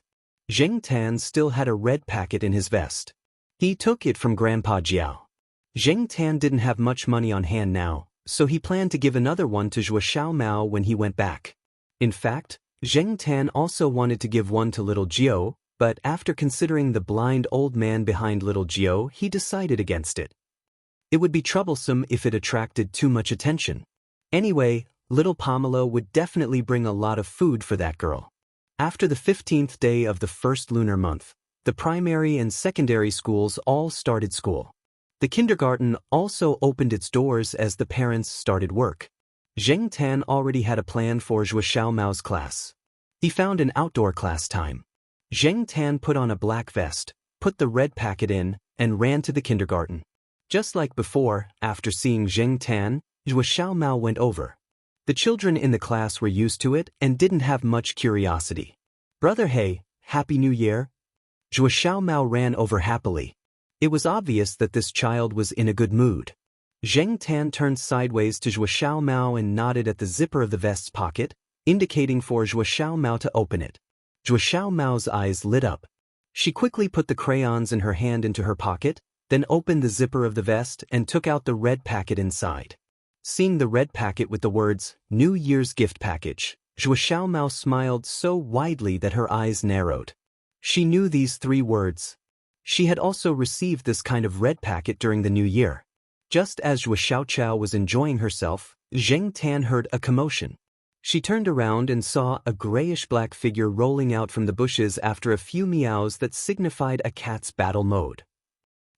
Zheng Tan still had a red packet in his vest. He took it from Grandpa Jiao. Zheng Tan didn't have much money on hand now, so he planned to give another one to Zhuo Xiaomao when he went back. In fact, Zheng Tan also wanted to give one to little Jiao, but after considering the blind old man behind little Jiao, he decided against it. It would be troublesome if it attracted too much attention. Anyway, little Pamela would definitely bring a lot of food for that girl. After the 15th day of the first lunar month, the primary and secondary schools all started school. The kindergarten also opened its doors as the parents started work. Zheng Tan already had a plan for Zhuo Xiaomao's class. He found an outdoor class time. Zheng Tan put on a black vest, put the red packet in, and ran to the kindergarten. Just like before, after seeing Zheng Tan, Zhuo Xiaomao went over. The children in the class were used to it and didn't have much curiosity. "Brother He, Happy New Year?" Zhuo Xiaomao ran over happily. It was obvious that this child was in a good mood. Zheng Tan turned sideways to Zhuo Xiaomao and nodded at the zipper of the vest's pocket, indicating for Zhuo Xiaomao to open it. Zhuo Xiaomao's eyes lit up. She quickly put the crayons in her hand into her pocket, then opened the zipper of the vest and took out the red packet inside. Seeing the red packet with the words, "New Year's gift package," Zhuo Xiaomao smiled so widely that her eyes narrowed. She knew these 3 words. She had also received this kind of red packet during the New Year. Just as Zhuo Xiaochao was enjoying herself, Zheng Tan heard a commotion. She turned around and saw a grayish-black figure rolling out from the bushes after a few meows that signified a cat's battle mode.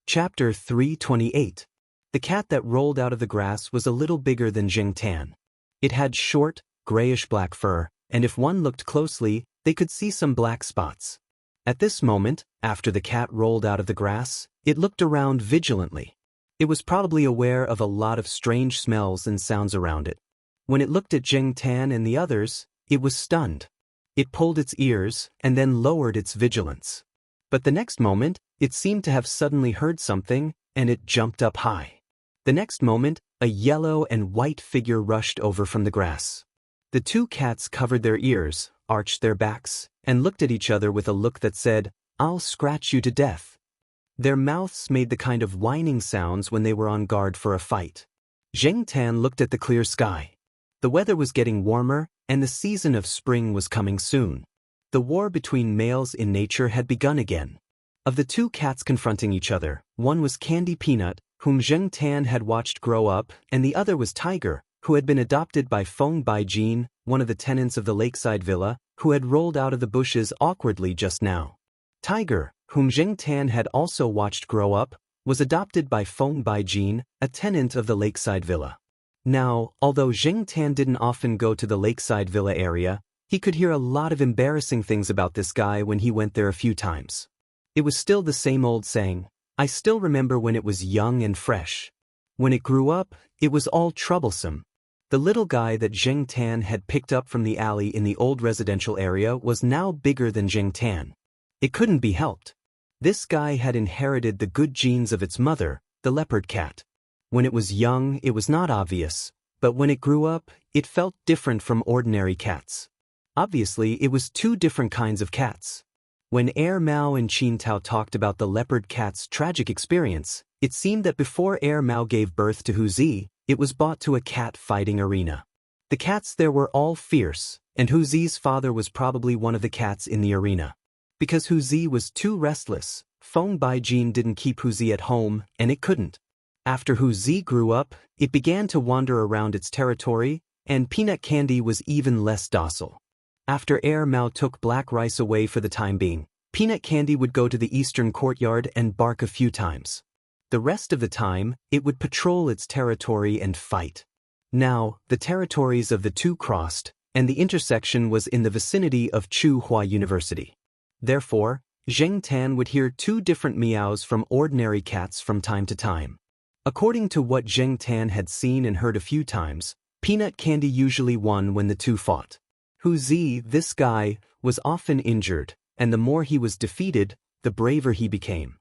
Chapter 328. The cat that rolled out of the grass was a little bigger than Zheng Tan. It had short, grayish-black fur, and if one looked closely, they could see some black spots. At this moment, after the cat rolled out of the grass, it looked around vigilantly. It was probably aware of a lot of strange smells and sounds around it. When it looked at Zheng Tan and the others, it was stunned. It pulled its ears and then lowered its vigilance. But the next moment, it seemed to have suddenly heard something, and it jumped up high. The next moment, a yellow and white figure rushed over from the grass. The 2 cats covered their ears, arched their backs, and looked at each other with a look that said, "I'll scratch you to death." Their mouths made the kind of whining sounds when they were on guard for a fight. Zheng Tan looked at the clear sky. The weather was getting warmer, and the season of spring was coming soon. The war between males in nature had begun again. Of the 2 cats confronting each other, one was Candy Peanut, whom Zheng Tan had watched grow up, and the other was Tiger, who had been adopted by Feng Baijin, one of the tenants of the lakeside villa, who had rolled out of the bushes awkwardly just now. Tiger, whom Zheng Tan had also watched grow up, was adopted by Feng Baijin, a tenant of the lakeside villa. Now, although Zheng Tan didn't often go to the lakeside villa area, he could hear a lot of embarrassing things about this guy when he went there a few times. It was still the same old saying, "I still remember when it was young and fresh. When it grew up, it was all troublesome." The little guy that Zheng Tan had picked up from the alley in the old residential area was now bigger than Zheng Tan. It couldn't be helped. This guy had inherited the good genes of its mother, the leopard cat. When it was young, it was not obvious, but when it grew up, it felt different from ordinary cats. Obviously, it was 2 different kinds of cats. When Air Mao and Qin Tao talked about the leopard cat's tragic experience, it seemed that before Air Mao gave birth to Hu Zi, it was brought to a cat fighting arena. The cats there were all fierce, and Hu Zi's father was probably one of the cats in the arena. Because Hu Zi was too restless, Feng Baijin didn't keep Hu Zi at home, and it couldn't. After Hu Zi grew up, it began to wander around its territory, and Peanut Candy was even less docile. After Air Mao took black rice away for the time being, Peanut Candy would go to the eastern courtyard and bark a few times. The rest of the time, it would patrol its territory and fight. Now, the territories of the 2 crossed, and the intersection was in the vicinity of Tsinghua University. Therefore, Zheng Tan would hear 2 different meows from ordinary cats from time to time. According to what Zheng Tan had seen and heard a few times, Peanut Candy usually won when the 2 fought. Hu Zi, this guy, was often injured, and the more he was defeated, the braver he became.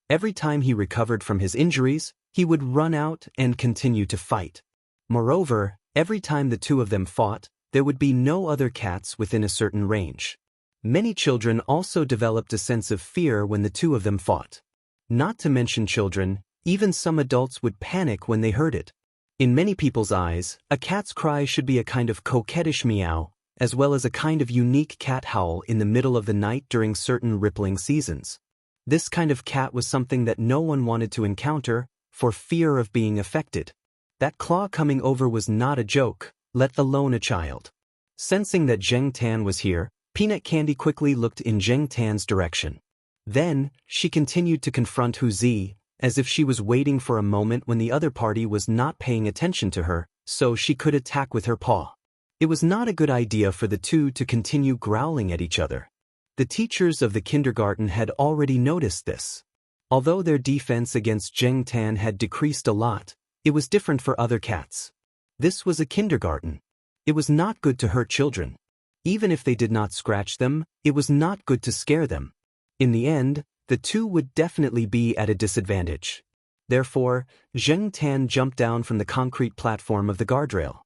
Every time he recovered from his injuries, he would run out and continue to fight. Moreover, every time the 2 of them fought, there would be no other cats within a certain range. Many children also developed a sense of fear when the 2 of them fought. Not to mention children, even some adults would panic when they heard it. In many people's eyes, a cat's cry should be a kind of coquettish meow, as well as a kind of unique cat howl in the middle of the night during certain rippling seasons. This kind of cat was something that no one wanted to encounter, for fear of being affected. That claw coming over was not a joke, let alone a child. Sensing that Zheng Tan was here, Peanut Candy quickly looked in Zheng Tan's direction. Then, she continued to confront Hu Zi, as if she was waiting for a moment when the other party was not paying attention to her, so she could attack with her paw. It was not a good idea for the two to continue growling at each other. The teachers of the kindergarten had already noticed this. Although their defense against Zheng Tan had decreased a lot, it was different for other cats. This was a kindergarten. It was not good to hurt children. Even if they did not scratch them, it was not good to scare them. In the end, the two would definitely be at a disadvantage. Therefore, Zheng Tan jumped down from the concrete platform of the guardrail.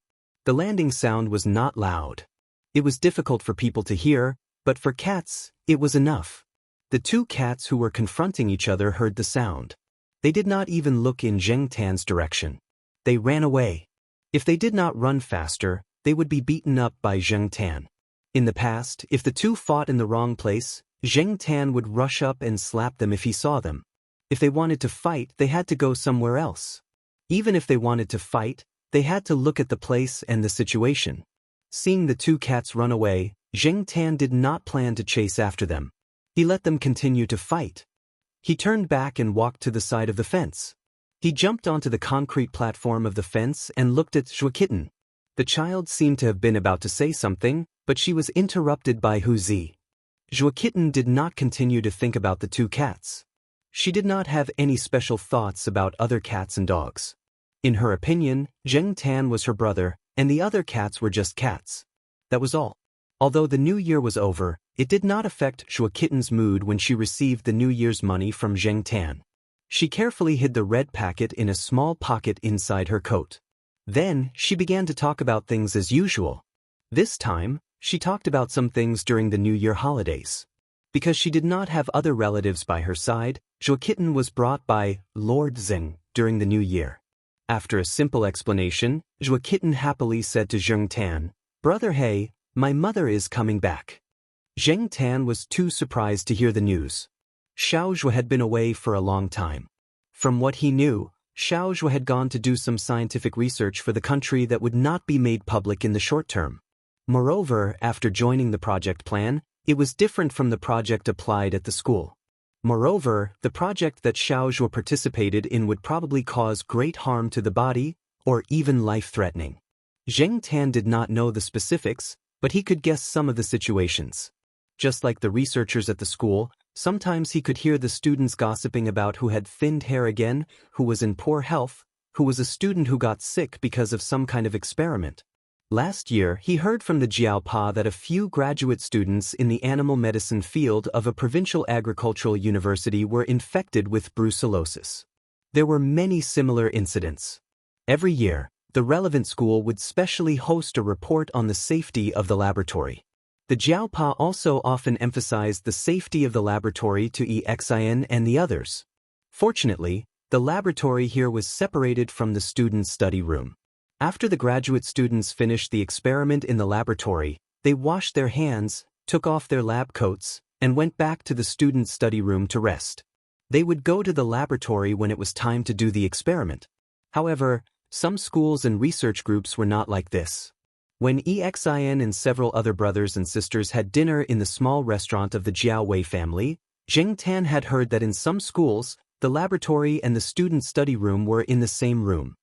The landing sound was not loud. It was difficult for people to hear, but for cats, it was enough. The two cats who were confronting each other heard the sound. They did not even look in Zheng Tan's direction. They ran away. If they did not run faster, they would be beaten up by Zheng Tan. In the past, if the two fought in the wrong place, Zheng Tan would rush up and slap them if he saw them. If they wanted to fight, they had to go somewhere else. Even if they wanted to fight, they had to look at the place and the situation. Seeing the two cats run away, Zheng Tan did not plan to chase after them. He let them continue to fight. He turned back and walked to the side of the fence. He jumped onto the concrete platform of the fence and looked at Zhuo Kitten. The child seemed to have been about to say something, but she was interrupted by Hu Zi. Zhuo Kitten did not continue to think about the two cats. She did not have any special thoughts about other cats and dogs. In her opinion, Zheng Tan was her brother, and the other cats were just cats. That was all. Although the new year was over, it did not affect Zhuo Kitten's mood when she received the New Year's money from Zheng Tan. She carefully hid the red packet in a small pocket inside her coat. Then, she began to talk about things as usual. This time, she talked about some things during the New Year holidays. Because she did not have other relatives by her side, Zhuo Kitten was brought by Lord Zeng during the New Year. After a simple explanation, Zhuo Kitten happily said to Zheng Tan, "Brother He, my mother is coming back." Zheng Tan was too surprised to hear the news. Xiao Zhuo had been away for a long time. From what he knew, Xiao Zhuo had gone to do some scientific research for the country that would not be made public in the short term. Moreover, after joining the project plan, it was different from the project applied at the school. Moreover, the project that Xiao Zhuo participated in would probably cause great harm to the body, or even life-threatening. Zheng Tan did not know the specifics, but he could guess some of the situations. Just like the researchers at the school, sometimes he could hear the students gossiping about who had thinned hair again, who was in poor health, who was a student who got sick because of some kind of experiment. Last year, he heard from the Jiaopa that a few graduate students in the animal medicine field of a provincial agricultural university were infected with brucellosis. There were many similar incidents. Every year, the relevant school would specially host a report on the safety of the laboratory. The Jiaopa also often emphasized the safety of the laboratory to Xin and the others. Fortunately, the laboratory here was separated from the student study room. After the graduate students finished the experiment in the laboratory, they washed their hands, took off their lab coats, and went back to the student study room to rest. They would go to the laboratory when it was time to do the experiment. However, some schools and research groups were not like this. When Xin and several other brothers and sisters had dinner in the small restaurant of the Jiao Wei family, Zheng Tan had heard that in some schools, the laboratory and the student study room were in the same room.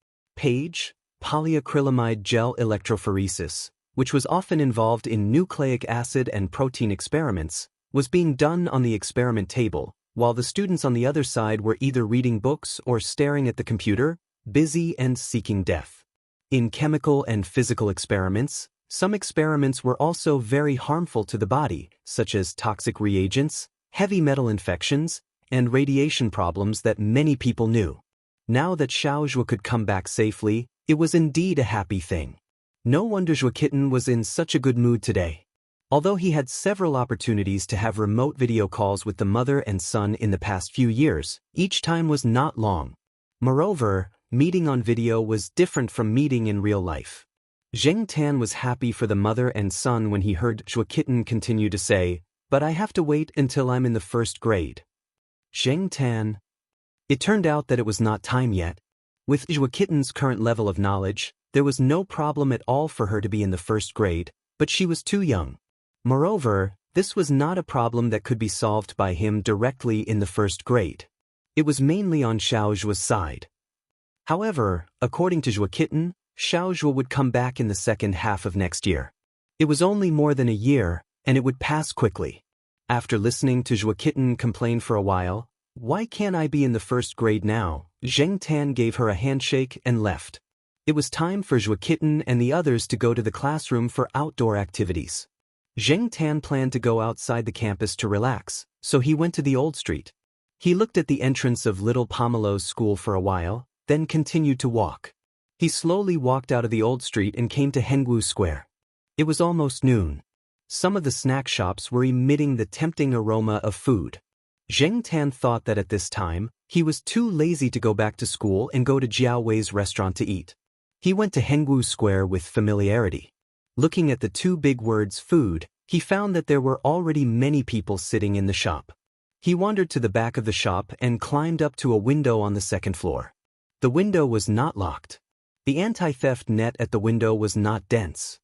Polyacrylamide gel electrophoresis, which was often involved in nucleic acid and protein experiments, was being done on the experiment table, while the students on the other side were either reading books or staring at the computer, busy and seeking death. In chemical and physical experiments, some experiments were also very harmful to the body, such as toxic reagents, heavy metal infections, and radiation problems that many people knew. Now that Xiao Zhuo could come back safely, it was indeed a happy thing. No wonder Zhuo Kitten was in such a good mood today. Although he had several opportunities to have remote video calls with the mother and son in the past few years, each time was not long. Moreover, meeting on video was different from meeting in real life. Zheng Tan was happy for the mother and son when he heard Zhuo Kitten continue to say, "But I have to wait until I'm in the first grade." Zheng Tan. It turned out that it was not time yet. With Zhua Kitten's current level of knowledge, there was no problem at all for her to be in the first grade, but she was too young. Moreover, this was not a problem that could be solved by him directly in the first grade. It was mainly on Xiaozhua's side. However, according to Zhua Kitten, Xiaozhua would come back in the second half of next year. It was only more than a year, and it would pass quickly. After listening to Zhua Kitten complain for a while, "Why can't I be in the first grade now?" Zheng Tan gave her a handshake and left. It was time for Zhua Kitten and the others to go to the classroom for outdoor activities. Zheng Tan planned to go outside the campus to relax, so he went to the old street. He looked at the entrance of little Pomelo's school for a while, then continued to walk. He slowly walked out of the old street and came to Hengwu Square. It was almost noon. Some of the snack shops were emitting the tempting aroma of food. Zheng Tan thought that at this time, he was too lazy to go back to school and go to Jiao Wei's restaurant to eat. He went to Hengwu Square with familiarity. Looking at the two big words food, he found that there were already many people sitting in the shop. He wandered to the back of the shop and climbed up to a window on the second floor. The window was not locked. The anti-theft net at the window was not dense.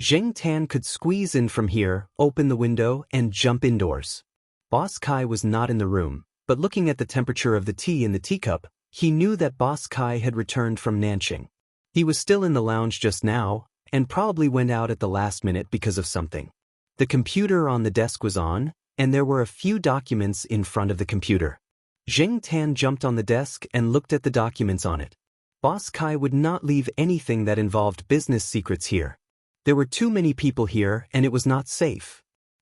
Zheng Tan could squeeze in from here, open the window, and jump indoors. Boss Kai was not in the room, but looking at the temperature of the tea in the teacup, he knew that Boss Kai had returned from Nanqing. He was still in the lounge just now, and probably went out at the last minute because of something. The computer on the desk was on, and there were a few documents in front of the computer. Zheng Tan jumped on the desk and looked at the documents on it. Boss Kai would not leave anything that involved business secrets here. There were too many people here and it was not safe.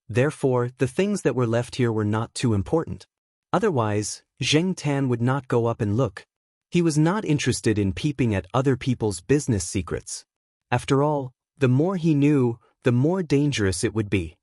Therefore, the things that were left here were not too important. Otherwise, Zheng Tan would not go up and look. He was not interested in peeping at other people's business secrets. After all, the more he knew, the more dangerous it would be.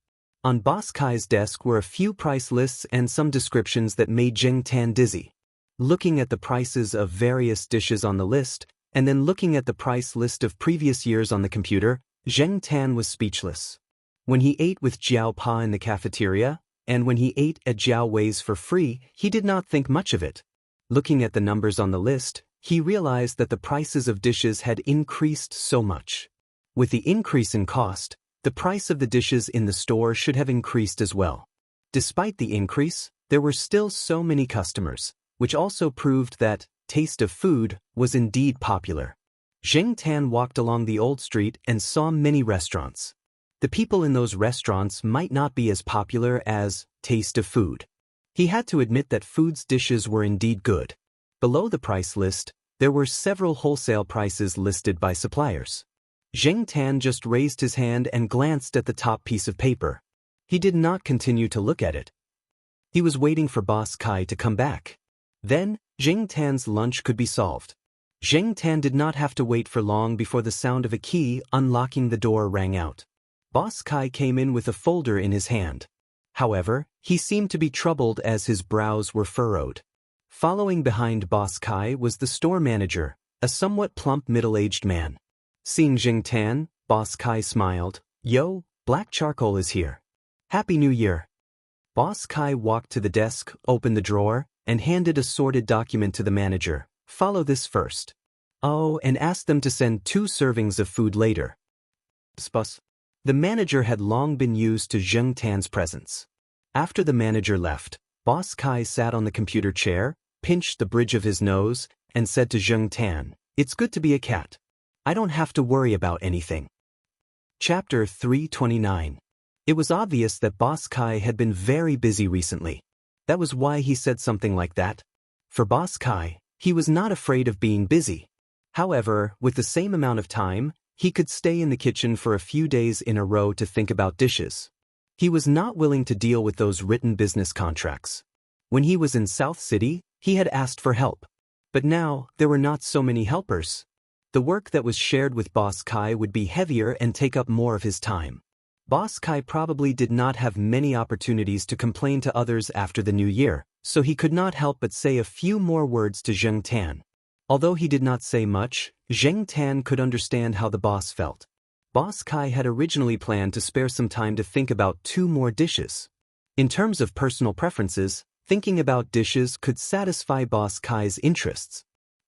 On Boss Kai's desk were a few price lists and some descriptions that made Zheng Tan dizzy. Looking at the prices of various dishes on the list, and then looking at the price list of previous years on the computer, Zheng Tan was speechless. When he ate with Jiao Pa in the cafeteria, and when he ate at Jiao Wei's for free, he did not think much of it. Looking at the numbers on the list, he realized that the prices of dishes had increased so much. With the increase in cost, the price of the dishes in the store should have increased as well. Despite the increase, there were still so many customers, which also proved that taste of food was indeed popular. Zheng Tan walked along the old street and saw many restaurants. The people in those restaurants might not be as popular as taste of food. He had to admit that food's dishes were indeed good. Below the price list, there were several wholesale prices listed by suppliers. Zheng Tan just raised his hand and glanced at the top piece of paper. He did not continue to look at it. He was waiting for Boss Kai to come back. Then, Zheng Tan's lunch could be solved. Zheng Tan did not have to wait for long before the sound of a key unlocking the door rang out. Boss Kai came in with a folder in his hand. However, he seemed to be troubled as his brows were furrowed. Following behind Boss Kai was the store manager, a somewhat plump middle-aged man. Seeing Zheng Tan, Boss Kai smiled. "Yo, Black Charcoal is here. Happy New Year." Boss Kai walked to the desk, opened the drawer, and handed a sorted document to the manager. "Follow this first. Oh, and ask them to send 2 servings of food later." Spus. The manager had long been used to Zheng Tan's presence. After the manager left, Boss Kai sat on the computer chair, pinched the bridge of his nose, and said to Zheng Tan, "It's good to be a cat. I don't have to worry about anything." Chapter 329. It was obvious that Boss Kai had been very busy recently. That was why he said something like that. For Boss Kai, he was not afraid of being busy. However, with the same amount of time, he could stay in the kitchen for a few days in a row to think about dishes. He was not willing to deal with those written business contracts. When he was in South City, he had asked for help. But now, there were not so many helpers. The work that was shared with Boss Kai would be heavier and take up more of his time. Boss Kai probably did not have many opportunities to complain to others after the new year, so he could not help but say a few more words to Zheng Tan. Although he did not say much, Zheng Tan could understand how the boss felt. Boss Kai had originally planned to spare some time to think about 2 more dishes. In terms of personal preferences, thinking about dishes could satisfy Boss Kai's interests.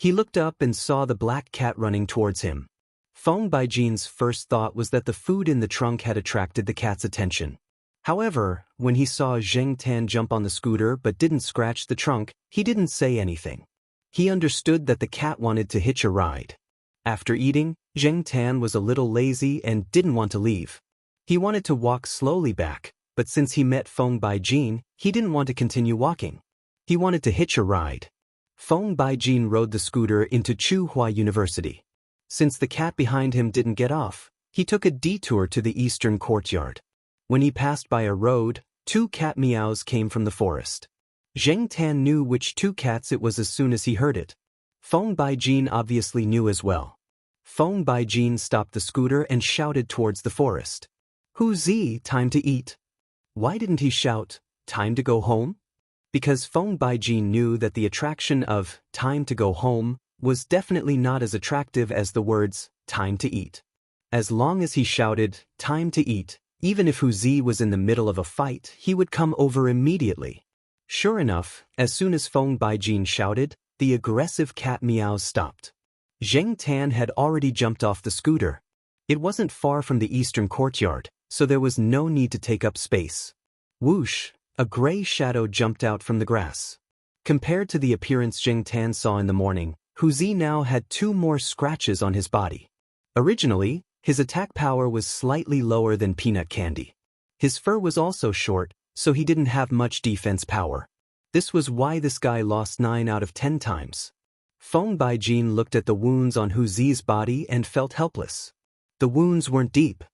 He looked up and saw the black cat running towards him. Feng Baijin's first thought was that the food in the trunk had attracted the cat's attention. However, when he saw Zheng Tan jump on the scooter but didn't scratch the trunk, he didn't say anything. He understood that the cat wanted to hitch a ride. After eating, Zheng Tan was a little lazy and didn't want to leave. He wanted to walk slowly back, but since he met Feng Baijin, he didn't want to continue walking. He wanted to hitch a ride. Feng Baijin rode the scooter into Tsinghua University. Since the cat behind him didn't get off, he took a detour to the eastern courtyard. When he passed by a road, 2 cat meows came from the forest. Zheng Tan knew which 2 cats it was as soon as he heard it. Feng Baijin obviously knew as well. Feng Baijin stopped the scooter and shouted towards the forest. "Hu Zi, time to eat." Why didn't he shout, "Time to go home"? Because Feng Baijin knew that the attraction of "time to go home" was definitely not as attractive as the words "time to eat." As long as he shouted, "Time to eat," even if Hu Zi was in the middle of a fight, he would come over immediately. Sure enough, as soon as Feng Baijin shouted, the aggressive cat meows stopped. Zheng Tan had already jumped off the scooter. It wasn't far from the eastern courtyard, so there was no need to take up space. Whoosh, a gray shadow jumped out from the grass. Compared to the appearance Zheng Tan saw in the morning, Hu Zi now had 2 more scratches on his body. Originally, his attack power was slightly lower than peanut candy. His fur was also short, so he didn't have much defense power. This was why this guy lost 9 out of 10 times. Feng Baijin looked at the wounds on Hu Zi's body and felt helpless. The wounds weren't deep.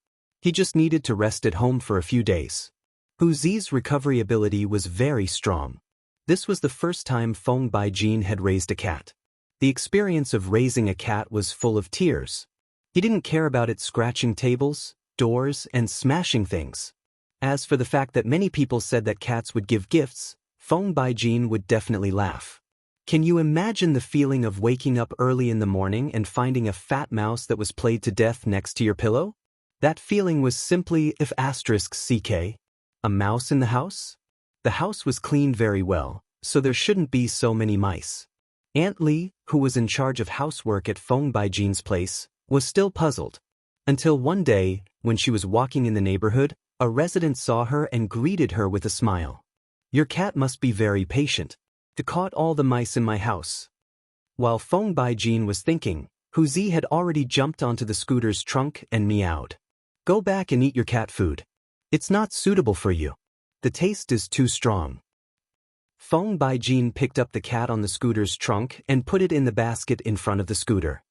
He just needed to rest at home for a few days. Hu Zi's recovery ability was very strong. This was the first time Feng Baijin had raised a cat. The experience of raising a cat was full of tears. He didn't care about it scratching tables, doors, and smashing things. As for the fact that many people said that cats would give gifts, Feng Baijin would definitely laugh. Can you imagine the feeling of waking up early in the morning and finding a fat mouse that was played to death next to your pillow? That feeling was simply if *ck. A mouse in the house? The house was cleaned very well, so there shouldn't be so many mice. Aunt Li, who was in charge of housework at Feng Baijin's place, was still puzzled. Until one day, when she was walking in the neighborhood, a resident saw her and greeted her with a smile. "Your cat must be very patient. They caught all the mice in my house." While Feng Baijin was thinking, Hu Zi had already jumped onto the scooter's trunk and meowed. "Go back and eat your cat food. It's not suitable for you. The taste is too strong." Feng Baijin picked up the cat on the scooter's trunk and put it in the basket in front of the scooter.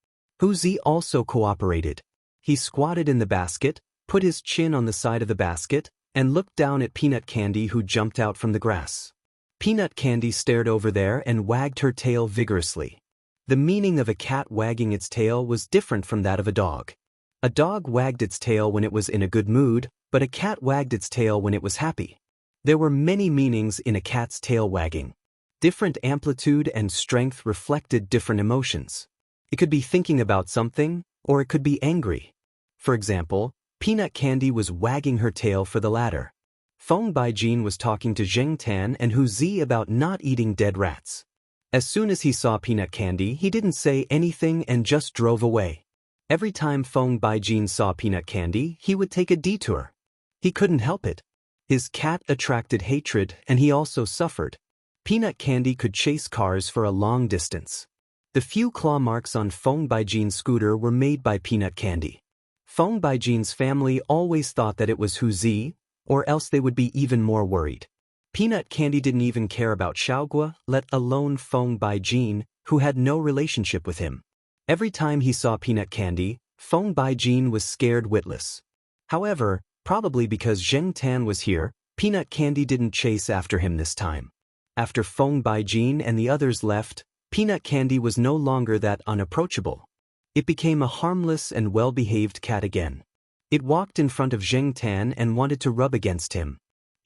Hu Zi also cooperated. He squatted in the basket, put his chin on the side of the basket, and looked down at Peanut Candy, who jumped out from the grass. Peanut Candy stared over there and wagged her tail vigorously. The meaning of a cat wagging its tail was different from that of a dog. A dog wagged its tail when it was in a good mood, but a cat wagged its tail when it was happy. There were many meanings in a cat's tail wagging. Different amplitude and strength reflected different emotions. It could be thinking about something, or it could be angry. For example, Peanut Candy was wagging her tail for the latter. Feng Baijin was talking to Zheng Tan and Hu Zi about not eating dead rats. As soon as he saw Peanut Candy, he didn't say anything and just drove away. Every time Feng Baijin saw Peanut Candy, he would take a detour. He couldn't help it. His cat attracted hatred, and he also suffered. Peanut Candy could chase cars for a long distance. The few claw marks on Feng Baijin's scooter were made by Peanut Candy. Feng Baijin's family always thought that it was Hu Zi, or else they would be even more worried. Peanut Candy didn't even care about Xiaogua, let alone Feng Baijin, who had no relationship with him. Every time he saw Peanut Candy, Feng Baijin was scared witless. However, probably because Zheng Tan was here, Peanut Candy didn't chase after him this time. After Feng Baijin and the others left, Peanut Candy was no longer that unapproachable. It became a harmless and well-behaved cat again. It walked in front of Zheng Tan and wanted to rub against him.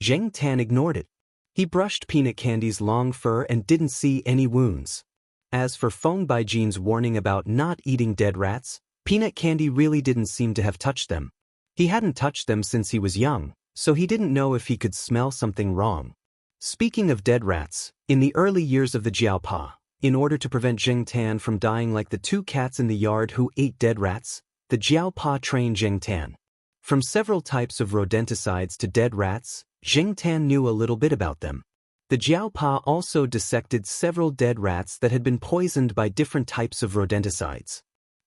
Zheng Tan ignored it. He brushed Peanut Candy's long fur and didn't see any wounds. As for Feng Baijin's warning about not eating dead rats, Peanut Candy really didn't seem to have touched them. He hadn't touched them since he was young, so he didn't know if he could smell something wrong. Speaking of dead rats, in the early years of the Jiaopa, In order to prevent Zheng Tan from dying like the two cats in the yard who ate dead rats, the Jiaopa trained Zheng Tan. From several types of rodenticides to dead rats, Zheng Tan knew a little bit about them. The Jiaopa also dissected several dead rats that had been poisoned by different types of rodenticides.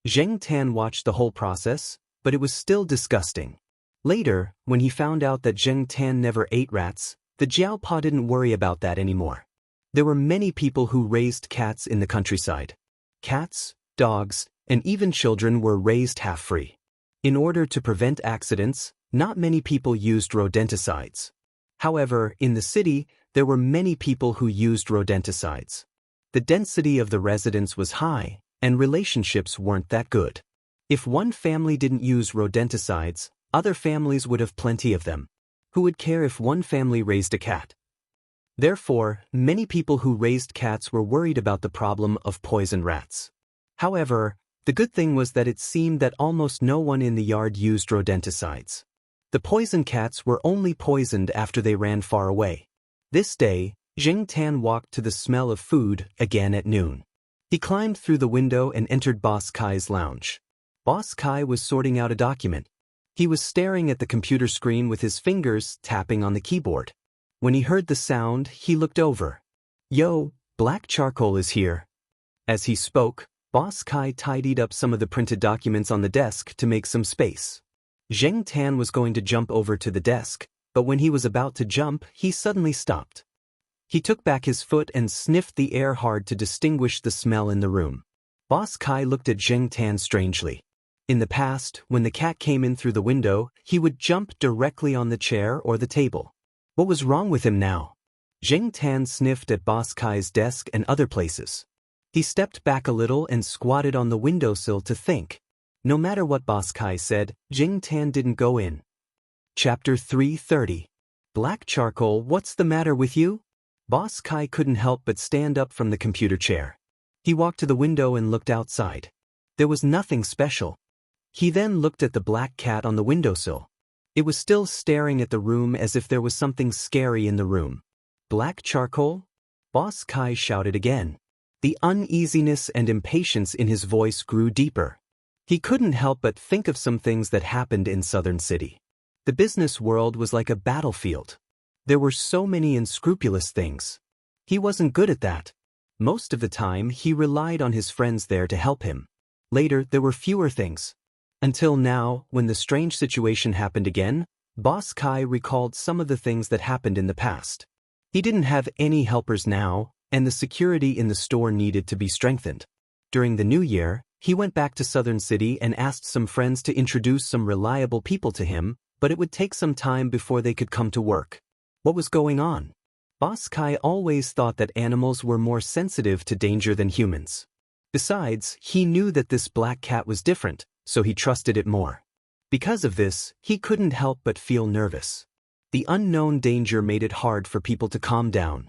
Zheng Tan watched the whole process, but it was still disgusting. Later, when he found out that Zheng Tan never ate rats, the Jiaopa didn't worry about that anymore. There were many people who raised cats in the countryside. Cats, dogs, and even children were raised half-free. In order to prevent accidents, not many people used rodenticides. However, in the city, there were many people who used rodenticides. The density of the residents was high, and relationships weren't that good. If one family didn't use rodenticides, other families would have plenty of them. Who would care if one family raised a cat? Therefore, many people who raised cats were worried about the problem of poisoned rats. However, the good thing was that it seemed that almost no one in the yard used rodenticides. The poisoned cats were only poisoned after they ran far away. This day, Zheng Tan walked to the smell of food again at noon. He climbed through the window and entered Boss Kai's lounge. Boss Kai was sorting out a document. He was staring at the computer screen with his fingers tapping on the keyboard. When he heard the sound, he looked over. "Yo, black charcoal is here." As he spoke, Boss Kai tidied up some of the printed documents on the desk to make some space. Zheng Tan was going to jump over to the desk, but when he was about to jump, he suddenly stopped. He took back his foot and sniffed the air hard to distinguish the smell in the room. Boss Kai looked at Zheng Tan strangely. In the past, when the cat came in through the window, he would jump directly on the chair or the table. What was wrong with him now? Zheng Tan sniffed at Boss Kai's desk and other places. He stepped back a little and squatted on the windowsill to think. No matter what Boss Kai said, Zheng Tan didn't go in. Chapter 330. Black charcoal, what's the matter with you? Boss Kai couldn't help but stand up from the computer chair. He walked to the window and looked outside. There was nothing special. He then looked at the black cat on the windowsill. It was still staring at the room as if there was something scary in the room. Black charcoal? Boss Kai shouted again. The uneasiness and impatience in his voice grew deeper. He couldn't help but think of some things that happened in Southern City. The business world was like a battlefield. There were so many unscrupulous things. He wasn't good at that. Most of the time, he relied on his friends there to help him. Later, there were fewer things. Until now, when the strange situation happened again, Boss Kai recalled some of the things that happened in the past. He didn't have any helpers now, and the security in the store needed to be strengthened. During the new year, he went back to Southern City and asked some friends to introduce some reliable people to him, but it would take some time before they could come to work. What was going on? Boss Kai always thought that animals were more sensitive to danger than humans. Besides, he knew that this black cat was different, so he trusted it more. Because of this, he couldn't help but feel nervous. The unknown danger made it hard for people to calm down.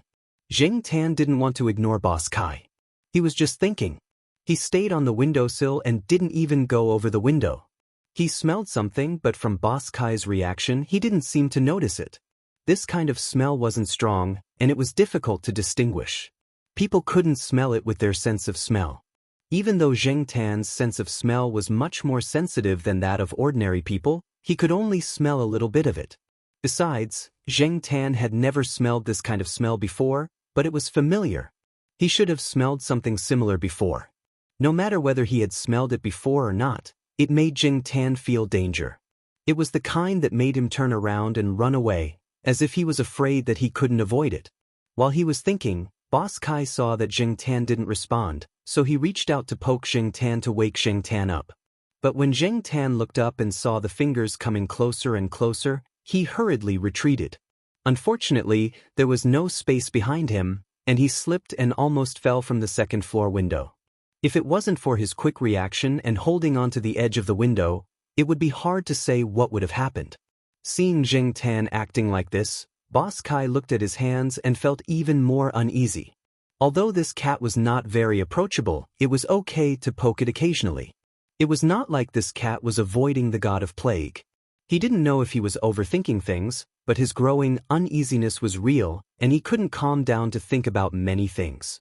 Zheng Tan didn't want to ignore Boss Kai. He was just thinking. He stayed on the windowsill and didn't even go over the window. He smelled something, but from Boss Kai's reaction, he didn't seem to notice it. This kind of smell wasn't strong, and it was difficult to distinguish. People couldn't smell it with their sense of smell. Even though Zheng Tan's sense of smell was much more sensitive than that of ordinary people, he could only smell a little bit of it. Besides, Zheng Tan had never smelled this kind of smell before, but it was familiar. He should have smelled something similar before. No matter whether he had smelled it before or not, it made Zheng Tan feel danger. It was the kind that made him turn around and run away, as if he was afraid that he couldn't avoid it. While he was thinking, Boss Kai saw that Zheng Tan didn't respond, so he reached out to poke Zheng Tan to wake Zheng Tan up. But when Zheng Tan looked up and saw the fingers coming closer and closer, he hurriedly retreated. Unfortunately, there was no space behind him, and he slipped and almost fell from the second-floor window. If it wasn't for his quick reaction and holding onto the edge of the window, it would be hard to say what would have happened. Seeing Zheng Tan acting like this, Boss Kai looked at his hands and felt even more uneasy. Although this cat was not very approachable, it was okay to poke it occasionally. It was not like this cat was avoiding the god of plague. He didn't know if he was overthinking things, but his growing uneasiness was real, and he couldn't calm down to think about many things.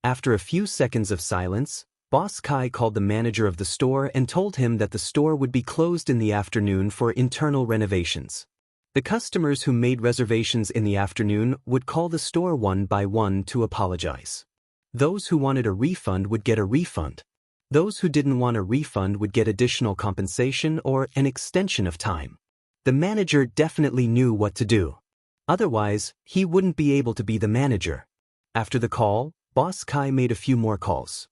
After a few seconds of silence, Boss Kai called the manager of the store and told him that the store would be closed in the afternoon for internal renovations. The customers who made reservations in the afternoon would call the store one by one to apologize. Those who wanted a refund would get a refund. Those who didn't want a refund would get additional compensation or an extension of time. The manager definitely knew what to do. Otherwise, he wouldn't be able to be the manager. After the call, Boss Kai made a few more calls.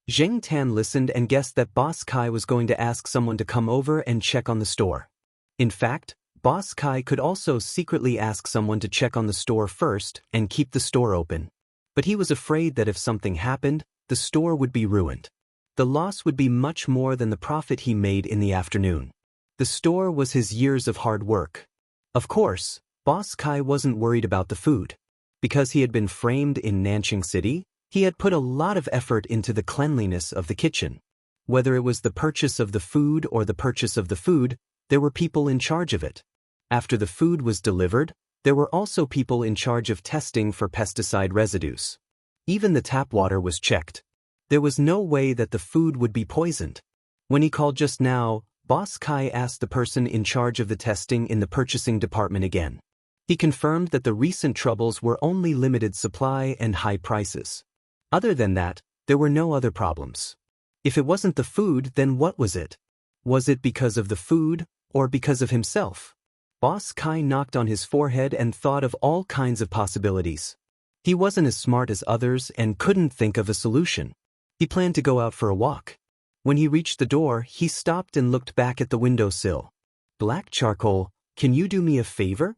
Zheng Tan listened and guessed that Boss Kai was going to ask someone to come over and check on the store. In fact, Boss Kai could also secretly ask someone to check on the store first and keep the store open. But he was afraid that if something happened, the store would be ruined. The loss would be much more than the profit he made in the afternoon. The store was his years of hard work. Of course, Boss Kai wasn't worried about the food. Because he had been framed in Nanjing City, he had put a lot of effort into the cleanliness of the kitchen. Whether it was the purchase of the food or the purchase of the food, there were people in charge of it. After the food was delivered, there were also people in charge of testing for pesticide residues. Even the tap water was checked. There was no way that the food would be poisoned. When he called just now, Boss Kai asked the person in charge of the testing in the purchasing department again. He confirmed that the recent troubles were only limited supply and high prices. Other than that, there were no other problems. If it wasn't the food, then what was it? Was it because of the food, or because of himself? Boss Kai knocked on his forehead and thought of all kinds of possibilities. He wasn't as smart as others and couldn't think of a solution. He planned to go out for a walk. When he reached the door, he stopped and looked back at the windowsill. Black charcoal, can you do me a favor?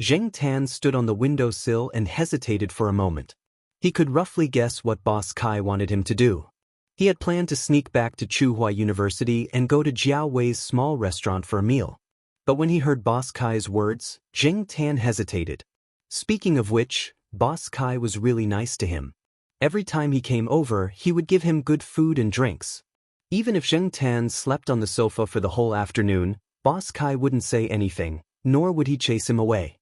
Zheng Tan stood on the windowsill and hesitated for a moment. He could roughly guess what Boss Kai wanted him to do. He had planned to sneak back to Tsinghua University and go to Jiao Wei's small restaurant for a meal. But when he heard Boss Kai's words, Zheng Tan hesitated. Speaking of which, Boss Kai was really nice to him. Every time he came over, he would give him good food and drinks. Even if Zheng Tan slept on the sofa for the whole afternoon, Boss Kai wouldn't say anything, nor would he chase him away.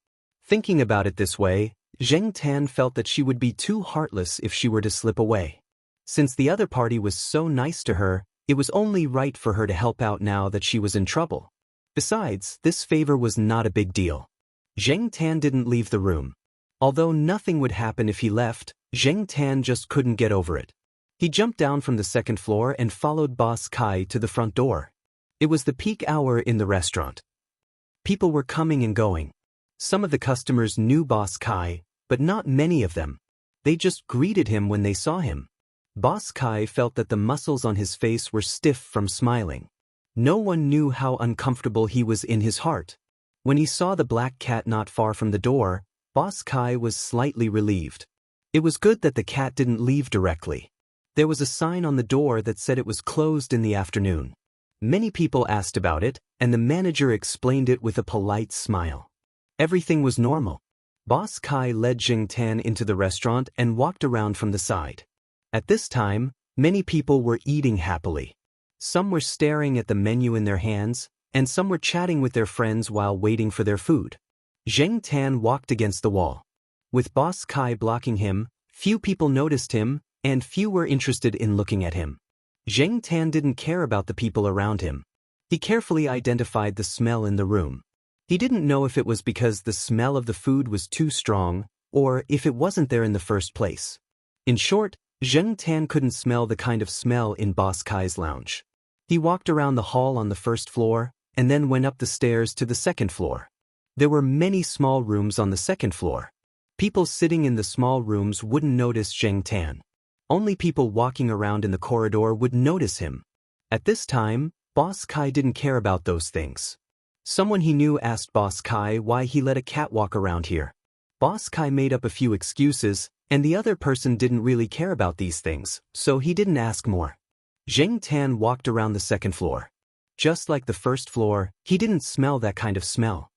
Thinking about it this way, Zheng Tan felt that she would be too heartless if she were to slip away. Since the other party was so nice to her, it was only right for her to help out now that she was in trouble. Besides, this favor was not a big deal. Zheng Tan didn't leave the room. Although nothing would happen if he left, Zheng Tan just couldn't get over it. He jumped down from the second floor and followed Boss Kai to the front door. It was the peak hour in the restaurant. People were coming and going. Some of the customers knew Boss Kai, but not many of them. They just greeted him when they saw him. Boss Kai felt that the muscles on his face were stiff from smiling. No one knew how uncomfortable he was in his heart. When he saw the black cat not far from the door, Boss Kai was slightly relieved. It was good that the cat didn't leave directly. There was a sign on the door that said it was closed in the afternoon. Many people asked about it, and the manager explained it with a polite smile. Everything was normal. Boss Kai led Zheng Tan into the restaurant and walked around from the side. At this time, many people were eating happily. Some were staring at the menu in their hands, and some were chatting with their friends while waiting for their food. Zheng Tan walked against the wall. With Boss Kai blocking him, few people noticed him, and few were interested in looking at him. Zheng Tan didn't care about the people around him. He carefully identified the smell in the room. He didn't know if it was because the smell of the food was too strong, or if it wasn't there in the first place. In short, Zheng Tan couldn't smell the kind of smell in Boss Kai's lounge. He walked around the hall on the first floor, and then went up the stairs to the second floor. There were many small rooms on the second floor. People sitting in the small rooms wouldn't notice Zheng Tan. Only people walking around in the corridor would notice him. At this time, Boss Kai didn't care about those things. Someone he knew asked Boss Kai why he let a cat walk around here. Boss Kai made up a few excuses, and the other person didn't really care about these things, so he didn't ask more. Zheng Tan walked around the second floor. Just like the first floor, he didn't smell that kind of smell.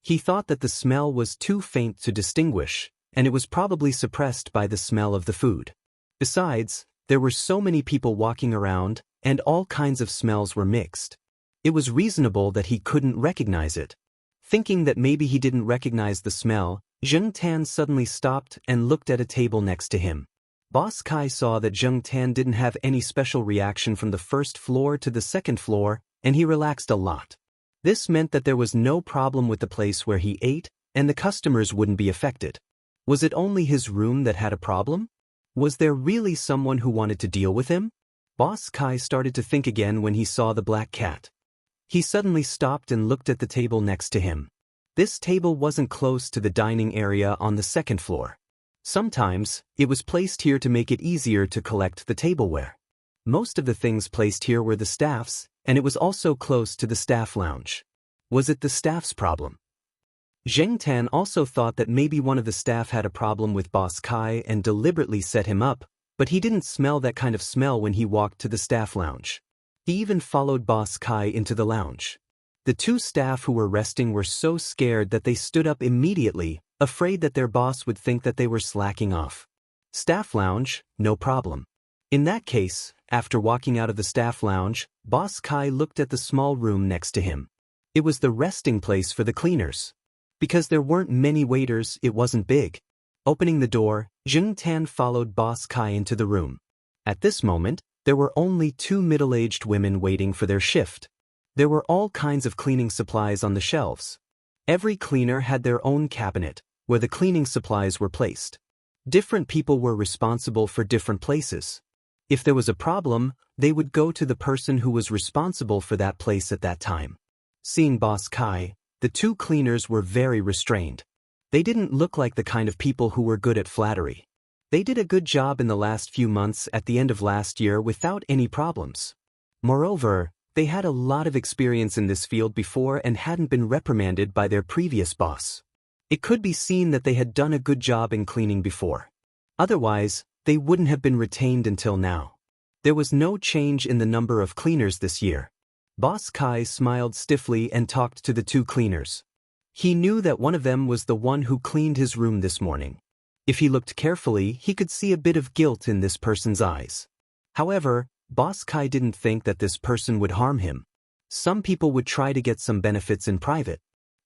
He thought that the smell was too faint to distinguish, and it was probably suppressed by the smell of the food. Besides, there were so many people walking around, and all kinds of smells were mixed. It was reasonable that he couldn't recognize it. Thinking that maybe he didn't recognize the smell, Zheng Tan suddenly stopped and looked at a table next to him. Boss Kai saw that Zheng Tan didn't have any special reaction from the first floor to the second floor, and he relaxed a lot. This meant that there was no problem with the place where he ate, and the customers wouldn't be affected. Was it only his room that had a problem? Was there really someone who wanted to deal with him? Boss Kai started to think again when he saw the black cat. He suddenly stopped and looked at the table next to him. This table wasn't close to the dining area on the second floor. Sometimes, it was placed here to make it easier to collect the tableware. Most of the things placed here were the staff's, and it was also close to the staff lounge. Was it the staff's problem? Zheng Tan also thought that maybe one of the staff had a problem with Boss Kai and deliberately set him up, but he didn't smell that kind of smell when he walked to the staff lounge. He even followed Boss Kai into the lounge. The two staff who were resting were so scared that they stood up immediately, afraid that their boss would think that they were slacking off. Staff lounge, no problem. In that case, after walking out of the staff lounge, Boss Kai looked at the small room next to him. It was the resting place for the cleaners. Because there weren't many waiters, it wasn't big. Opening the door, Zheng Tan followed Boss Kai into the room. At this moment, there were only two middle-aged women waiting for their shift. There were all kinds of cleaning supplies on the shelves. Every cleaner had their own cabinet, where the cleaning supplies were placed. Different people were responsible for different places. If there was a problem, they would go to the person who was responsible for that place at that time. Seeing Boss Kai, the two cleaners were very restrained. They didn't look like the kind of people who were good at flattery. They did a good job in the last few months at the end of last year without any problems. Moreover, they had a lot of experience in this field before and hadn't been reprimanded by their previous boss. It could be seen that they had done a good job in cleaning before. Otherwise, they wouldn't have been retained until now. There was no change in the number of cleaners this year. Boss Kai smiled stiffly and talked to the two cleaners. He knew that one of them was the one who cleaned his room this morning. If he looked carefully, he could see a bit of guilt in this person's eyes. However, Boss Kai didn't think that this person would harm him. Some people would try to get some benefits in private.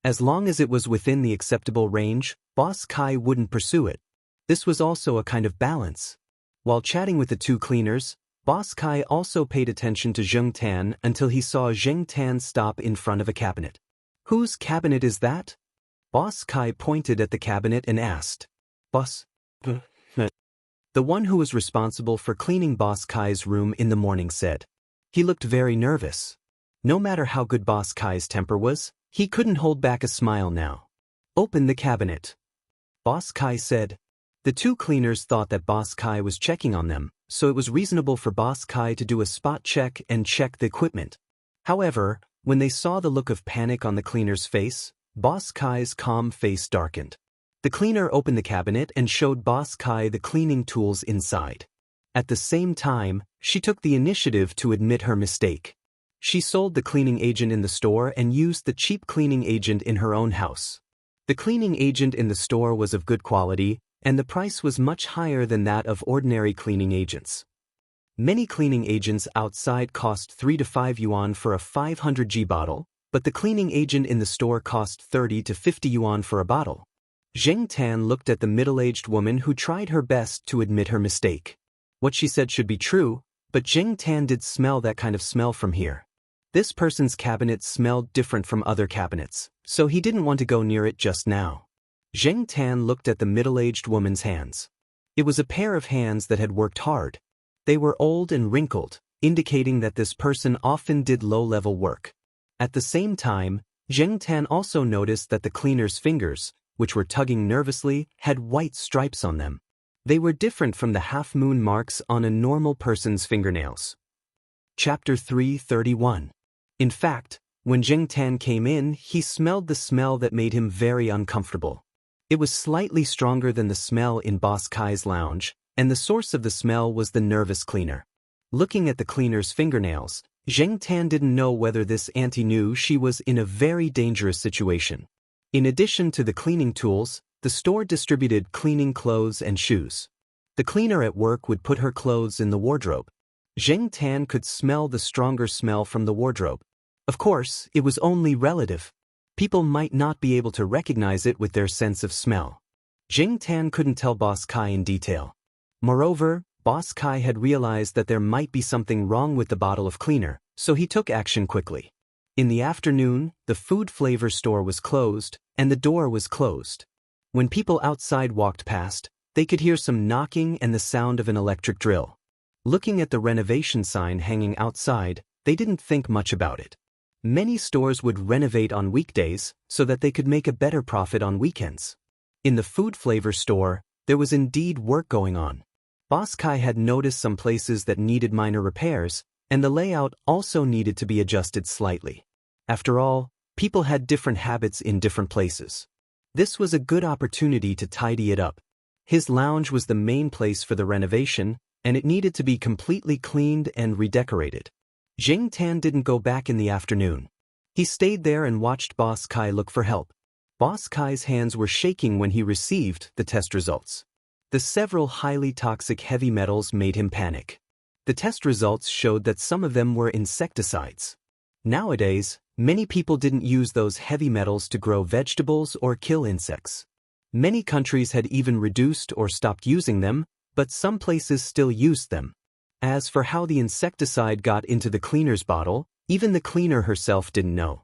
As long as it was within the acceptable range, Boss Kai wouldn't pursue it. This was also a kind of balance. While chatting with the two cleaners, Boss Kai also paid attention to Zheng Tan until he saw Zheng Tan stop in front of a cabinet. Whose cabinet is that? Boss Kai pointed at the cabinet and asked. Boss? The one who was responsible for cleaning Boss Kai's room in the morning said. He looked very nervous. No matter how good Boss Kai's temper was, he couldn't hold back a smile now. Open the cabinet. Boss Kai said. The two cleaners thought that Boss Kai was checking on them, so it was reasonable for Boss Kai to do a spot check and check the equipment. However, when they saw the look of panic on the cleaner's face, Boss Kai's calm face darkened. The cleaner opened the cabinet and showed Boss Kai the cleaning tools inside. At the same time, she took the initiative to admit her mistake. She sold the cleaning agent in the store and used the cheap cleaning agent in her own house. The cleaning agent in the store was of good quality, and the price was much higher than that of ordinary cleaning agents. Many cleaning agents outside cost 3 to 5 yuan for a 500g bottle, but the cleaning agent in the store cost 30 to 50 yuan for a bottle. Zheng Tan looked at the middle-aged woman who tried her best to admit her mistake. What she said should be true, but Zheng Tan did smell that kind of smell from here. This person's cabinet smelled different from other cabinets, so he didn't want to go near it just now. Zheng Tan looked at the middle-aged woman's hands. It was a pair of hands that had worked hard. They were old and wrinkled, indicating that this person often did low-level work. At the same time, Zheng Tan also noticed that the cleaner's fingers, which were tugging nervously, had white stripes on them. They were different from the half-moon marks on a normal person's fingernails. Chapter 331. In fact, when Zheng Tan came in, he smelled the smell that made him very uncomfortable. It was slightly stronger than the smell in Boss Kai's lounge, and the source of the smell was the nervous cleaner. Looking at the cleaner's fingernails, Zheng Tan didn't know whether this auntie knew she was in a very dangerous situation. In addition to the cleaning tools, the store distributed cleaning clothes and shoes. The cleaner at work would put her clothes in the wardrobe. Zheng Tan could smell the stronger smell from the wardrobe. Of course, it was only relative. People might not be able to recognize it with their sense of smell. Zheng Tan couldn't tell Boss Kai in detail. Moreover, Boss Kai had realized that there might be something wrong with the bottle of cleaner, so he took action quickly. In the afternoon, the food flavor store was closed, and the door was closed. When people outside walked past, they could hear some knocking and the sound of an electric drill. Looking at the renovation sign hanging outside, they didn't think much about it. Many stores would renovate on weekdays so that they could make a better profit on weekends. In the food flavor store, there was indeed work going on. Boss Kai had noticed some places that needed minor repairs, and the layout also needed to be adjusted slightly. After all, people had different habits in different places. This was a good opportunity to tidy it up. His lounge was the main place for the renovation, and it needed to be completely cleaned and redecorated. Jing Tan didn't go back in the afternoon. He stayed there and watched Boss Kai look for help. Boss Kai's hands were shaking when he received the test results. The several highly toxic heavy metals made him panic. The test results showed that some of them were insecticides. Nowadays, many people didn't use those heavy metals to grow vegetables or kill insects. Many countries had even reduced or stopped using them, but some places still used them. As for how the insecticide got into the cleaner's bottle, even the cleaner herself didn't know.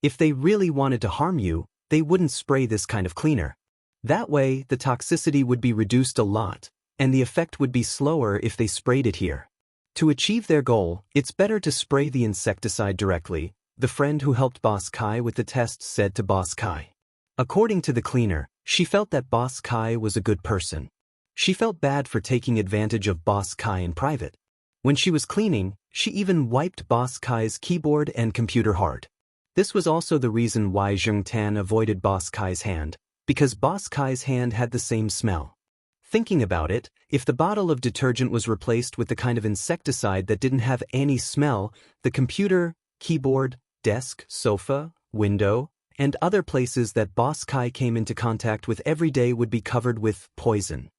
If they really wanted to harm you, they wouldn't spray this kind of cleaner. That way, the toxicity would be reduced a lot, and the effect would be slower if they sprayed it here. To achieve their goal, it's better to spray the insecticide directly, the friend who helped Boss Kai with the test said to Boss Kai. According to the cleaner, she felt that Boss Kai was a good person. She felt bad for taking advantage of Boss Kai in private. When she was cleaning, she even wiped Boss Kai's keyboard and computer hard. This was also the reason why Jing Tan avoided Boss Kai's hand, because Boss Kai's hand had the same smell. Thinking about it, if the bottle of detergent was replaced with the kind of insecticide that didn't have any smell, the computer, keyboard, desk, sofa, window, and other places that Boss Kai came into contact with every day would be covered with poison.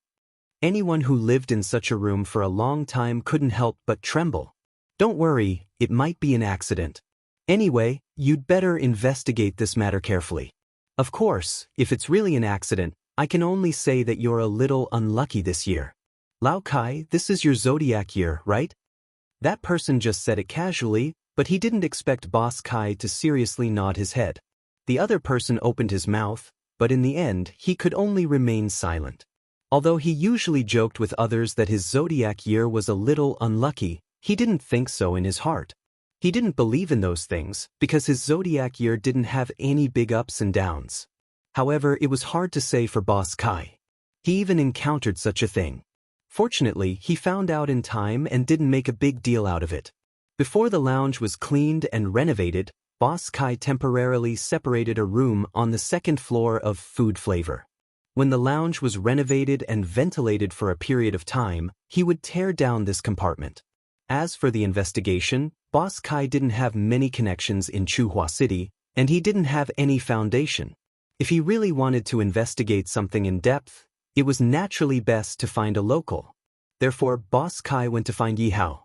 Anyone who lived in such a room for a long time couldn't help but tremble. Don't worry, it might be an accident. Anyway, you'd better investigate this matter carefully. Of course, if it's really an accident, I can only say that you're a little unlucky this year. Lao Kai, this is your zodiac year, right? That person just said it casually, but he didn't expect Boss Kai to seriously nod his head. The other person opened his mouth, but in the end, he could only remain silent. Although he usually joked with others that his zodiac year was a little unlucky, he didn't think so in his heart. He didn't believe in those things because his zodiac year didn't have any big ups and downs. However, it was hard to say for Boss Kai. He even encountered such a thing. Fortunately, he found out in time and didn't make a big deal out of it. Before the lounge was cleaned and renovated, Boss Kai temporarily separated a room on the second floor of food flavor. When the lounge was renovated and ventilated for a period of time, he would tear down this compartment. As for the investigation, Boss Kai didn't have many connections in Chuhua City, and he didn't have any foundation. If he really wanted to investigate something in depth, it was naturally best to find a local. Therefore, Boss Kai went to find Yihao.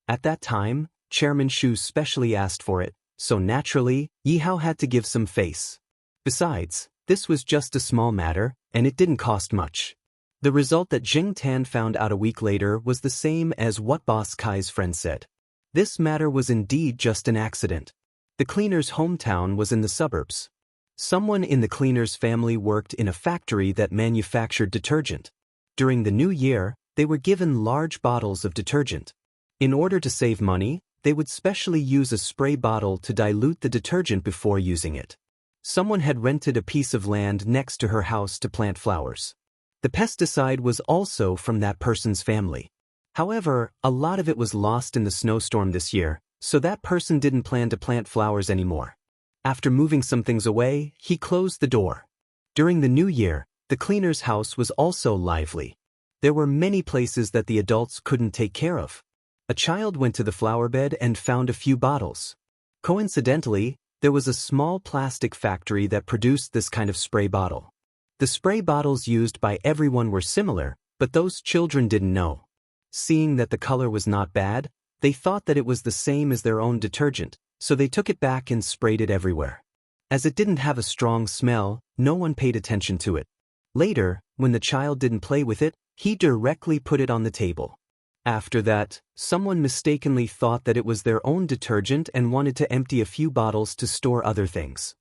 At that time, Chairman Shu specially asked for it, so naturally, Yihao had to give some face. Besides, this was just a small matter, and it didn't cost much. The result that Jing Tan found out a week later was the same as what Boss Kai's friend said. This matter was indeed just an accident. The cleaner's hometown was in the suburbs. Someone in the cleaner's family worked in a factory that manufactured detergent. During the new year, they were given large bottles of detergent. In order to save money, they would specially use a spray bottle to dilute the detergent before using it. Someone had rented a piece of land next to her house to plant flowers. The pesticide was also from that person's family. However, a lot of it was lost in the snowstorm this year, so that person didn't plan to plant flowers anymore. After moving some things away, he closed the door. During the new year, the cleaner's house was also lively. There were many places that the adults couldn't take care of. A child went to the flower bed and found a few bottles. Coincidentally, there was a small plastic factory that produced this kind of spray bottle. The spray bottles used by everyone were similar, but those children didn't know. Seeing that the color was not bad, they thought that it was the same as their own detergent, so they took it back and sprayed it everywhere. As it didn't have a strong smell, no one paid attention to it. Later, when the child didn't play with it, he directly put it on the table. After that, someone mistakenly thought that it was their own detergent and wanted to empty a few bottles to store other things.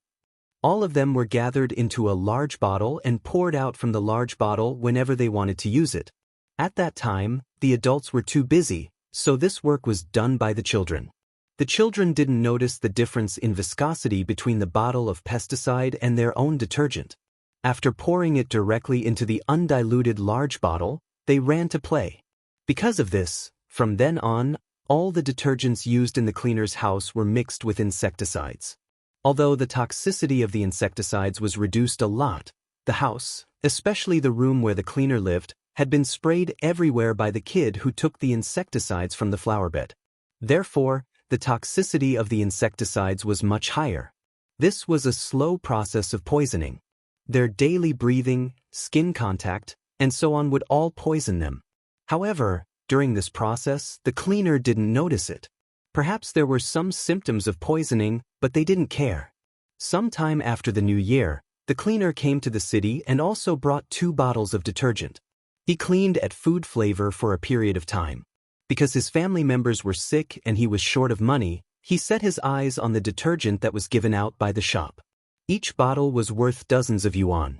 All of them were gathered into a large bottle and poured out from the large bottle whenever they wanted to use it. At that time, the adults were too busy, so this work was done by the children. The children didn't notice the difference in viscosity between the bottle of pesticide and their own detergent. After pouring it directly into the undiluted large bottle, they ran to play. Because of this, from then on, all the detergents used in the cleaner's house were mixed with insecticides. Although the toxicity of the insecticides was reduced a lot, the house, especially the room where the cleaner lived, had been sprayed everywhere by the kid who took the insecticides from the flower bed. Therefore, the toxicity of the insecticides was much higher. This was a slow process of poisoning. Their daily breathing, skin contact, and so on would all poison them. However, during this process, the cleaner didn't notice it. Perhaps there were some symptoms of poisoning, but they didn't care. Sometime after the new year, the cleaner came to the city and also brought 2 bottles of detergent. He cleaned at food flavor for a period of time. Because his family members were sick and he was short of money, he set his eyes on the detergent that was given out by the shop. Each bottle was worth dozens of yuan.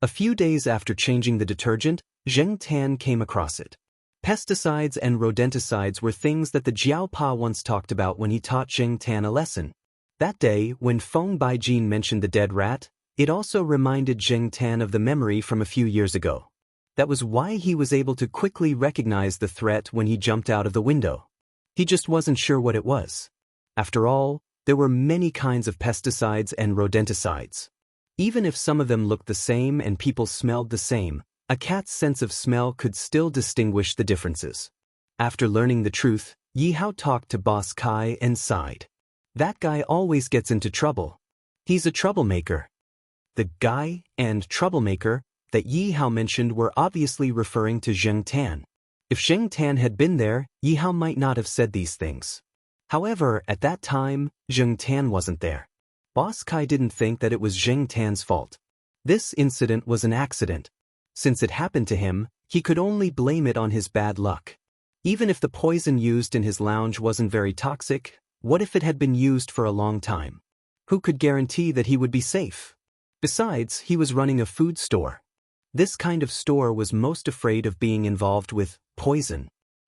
A few days after changing the detergent, Zheng Tan came across it. Pesticides and rodenticides were things that the Jiaopa once talked about when he taught Zheng Tan a lesson. That day, when Feng Baijin mentioned the dead rat, it also reminded Zheng Tan of the memory from a few years ago. That was why he was able to quickly recognize the threat when he jumped out of the window. He just wasn't sure what it was. After all, there were many kinds of pesticides and rodenticides. Even if some of them looked the same and people smelled the same, a cat's sense of smell could still distinguish the differences. After learning the truth, Yi Hao talked to Boss Kai and sighed. That guy always gets into trouble. He's a troublemaker. The guy and troublemaker that Yi Hao mentioned were obviously referring to Zheng Tan. If Zheng Tan had been there, Yi Hao might not have said these things. However, at that time, Zheng Tan wasn't there. Boss Kai didn't think that it was Zheng Tan's fault. This incident was an accident. Since it happened to him, he could only blame it on his bad luck. Even if the poison used in his lounge wasn't very toxic, what if it had been used for a long time? Who could guarantee that he would be safe? Besides, he was running a food store. This kind of store was most afraid of being involved with poison.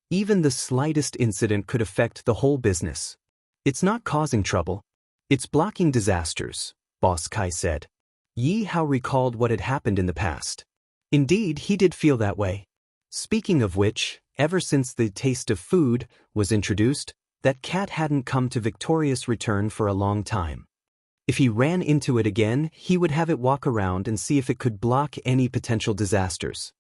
Even the slightest incident could affect the whole business. It's not causing trouble. It's blocking disasters, Boss Kai said. Yi Hao recalled what had happened in the past. Indeed, he did feel that way. Speaking of which, ever since the taste of food was introduced, that cat hadn't come to victorious return for a long time. If he ran into it again, he would have it walk around and see if it could block any potential disasters.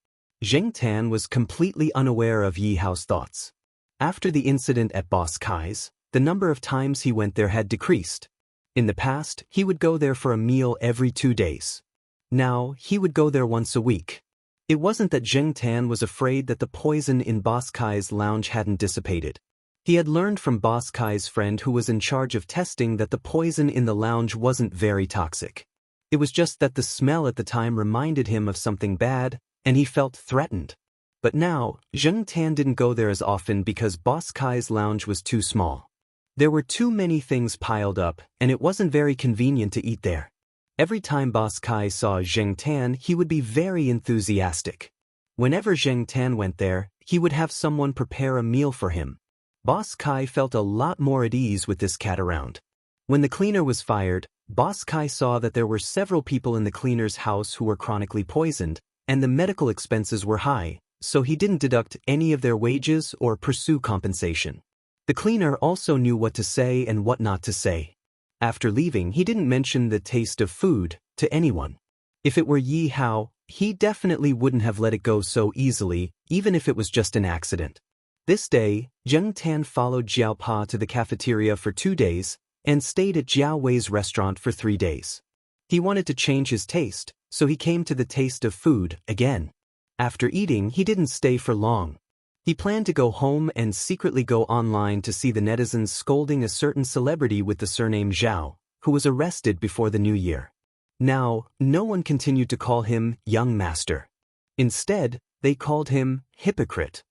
Zheng Tan was completely unaware of Yi Hao's thoughts. After the incident at Boss Kai's, the number of times he went there had decreased. In the past, he would go there for a meal every 2 days. Now, he would go there once a week. It wasn't that Zheng Tan was afraid that the poison in Boss Kai's lounge hadn't dissipated. He had learned from Boss Kai's friend who was in charge of testing that the poison in the lounge wasn't very toxic. It was just that the smell at the time reminded him of something bad, and he felt threatened. But now, Zheng Tan didn't go there as often because Boss Kai's lounge was too small. There were too many things piled up, and it wasn't very convenient to eat there. Every time Boss Kai saw Zheng Tan, he would be very enthusiastic. Whenever Zheng Tan went there, he would have someone prepare a meal for him. Boss Kai felt a lot more at ease with this cat around. When the cleaner was fired, Boss Kai saw that there were several people in the cleaner's house who were chronically poisoned, and the medical expenses were high, so he didn't deduct any of their wages or pursue compensation. The cleaner also knew what to say and what not to say. After leaving, he didn't mention the taste of food to anyone. If it were Yi Hao, he definitely wouldn't have let it go so easily, even if it was just an accident. This day, Zheng Tan followed Jiaopa to the cafeteria for 2 days and stayed at Jiao Wei's restaurant for 3 days. He wanted to change his taste, so he came to the taste of food again. After eating, he didn't stay for long. He planned to go home and secretly go online to see the netizens scolding a certain celebrity with the surname Zhao, who was arrested before the new year. Now, no one continued to call him Young Master. Instead, they called him hypocrite.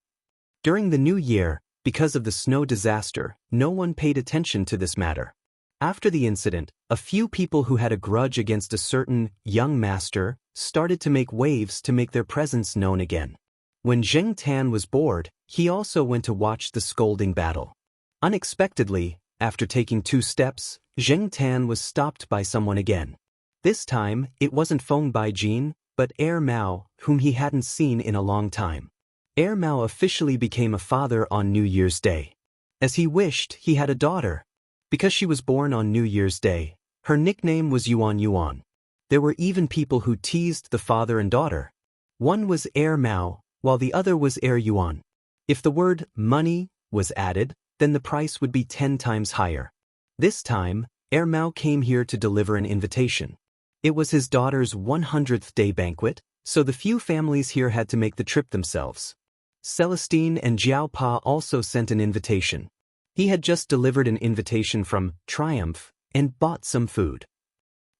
During the new year, because of the snow disaster, no one paid attention to this matter. After the incident, a few people who had a grudge against a certain young master started to make waves to make their presence known again. When Zheng Tan was bored, he also went to watch the scolding battle. Unexpectedly, after taking 2 steps, Zheng Tan was stopped by someone again. This time, it wasn't Feng Baijin, but Heir Mao, whom he hadn't seen in a long time. Heir Mao officially became a father on New Year's Day. As he wished, he had a daughter. Because she was born on New Year's Day, her nickname was Yuan Yuan. There were even people who teased the father and daughter. One was Heir Mao, while the other was Heir Yuan. If the word money was added, then the price would be 10 times higher. This time, Heir Mao came here to deliver an invitation. It was his daughter's 100th day banquet, so the few families here had to make the trip themselves. Celestine and Jiao Pa also sent an invitation. He had just delivered an invitation from Triumph and bought some food.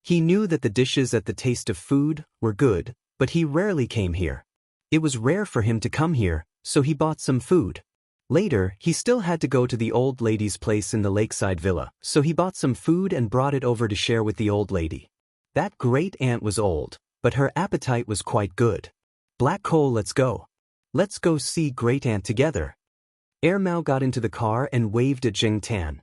He knew that the dishes at the Taste of Food were good, but he rarely came here. It was rare for him to come here, so he bought some food. Later, he still had to go to the old lady's place in the lakeside villa, so he bought some food and brought it over to share with the old lady. That great aunt was old, but her appetite was quite good. Black Coal, let's go. Let's go see Great Aunt together. Heir Mao got into the car and waved at Zheng Tan.